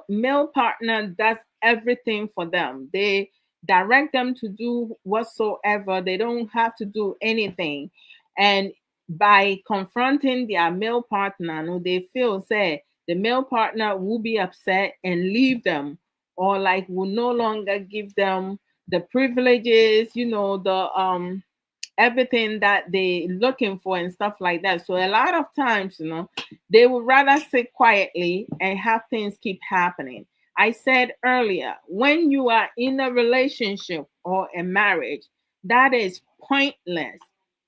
male partner does everything for them. They direct them to do whatsoever. They don't have to do anything. And by confronting their male partner, they feel say the male partner will be upset and leave them, or like will no longer give them the privileges, the everything that they looking for and stuff like that. So a lot of times, they would rather sit quietly and have things keep happening. I said earlier, when you are in a relationship or a marriage, that is pointless.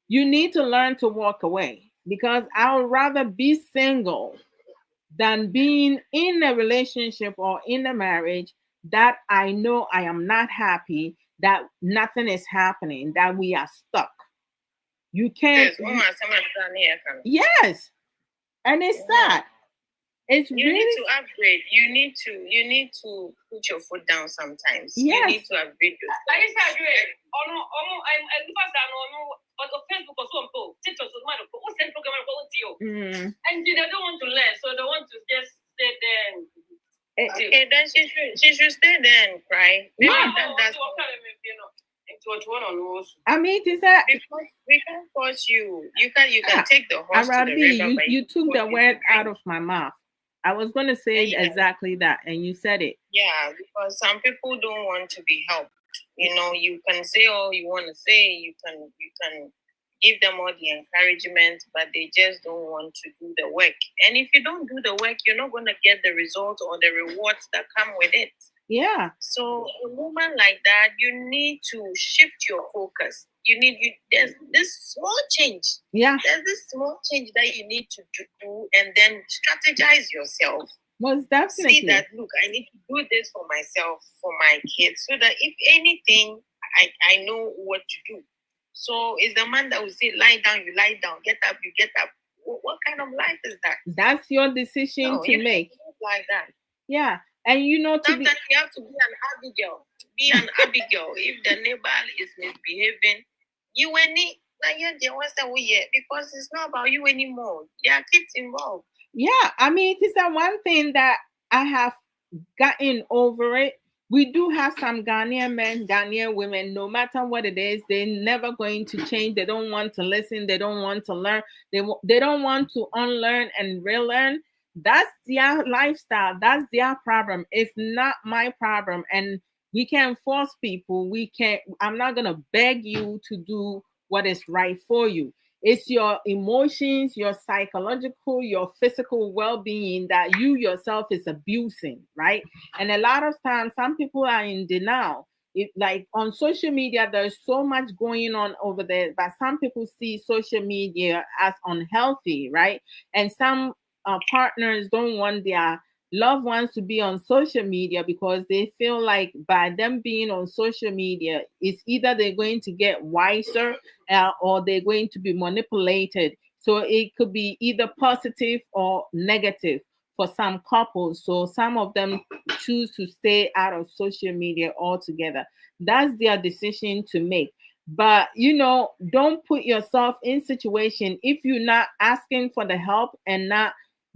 You need to learn to walk away because I would rather be single than being in a relationship or in a marriage that I know I am not happy, that nothing is happening, that we are stuck. You can't. Yes, and it's sad. It's you really need to upgrade. You need to put your foot down sometimes. Yes. You need to upgrade yourself. Facebook or so, TikTok was mad. What's the program about you? And they don't want to learn, so they want to just stay there. Okay, then she should stay there and cry. That's I mean, is that because we can't force you. You can take the horse Arabi, to the river. You took the word out of my mouth. I was going to say exactly that, and you said it. Yeah, because some people don't want to be helped. You can say all you want to say. You can give them all the encouragement, but they just don't want to do the work. And if you don't do the work, you're not going to get the results or the rewards that come with it. Yeah. So a woman like that, you need to shift your focus. There's this small change. Yeah. There's this small change that you need to do, and then strategize yourself. Most definitely. See that, look, I need to do this for myself, for my kids, so that if anything, I know what to do. So it's the man that will say, lie down, you lie down, get up, you get up. What kind of life is that? That's your decision to make. Like that. Yeah. And sometimes you have to be an Abigail. Be an Abigail. If the neighbor is misbehaving, you and it, because it's not about you anymore. There are kids involved. Yeah, I mean, it is a one thing that I have gotten over it. We do have some Ghanaian men, Ghanaian women, no matter what it is, they're never going to change. They don't want to listen. They don't want to learn. They don't want to unlearn and relearn. That's their lifestyle. That's their problem. It's not my problem. And we can't force people. We can't, I'm not going to beg you to do what is right for you. It's your emotions, your psychological, your physical well-being that you yourself is abusing, right? And a lot of times, some people are in denial. Like on social media, there's so much going on over there, but some people see social media as unhealthy, right? And some partners don't want their loved ones to be on social media because they feel like by them being on social media, it's either they're going to get wiser or they're going to be manipulated. So it could be either positive or negative for some couples. So some of them choose to stay out of social media altogether. That's their decision to make. But don't put yourself in situation if you're not asking for the help and not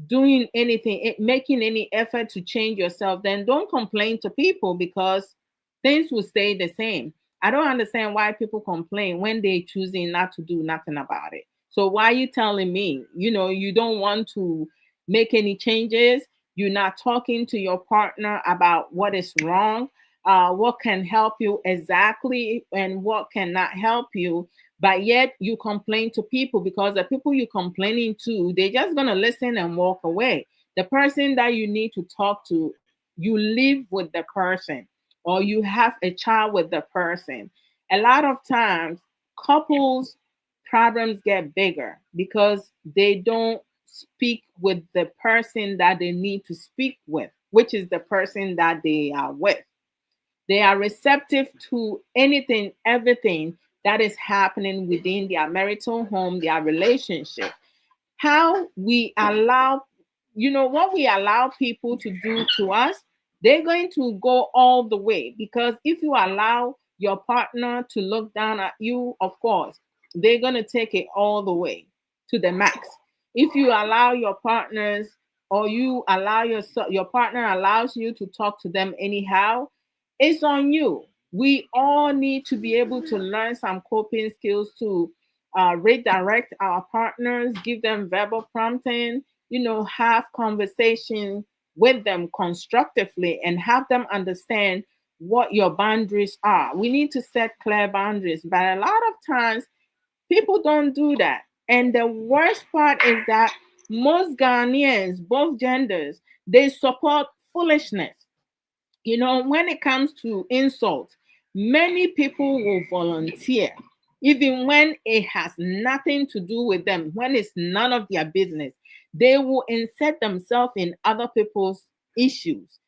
doing anything, making any effort to change yourself, then don't complain to people because things will stay the same. I don't understand why people complain when they're choosing not to do nothing about it. So why are you telling me, you don't want to make any changes? You're not talking to your partner about what is wrong, what can help you exactly, and what cannot help you. But yet you complain to people because the people you're complaining to, they're just going to listen and walk away. The person that you need to talk to, you live with the person or you have a child with the person. A lot of times, couples problems get bigger because they don't speak with the person that they need to speak with, which is the person that they are with. They are receptive to anything, everything that is happening within their marital home, their relationship. How we allow, what we allow people to do to us, they're going to go all the way. Because if you allow your partner to look down at you, of course, they're going to take it all the way to the max. If you allow your partners or you allow your partner allows you to talk to them anyhow, it's on you. We all need to be able to learn some coping skills to redirect our partners, give them verbal prompting, have conversation with them constructively and have them understand what your boundaries are. We need to set clear boundaries, but a lot of times people don't do that. And the worst part is that most Ghanaians, both genders, they support foolishness. When it comes to insult, many people will volunteer, even when it has nothing to do with them, when it's none of their business. They will insert themselves in other people's issues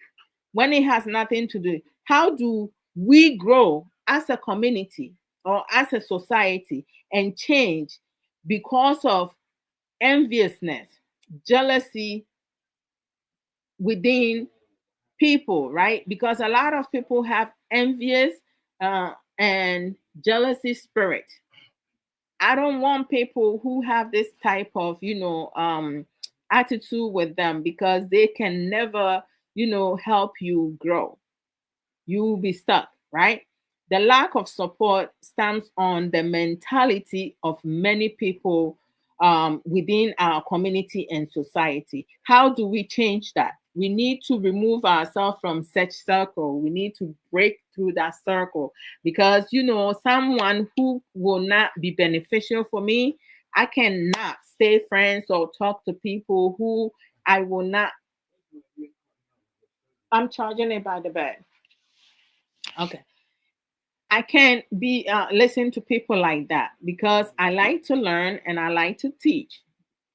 when it has nothing to do. How do we grow as a community or as a society and change because of enviousness, jealousy within people, right? Because a lot of people have envious and jealousy spirit. I don't want people who have this type of, attitude with them because they can never, help you grow. You will be stuck, right? The lack of support stems on the mentality of many people within our community and society. How do we change that? We need to remove ourselves from such circle. We need to break through that circle because someone who will not be beneficial for me, I cannot stay friends or talk to people who I will not. I'm charging it by the bed. Okay. I can't be listen to people like that because I like to learn and I like to teach.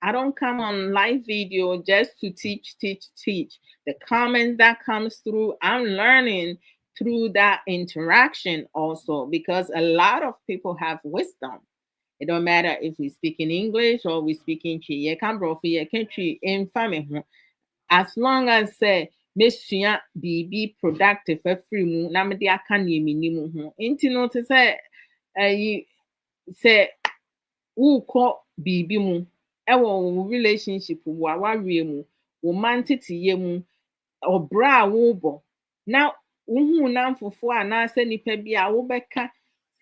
I don't come on live video just to teach, teach, teach. The comments that comes through, I'm learning through that interaction also because a lot of people have wisdom. It don't matter if we speak in English or we speak in Chi. You can bro you can treat in family as long as say mesua biribi productive afiri mu na mede aka nea menim ho nti no te sɛ ayi sɛ wokɔ biribi mu ewo relationship wo awareɛ mu wo man teteyɛ mu obra wo bo na wohu namfofo a na asa nipa bi a wo bɛka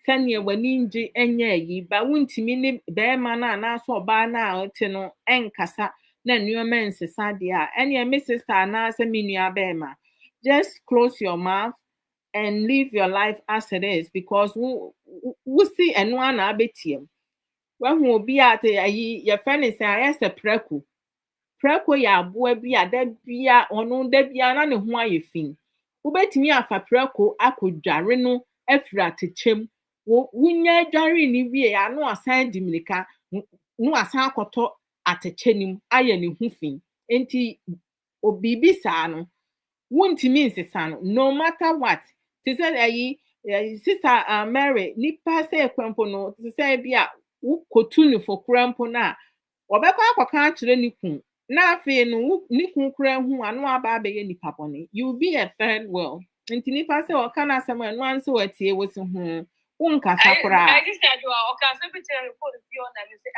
sɛnea w'ani ngye enye yi ba wontimi ne bɛrima na na so ɔbaa na ɔte no ɛnkasa na nneɛma nsesa de a ɛne me sister na asa me nua bɛrima just close your mouth and live your life as it is because we see eno ana abetiem when obi at your friend is say preku yɛ aboa bi a da bia ɔno da bia na ne ho ayɛ fin wobetumi afa preko akodware no afiri atechem wonya dware ni wie ya no asan dimirika no asan akɔtɔ atechenim ayɛ ne ho fin enti obibi saa no wontimi nsesa no no matter what te say sister Mary nipa say kwampo no te say bia wo kotu ni for kwampo na obekwa akwaka akire ni kun na afi no ni kun kura hu anu aba abeye nipa bone you be a third world nti nipa say o kana asem anu anso watie wosi hu unkasa kura I just said you are okay so picture report the on and say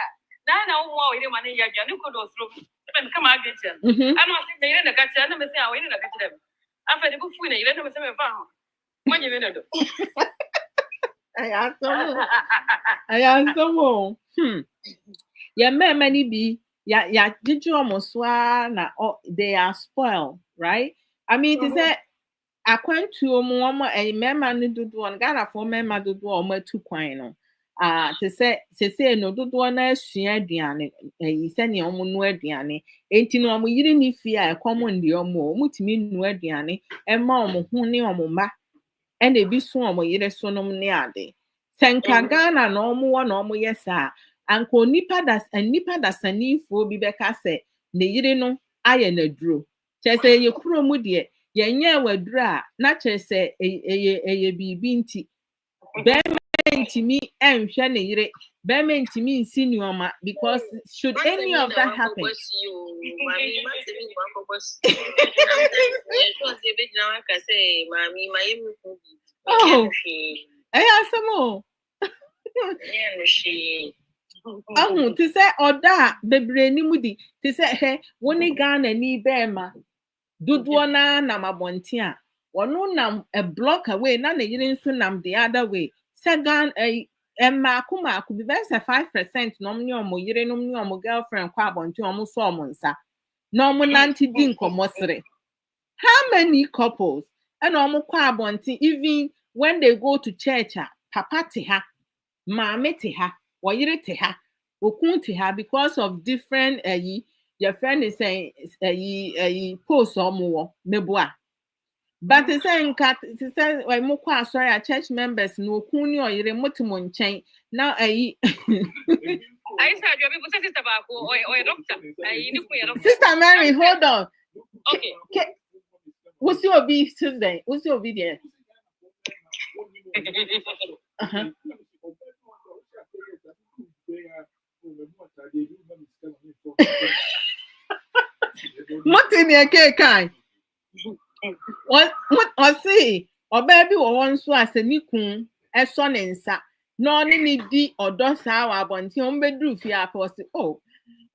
na wo wo ire mane ya dwa ne ko do sro ben kama agete ana say me ire na ka tira na me say a wo ire na ka tira afa de bu fu na ire na me say me fa ho manye me na do ayasomo ya mema ni bi ya diju omoswa na they are spoiled right I mean they say akwantu omo mema ni dudu on Ghana for mema dudu omo tu kwan no te say no dudu na asua aduane se ne omo no aduane enti no omo yiri ni fi a ekomo ndi omo timi nu aduane ema omo hu ne omo ma ena ebi so omo yire so nom ne ade senka Ghana na omo wo na omo yesa anko nipa da sanifo bi beka se ne yire no aye na duro chese ye kuro mu de ye nya waduro a na chese eye bibi nti be ntimi enhwe ne yire be ntimi nsi nuoma because should any of that happen oh asemo ahun ti say oda bebre ni mudi ti say he woni Ghana ni bema duduo na mabonti a wono nam a block away na ne yire nso nam the other way say Ghana maako bi be say 5% no mni omo yire no mni omo girlfriend kwa abonti omo so omo nsa no omo nanti di nkomosere how many couples and omo kwa abonti even when they go to church papa te ha mama te ha woyire te ha okun te ha because of different your friend is saying post omo meboa but they say nka they say we mo kwa sorry church members no okun ni oyire motimo nchen now I said your people say sister ba ko or doctor ni ko your doctor Sister Mary hold on okay what's your be today what's your obedience What kai what I see oba bi wo won so asanikun eso ne nsa no ne di odo saa wa abonti on bedru fi apost oh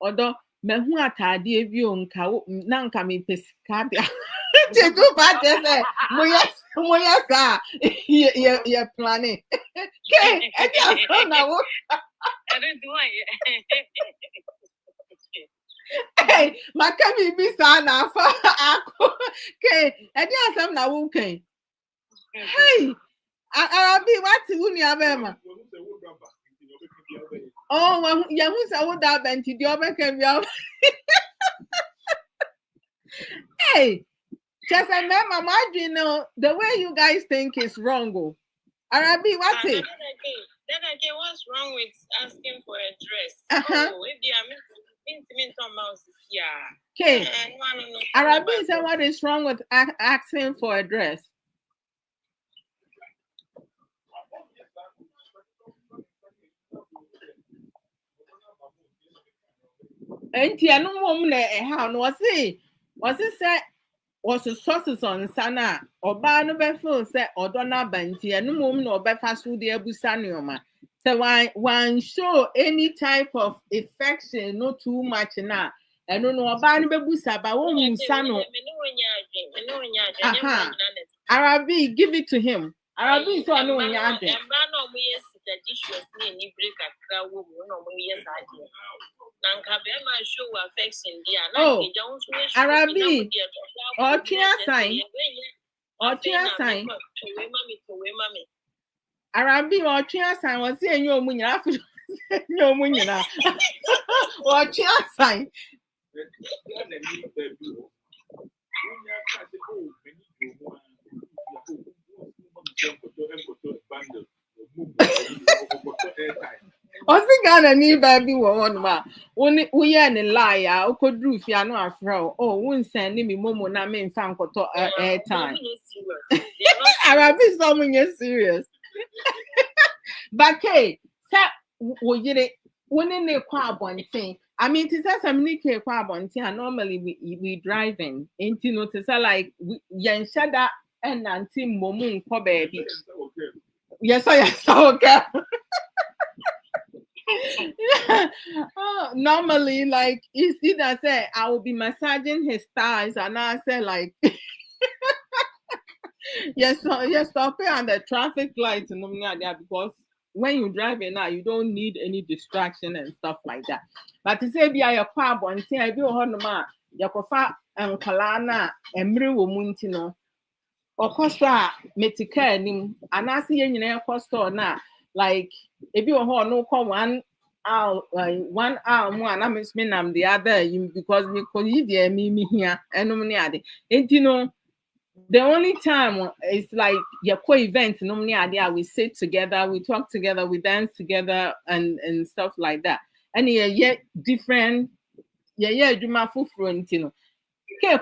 odo mehu atade bi o nka na nka me pesika bia je do ba de say moya sa ye planning ke e dia so na wo I don't do it hey makami bi sa na fa ako ke e dia sam na wo kan hey Arabi what uni abema oh well ya hu say wo da benti di obeka bia hey just remember my dream the way you guys think is wrong oh Arabi what it then again what's wrong with asking for a dress oh if they are intimate mouse yeah okay Arabi said what is wrong with asking for a dress enti anu mom na ha no wasi say was sources on sana oba no be feel say odo na ba nti anu mom na obefa so de abusa neoma So one show any type of affection, not too much now. I don't know about Bebusa, but one Musano. Arabi, give it to him. Arabi, so I know when you're there. Oh, Arabi, or Tia sign. Or Tia sign. Arabi or Tia sign was saying your money after your money now. Or Tia sign. I think I need baby one ma. We are in a liar. O could do if you are not afraid. Oh, won't send me momo na me fan koto airtime. Arabi someone is serious. But hey, we did it. When in the car one thing. I mean, to say some Nikkei car one thing. Normally we driving. Ain't you know to say like yan shada and anti momo ko baby. Yes, okay. Normally, like it's either say I will be massaging his thighs, and I say like, yes, stop it on the traffic light because when you drive now, you don't need any distraction and stuff like that. But to say be a car one thing, I be on ma yakofa and kalana and mri womuntino. Or costa metika nim, and I see any costa na like if you no come 1 hour, like 1 hour more, and I'm the other because we could eat me here and no money. And you know, the only time is like your co-event, no money idea. We sit together, we talk together, we dance together, and stuff like that. And yeah, different, yeah, do my full front, you know. Okay,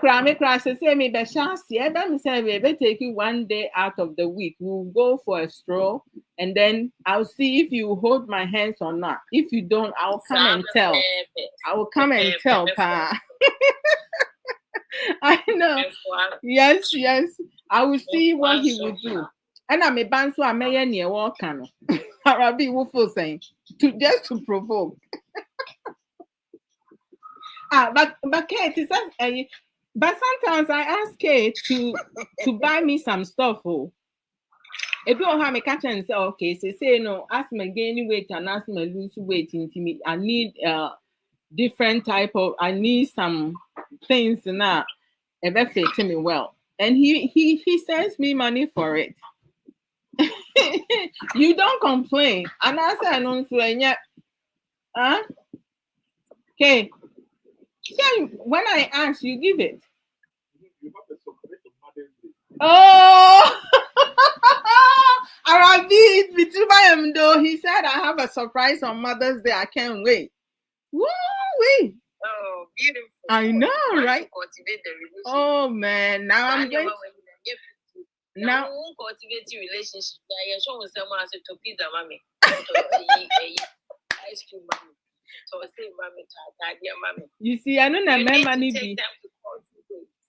say me be chance. Yeah, me say we take you 1 day out of the week. We'll go for a stroll, and then I'll see if you hold my hands or not. If you don't, I'll come and tell. I will come and tell, pa. I know. Yes. I will see what he will do. And I'm a band, so I may near walk. Arabi will saying to provoke. But Kate, is that but sometimes I ask Kate to buy me some stuff. Oh, if you don't have a catch and say, okay, say no, ask me gain weight and ask me lose weight into me. I need different type of. I need some things now. It fit me well, and he sends me money for it. You don't complain, and I say no, so yet, huh? Okay. Yeah, when I ask, you give it. Oh, Arabi, between though, he said I have a surprise on Mother's Day. I can't wait. Woo wee! Oh, beautiful! I know, right? Cultivate the relationship. Oh man, now I'm going. Now, cultivate your relationship. I show someone to pizza, mommy. Ice cream, mommy. So say, mommy. You see, I know that my money be.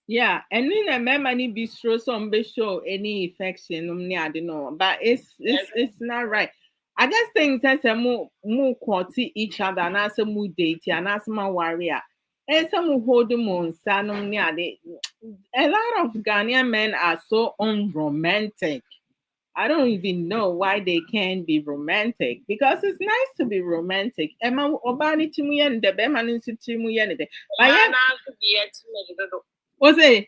Yeah, and then a man money be some be show any affection. I don't know, but it's not right. I just think that's a more quality each other, and as a more date, and as my warrior. And some hold them on Sanum. A lot of Ghanaian men are so unromantic. I don't even know why they can't be romantic because it's nice to be romantic. Emma Obani to me and the Beman Institute. What's it?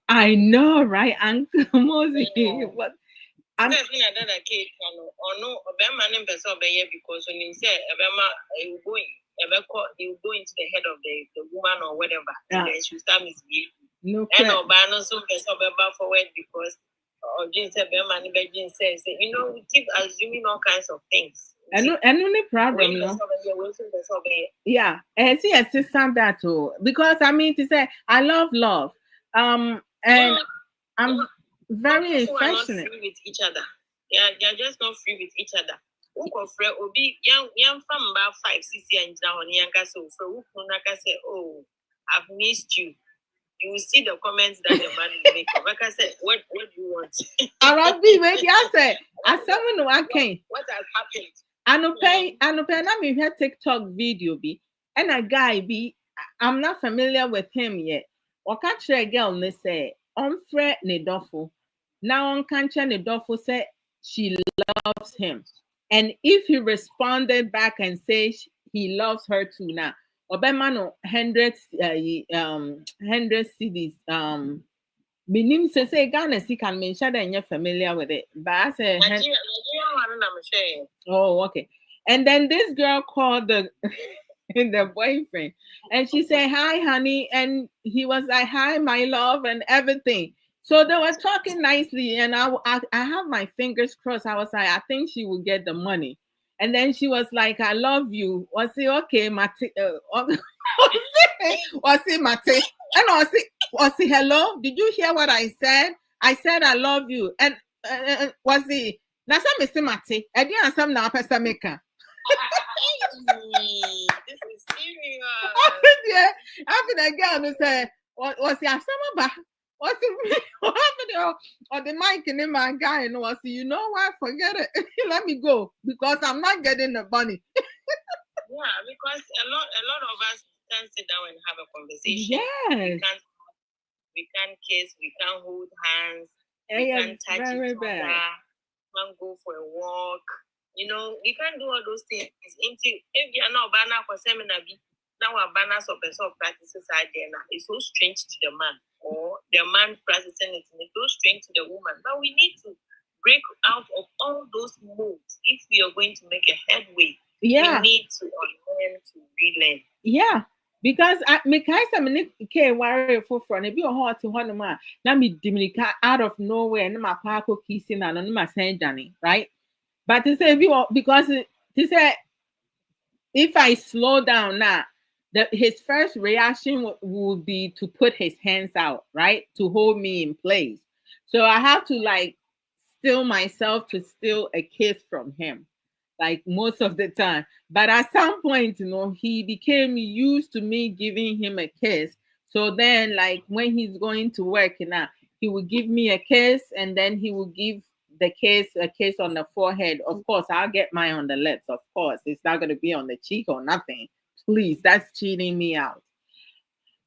I know, right, Uncle Mosey? What? I'm not a cake or no, Obama because when you say Obama, you go into the head of the woman or whatever, and then she start misbehaving. No, and Obama so forward because Jane said, Jane says, you know, we keep assuming all kinds of things. And only problem, no. Yeah, and see, I sister that too because I mean to say I love, and I'm very affectionate with each other. Yeah, they're just not free with each other. Young from about 5-6 years now on Yanka so say, oh, I've missed you. You will see the comments that the man will make. Like I said, what do you want? Arabi, maybe I said As someone who I can. What has happened? I know pay na me hear TikTok video be and a guy be I'm not familiar with him yet. Waka kyerɛ girl ne say ɔmfrɛ ne dɔfo. Now on kankyerɛ ne dɔfo say she loves him. And if he responded back and says he loves her too now, obema no 100 CDs minim say Ghana si can mention that you're familiar with it. But I said oh, okay. And then this girl called the the boyfriend and she said, "Hi, honey," and he was like, "Hi, my love," and everything. So they were talking nicely, and I have my fingers crossed. I was like, I think she will get the money. And then she was like, "I love you." Was it okay, Mate? Was it Mate? And was it hello? Did you hear what I said? I said I love you. And was it? Now some Mr. Mate. I didn't answer now, Pastor Maker. This is serious. After the girl who said, "Was it Asama? Was it what happened?" Or the mic and then my guy and was, "You know what? Forget it. Let me go because I'm not getting the money." Yeah, because a lot of us can sit down and have a conversation. Yes. We can't kiss, we can't hold hands, we can't touch each other, we can't go for a walk. You know, we can't do all those things. If you are not banner for seminar, now our banners of practices are there now. It's so strange to the man, or the man practicing it, and it's so strange to the woman. But we need to break out of all those moves if we are going to make a headway. Yeah. We need to learn to relearn. Yeah. Because I make I worry for front be a hot to one man. Now me Dominica out of nowhere and my parko kissing and my saying Johnny, right? But to say because to say if I slow down now, his first reaction would be to put his hands out, right? To hold me in place. So I have to like still myself to steal a kiss from him. Like most of the time. But at some point, he became used to me giving him a kiss. So then, like when he's going to work, he will give me a kiss and then he will give the kiss a kiss on the forehead. Of course, I'll get mine on the lips. Of course, it's not going to be on the cheek or nothing. Please, that's cheating me out.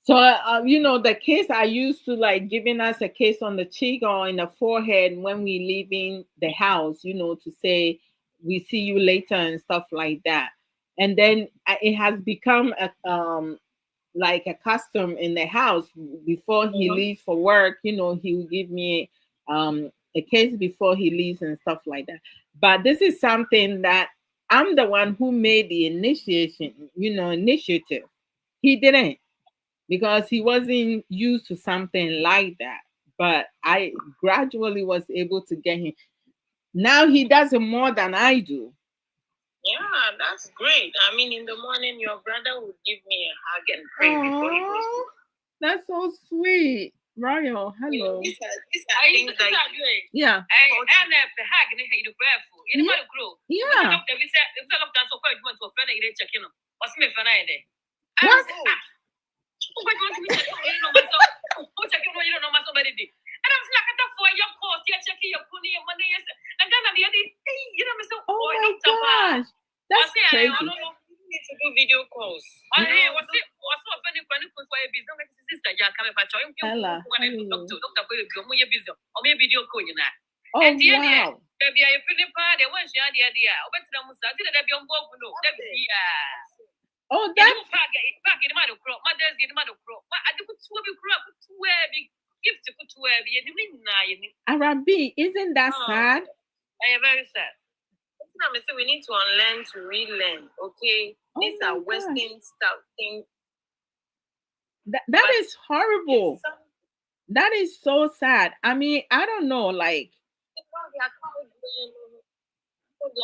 So, the kiss I used to like giving us a kiss on the cheek or in the forehead when we leaving the house, to say, "We see you later" and stuff like that. And then it has become like a custom in the house before he leaves for work. He will give me a kiss before he leaves and stuff like that. But this is something that I'm the one who made the initiative. He didn't, because he wasn't used to something like that. But I gradually was able to get him. Now he does it more than I do. Yeah, that's great. I mean, in the morning, your brother would give me a hug and pray before he goes to work. That's so sweet. Royal, hello. These are things that yeah. And I'm like, for your course, you're checking your money and money. And then at the end, oh my gosh, that's crazy. We need to do video calls. What's offending for any for a business? Sister, you're coming for choice. Ella, doctor for your business or maybe video call. Oh, wow. Maybe I feel part. There was your idea. I went to the Musa. Did I be on board? No, oh, that's back in the matter of crop. Mother's in the matter of crop. I do to be crop to where big. Arabi, isn't that sad? I am very sad. We need to unlearn to relearn. Okay, these are Western stuff things. That is horrible. That is so sad. I mean, I don't know, like. And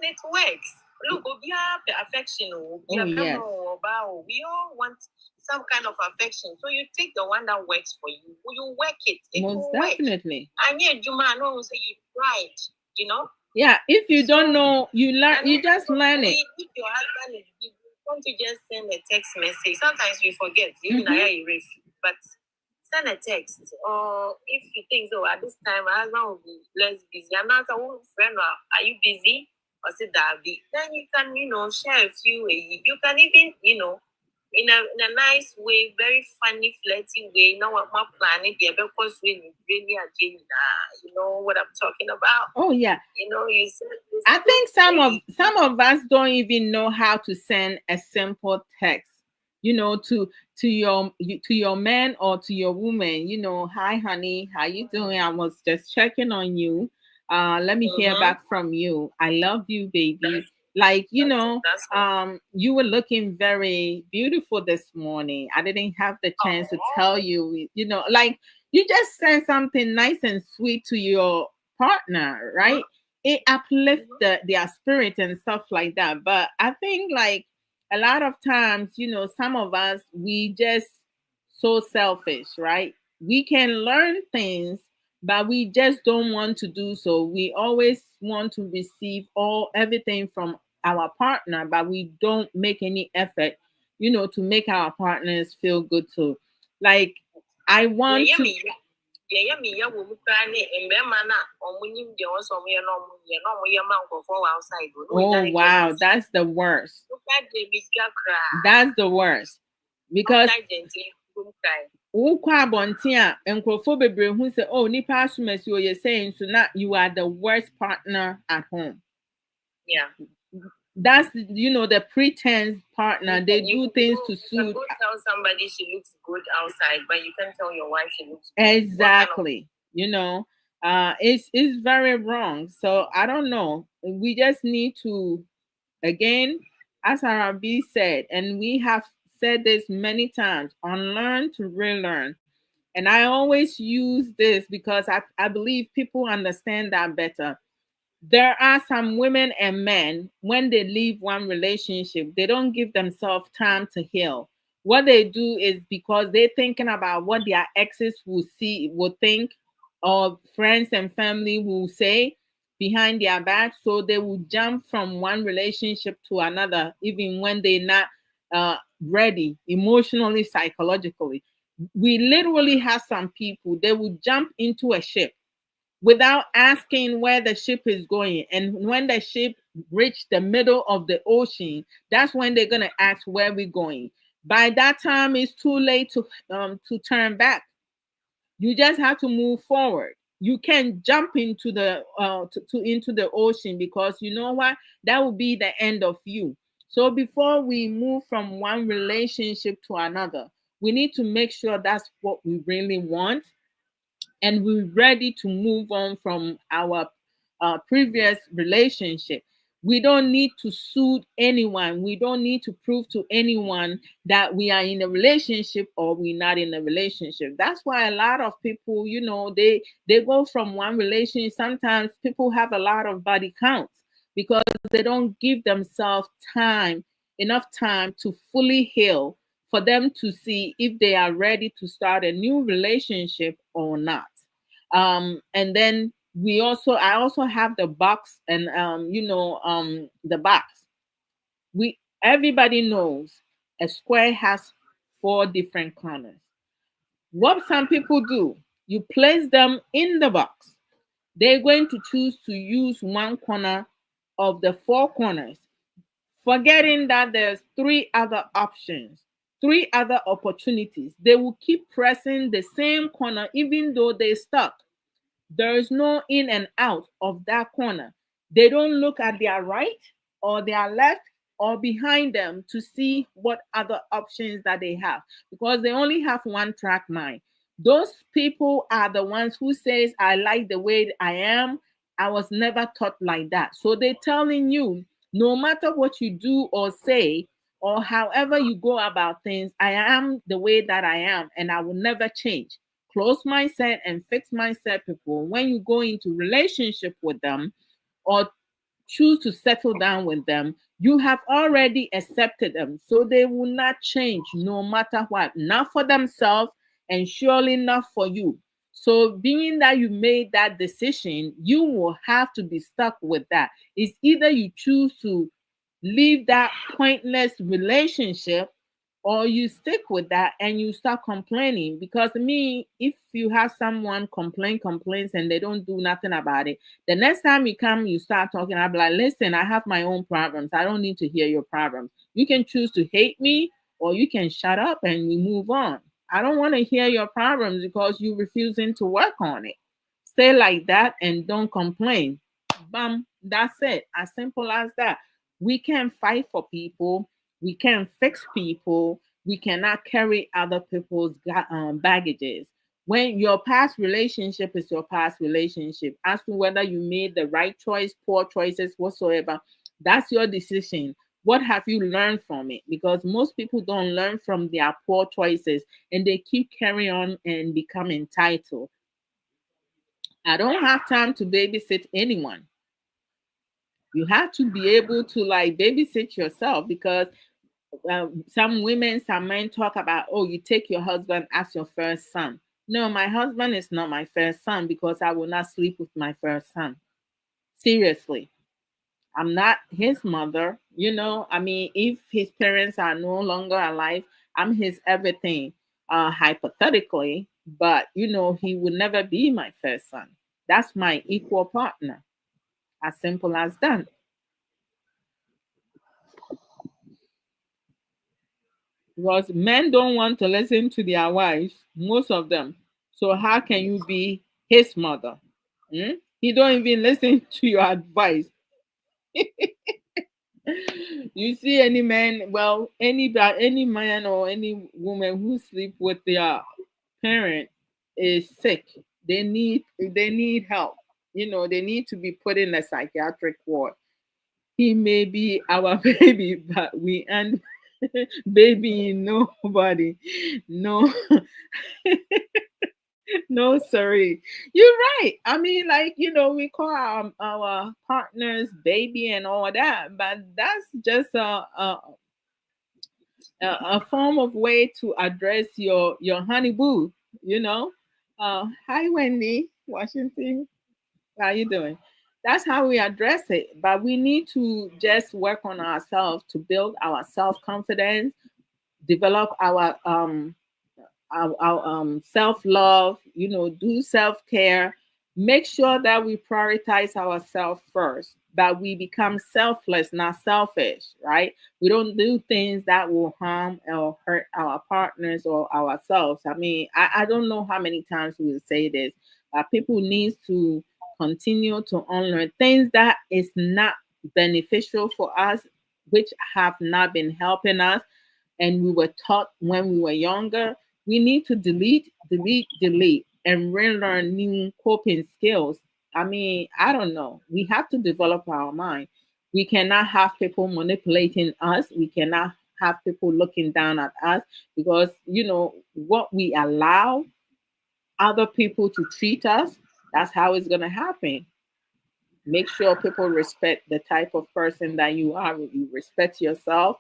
it works. Look, we have the affection. Yes. We all want some kind of affection. So you take the one that works for you. You work it. Most definitely. And yet, Juma, no one say you tried, Yeah, if you don't know, you learn. You just learn it. If your husband is busy, don't you just send a text message? Sometimes we forget. Even I erase. But send a text. Or if you think so, at this time my husband will be less busy. I'm not a friend. Are you busy? Or say that be. Then you can, share a few. You can even, in a nice way, very funny, flirty way. Now what my plan is because when you really are you know what I'm talking about. Oh yeah. You said I think some of us don't even know how to send a simple text, to your man or to your woman. Hi honey, how you doing? I was just checking on you. Let me hear back from you. I love you, baby. Like, you were looking very beautiful this morning. I didn't have the chance to tell you, like you just send something nice and sweet to your partner, right? It uplifts their spirit and stuff like that. But I think, like, a lot of times, some of us, we just so selfish, right? We can learn things, but we just don't want to do so. We always want to receive everything from our partner, but we don't make any effort, to make our partners feel good too. Like, I want to. Oh wow, that's the worst. That's the worst. Because wokɔ abɔnten a nkurɔfoɔ bebree hu sɛ, oh, nipa asomasi o, you're saying so now you are the worst partner at home. Yeah. That's the pretense partner. They do things to suit. You can tell somebody she looks good outside, but you can't tell your wife she looks good. Exactly. It's very wrong. So I don't know. We just need to, again, as Arabi said, and we have said this many times, unlearn to relearn. And I always use this because I believe people understand that better. There are some women and men, when they leave one relationship, they don't give themselves time to heal. What they do is because they're thinking about what their exes will think, or friends and family will say behind their back. So they will jump from one relationship to another, even when they're not ready emotionally, psychologically. We literally have some people, they will jump into a ship without asking where the ship is going. And when the ship reach the middle of the ocean, that's when they're gonna ask where we're going. By that time, it's too late to turn back. You just have to move forward. You can't jump into into the ocean, because you know what? That will be the end of you. So before we move from one relationship to another, we need to make sure that's what we really want, and we're ready to move on from our previous relationship. We don't need to suit anyone. We don't need to prove to anyone that we are in a relationship or we're not in a relationship. That's why a lot of people, they go from one relationship. Sometimes people have a lot of body counts because they don't give themselves enough time to fully heal, for them to see if they are ready to start a new relationship or not. And then I also have the box, and the box. Everybody knows a square has four different corners. What some people do, you place them in the box. They're going to choose to use one corner of the four corners, forgetting that there's three other options, three other opportunities. They will keep pressing the same corner even though they're stuck. There is no in and out of that corner. They don't look at their right or their left or behind them to see what other options that they have, because they only have one track mind. Those people are the ones who says, I like the way I am. I was never taught like that. So they're telling you, no matter what you do or say, or however you go about things, I am the way that I am and I will never change. Close mindset and fixed mindset people, when you go into relationship with them or choose to settle down with them, you have already accepted them, so they will not change no matter what, not for themselves and surely not for you. So being that you made that decision, you will have to be stuck with that. It's either you choose to leave that pointless relationship, or you stick with that and you start complaining. Because me, if you have someone complains and they don't do nothing about it, the next time you come, you start talking, I'll be like, listen, I have my own problems. I don't need to hear your problems. You can choose to hate me or you can shut up and we move on. I don't want to hear your problems because you refusing to work on it. Stay like that and don't complain. Bam, that's it. As simple as that. We can fight for people, we can fix people. We cannot carry other people's baggages. When your past relationship is your past relationship, as to whether you made the right choice, poor choices, whatsoever, that's your decision. What have you learned from it? Because most people don't learn from their poor choices and they keep carrying on and become entitled. I don't have time to babysit anyone. You have to be able to like babysit yourself because some women, some men talk about, oh, you take your husband as your first son. No, my husband is not my first son because I will not sleep with my first son. Seriously, I'm not his mother. I mean, if his parents are no longer alive, I'm his everything, hypothetically, but he would never be my first son. That's my equal partner. As simple as that. Because men don't want to listen to their wives, most of them. So how can you be his mother? Hmm? He don't even listen to your advice. You see any man, well, any man or any woman who sleep with their parent is sick. They need help. They need to be put in a psychiatric ward. He may be our baby, but we and baby nobody. No, no, sorry. You're right. I mean, like, we call our partners baby and all that, but that's just a form of way to address your honey boo, you know. Hi, Wendy, Washington. How you doing? That's how we address it. But we need to just work on ourselves to build our self confidence, develop our self love, do self care, make sure that we prioritize ourselves first, that we become selfless, not selfish, right? We don't do things that will harm or hurt our partners or ourselves. I mean, I don't know how many times we will say this, but people need to continue to unlearn things that is not beneficial for us, which have not been helping us and we were taught when we were younger. We need to delete, and relearn new coping skills. I mean, I don't know. We have to develop our mind. We cannot have people manipulating us. We cannot have people looking down at us because, what we allow other people to treat us, that's how it's going to happen. Make sure people respect the type of person that you are. You respect yourself,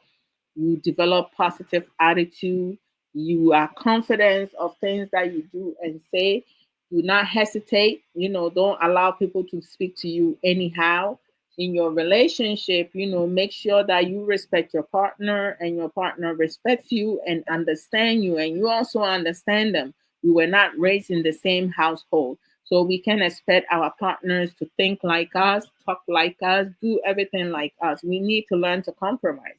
you develop positive attitude, you are confident of things that you do and say. Do not hesitate. Don't allow people to speak to you anyhow. In your relationship, make sure that you respect your partner and your partner respects you and understand you and you also understand them. We were not raised in the same household. So we can expect our partners to think like us, talk like us, do everything like us. We need to learn to compromise.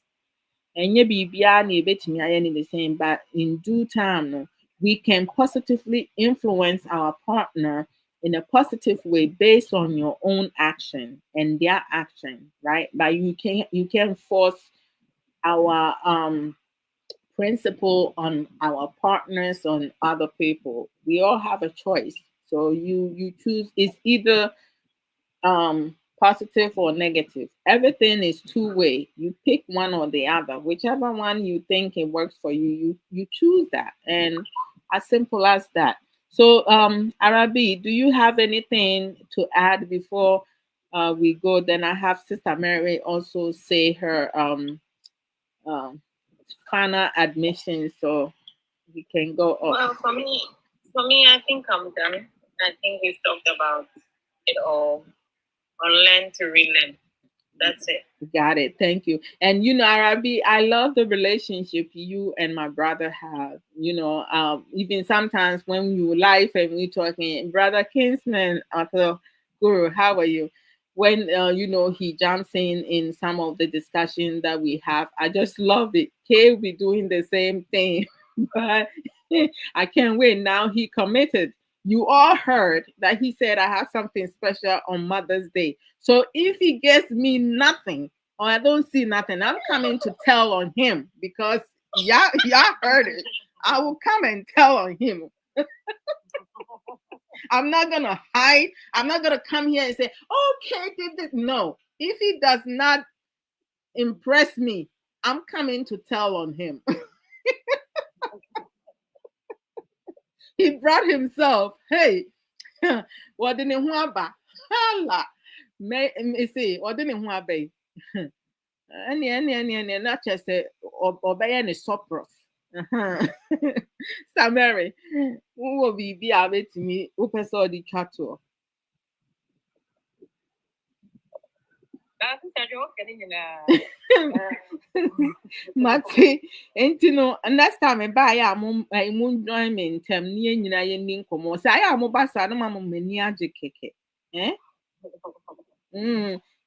Ɛnyɛ biribiara na yɛbɛtumi ayɛ ne the same, but in due time no, we can positively influence our partner in a positive way based on your own action and their action, right? But you can force our principle on our partners, on other people. We all have a choice. So you choose. It's either positive or negative. Everything is two-way. You pick one or the other. Whichever one you think it works for you, you choose that. And as simple as that. So Arabi, do you have anything to add before we go? Then I have Sister Mary also say her um final admission, so we can go off. Well, for me, I think I'm done. I think we've talked about it all. Unlearn to relearn. That's it. Got it. Thank you. And Arabi, I love the relationship you and my brother have. Even sometimes when you live and we talking, brother Kingsman, Uncle Guru, how are you? When he jumps in some of the discussion that we have, I just love it. Kay will be doing the same thing, but I can't wait. Now he committed. You all heard that he said I have something special on Mother's Day. So if he gets me nothing or I don't see nothing, I'm coming to tell on him because y'all heard it. I will come and tell on him. I'm not gonna hide. I'm not gonna come here and say, okay, no. If he does not impress me, I'm coming to tell on him. He brought himself. Hey, what didn't Hala. Me say, what didn't Wabe? Any, not just obey any sopros. Samary, who will be able to me, who person the chatto. Mate, and next time I buy a moon join me in term near United Ninkomo. Say, I am mobasa, no mamma mania keke. Eh?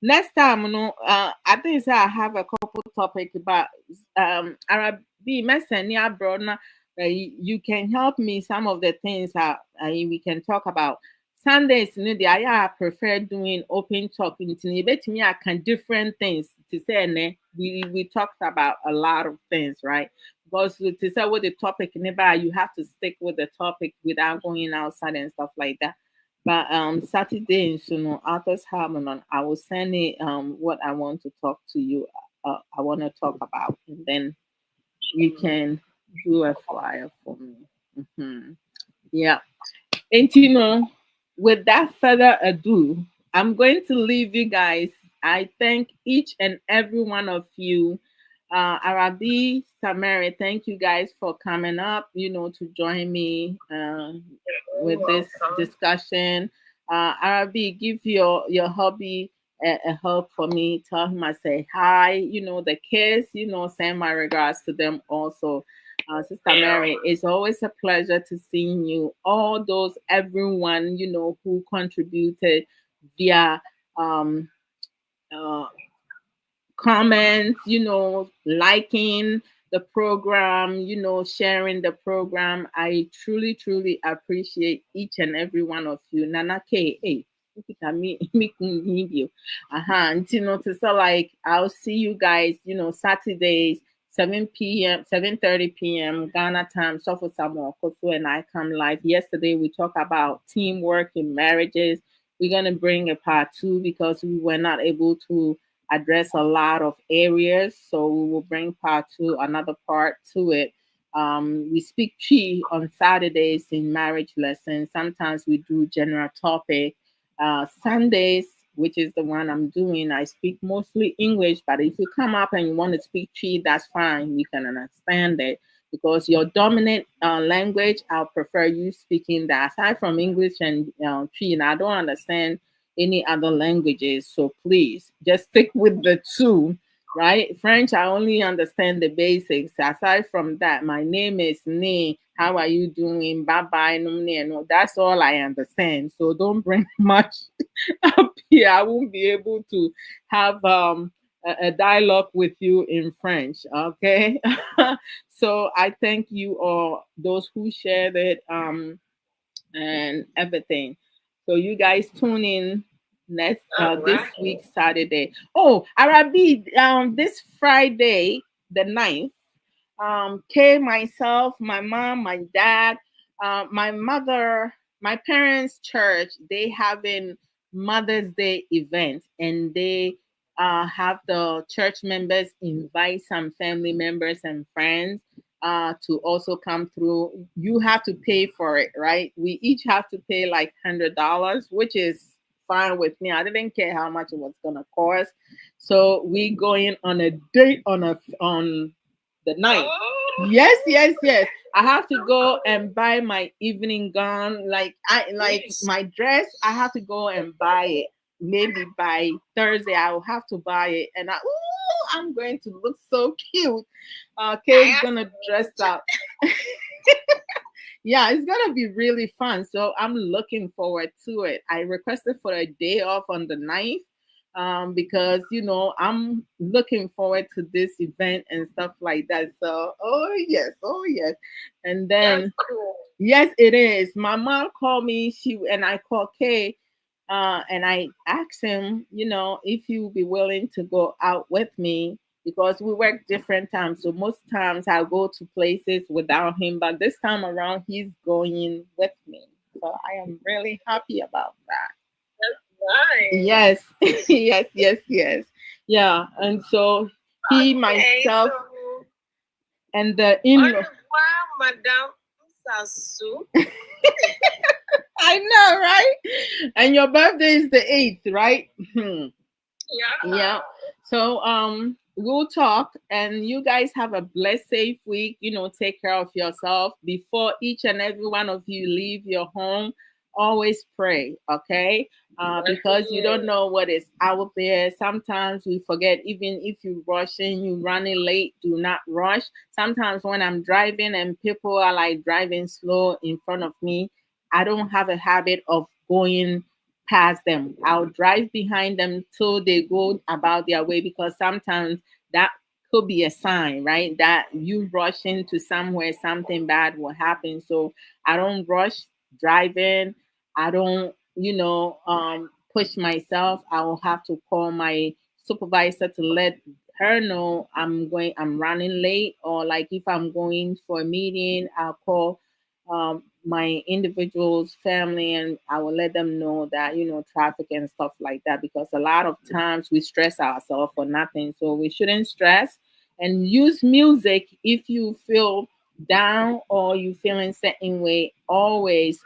Next time, I think I have a couple topic about Arabi Messenia Brona. You can help me some of the things we can talk about. Sundays, I prefer doing open talk. Bet me I can different things to say. We talked about a lot of things, right? Because to say what the topic you have to stick with the topic without going outside and stuff like that. But Saturday, Authors Harmon, I will send it what I want to talk to you. I want to talk about, and then you can do a flyer for me. Yeah, and with that further ado, I'm going to leave you guys. I thank each and every one of you. Arabi, Samari, thank you guys for coming up, to join me with this discussion. Arabi, give your hubby a hug for me. Tell him I say hi. The kids, send my regards to them also. Sister Mary, it's always a pleasure to seeing you. All those, everyone, who contributed via uh, comments, liking the program, sharing the program. I truly, truly appreciate each and every one of you. Nana K, hey, look at me, me need you. And to say like, I'll see you guys, Saturdays, 7 p.m., 7:30 p.m. Ghana time. So for Samuel Koso and I come live. Yesterday we talked about teamwork in marriages. We're gonna bring a part two because we were not able to address a lot of areas. So we will bring part two, another part to it. We speak Chi on Saturdays in marriage lessons. Sometimes we do general topic. Sundays, which is the one I'm doing, I speak mostly English, but if you come up and you want to speak Chi, that's fine. We can understand it because your dominant language, I'll prefer you speaking that. Aside from English and Chi, and I don't understand any other languages. So please just stick with the two, right? French, I only understand the basics. Aside from that, my name is Ne. How are you doing? Bye bye. No, that's all I understand. So don't bring much up here. I won't be able to have a dialogue with you in French. Okay. So I thank you all, those who shared it. And everything. So you guys tune in next this week Saturday. Oh, Arabi, this Friday the 9th, Kay, myself, my mom, my dad, my mother, my parents' church, they having Mother's Day event, and they have the church members invite some family members and friends to also come through. You have to pay for it, right? We each have to pay like $100, which is fine with me. I didn't care how much it was gonna cost. So we going on a date on the night. Yes. I have to go and buy my evening gown. Like my dress, I have to go and buy it. maybe by Thursday I will have to buy it, and I'm going to look so cute. I Kay's asked gonna dress up. Yeah, it's gonna be really fun. So I'm looking forward to it. I requested for a day off on the 9th, because I'm looking forward to this event and stuff like that. So oh yes, and that's then cool. yes, it is. My mom called me. And I called Kay, and I asked him, if he would be willing to go out with me because we work different times. So most times I go to places without him, but this time around he's going with me. So I am really happy about that. Nice. Yes, yes. Yeah, and so he, Okay, myself, so and the au in-law. revoir, Madame Sassou. I know, right? And your birthday is the 8th, right? Hmm. Yeah. Yeah. So we'll talk, and you guys have a blessed safe week. Take care of yourself. Before each and every one of you leave your home, always pray, okay? Because you don't know what is out there. Sometimes we forget, even if you're rushing, you're running late, do not rush. Sometimes when I'm driving and people are like driving slow in front of me, I don't have a habit of going past them. I'll drive behind them till they go about their way, because sometimes that could be a sign, right? That you rush into somewhere, something bad will happen. So I don't rush driving. I don't, push myself. I will have to call my supervisor to let her know I'm running late, or like if I'm going for a meeting, I'll call my individual's family, and I will let them know that traffic and stuff like that, because a lot of times we stress ourselves for nothing, so we shouldn't stress. And use music if you feel down or you feeling certain way. Always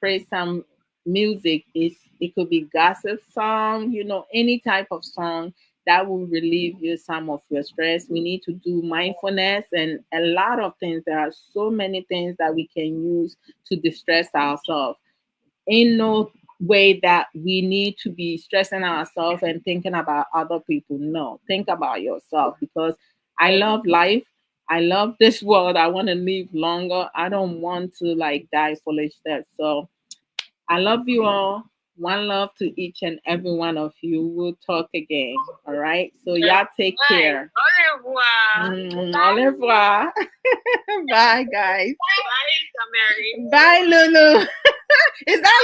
play some music. It could be gossip song, any type of song that will relieve you some of your stress. We need to do mindfulness and a lot of things. There are so many things that we can use to distress ourselves. In no way that we need to be stressing ourselves and thinking about other people. No, think about yourself, because I love life. I love this world. I want to live longer. I don't want to like die foolish death. So I love you all. One love to each and every one of you. We'll talk again. All right. So y'all take care. Au revoir. Au revoir. Bye, guys. Bye, Mary. Bye, Lulu. Is that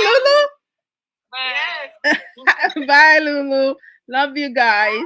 Yes. Lulu? Bye, Lulu. Love you guys.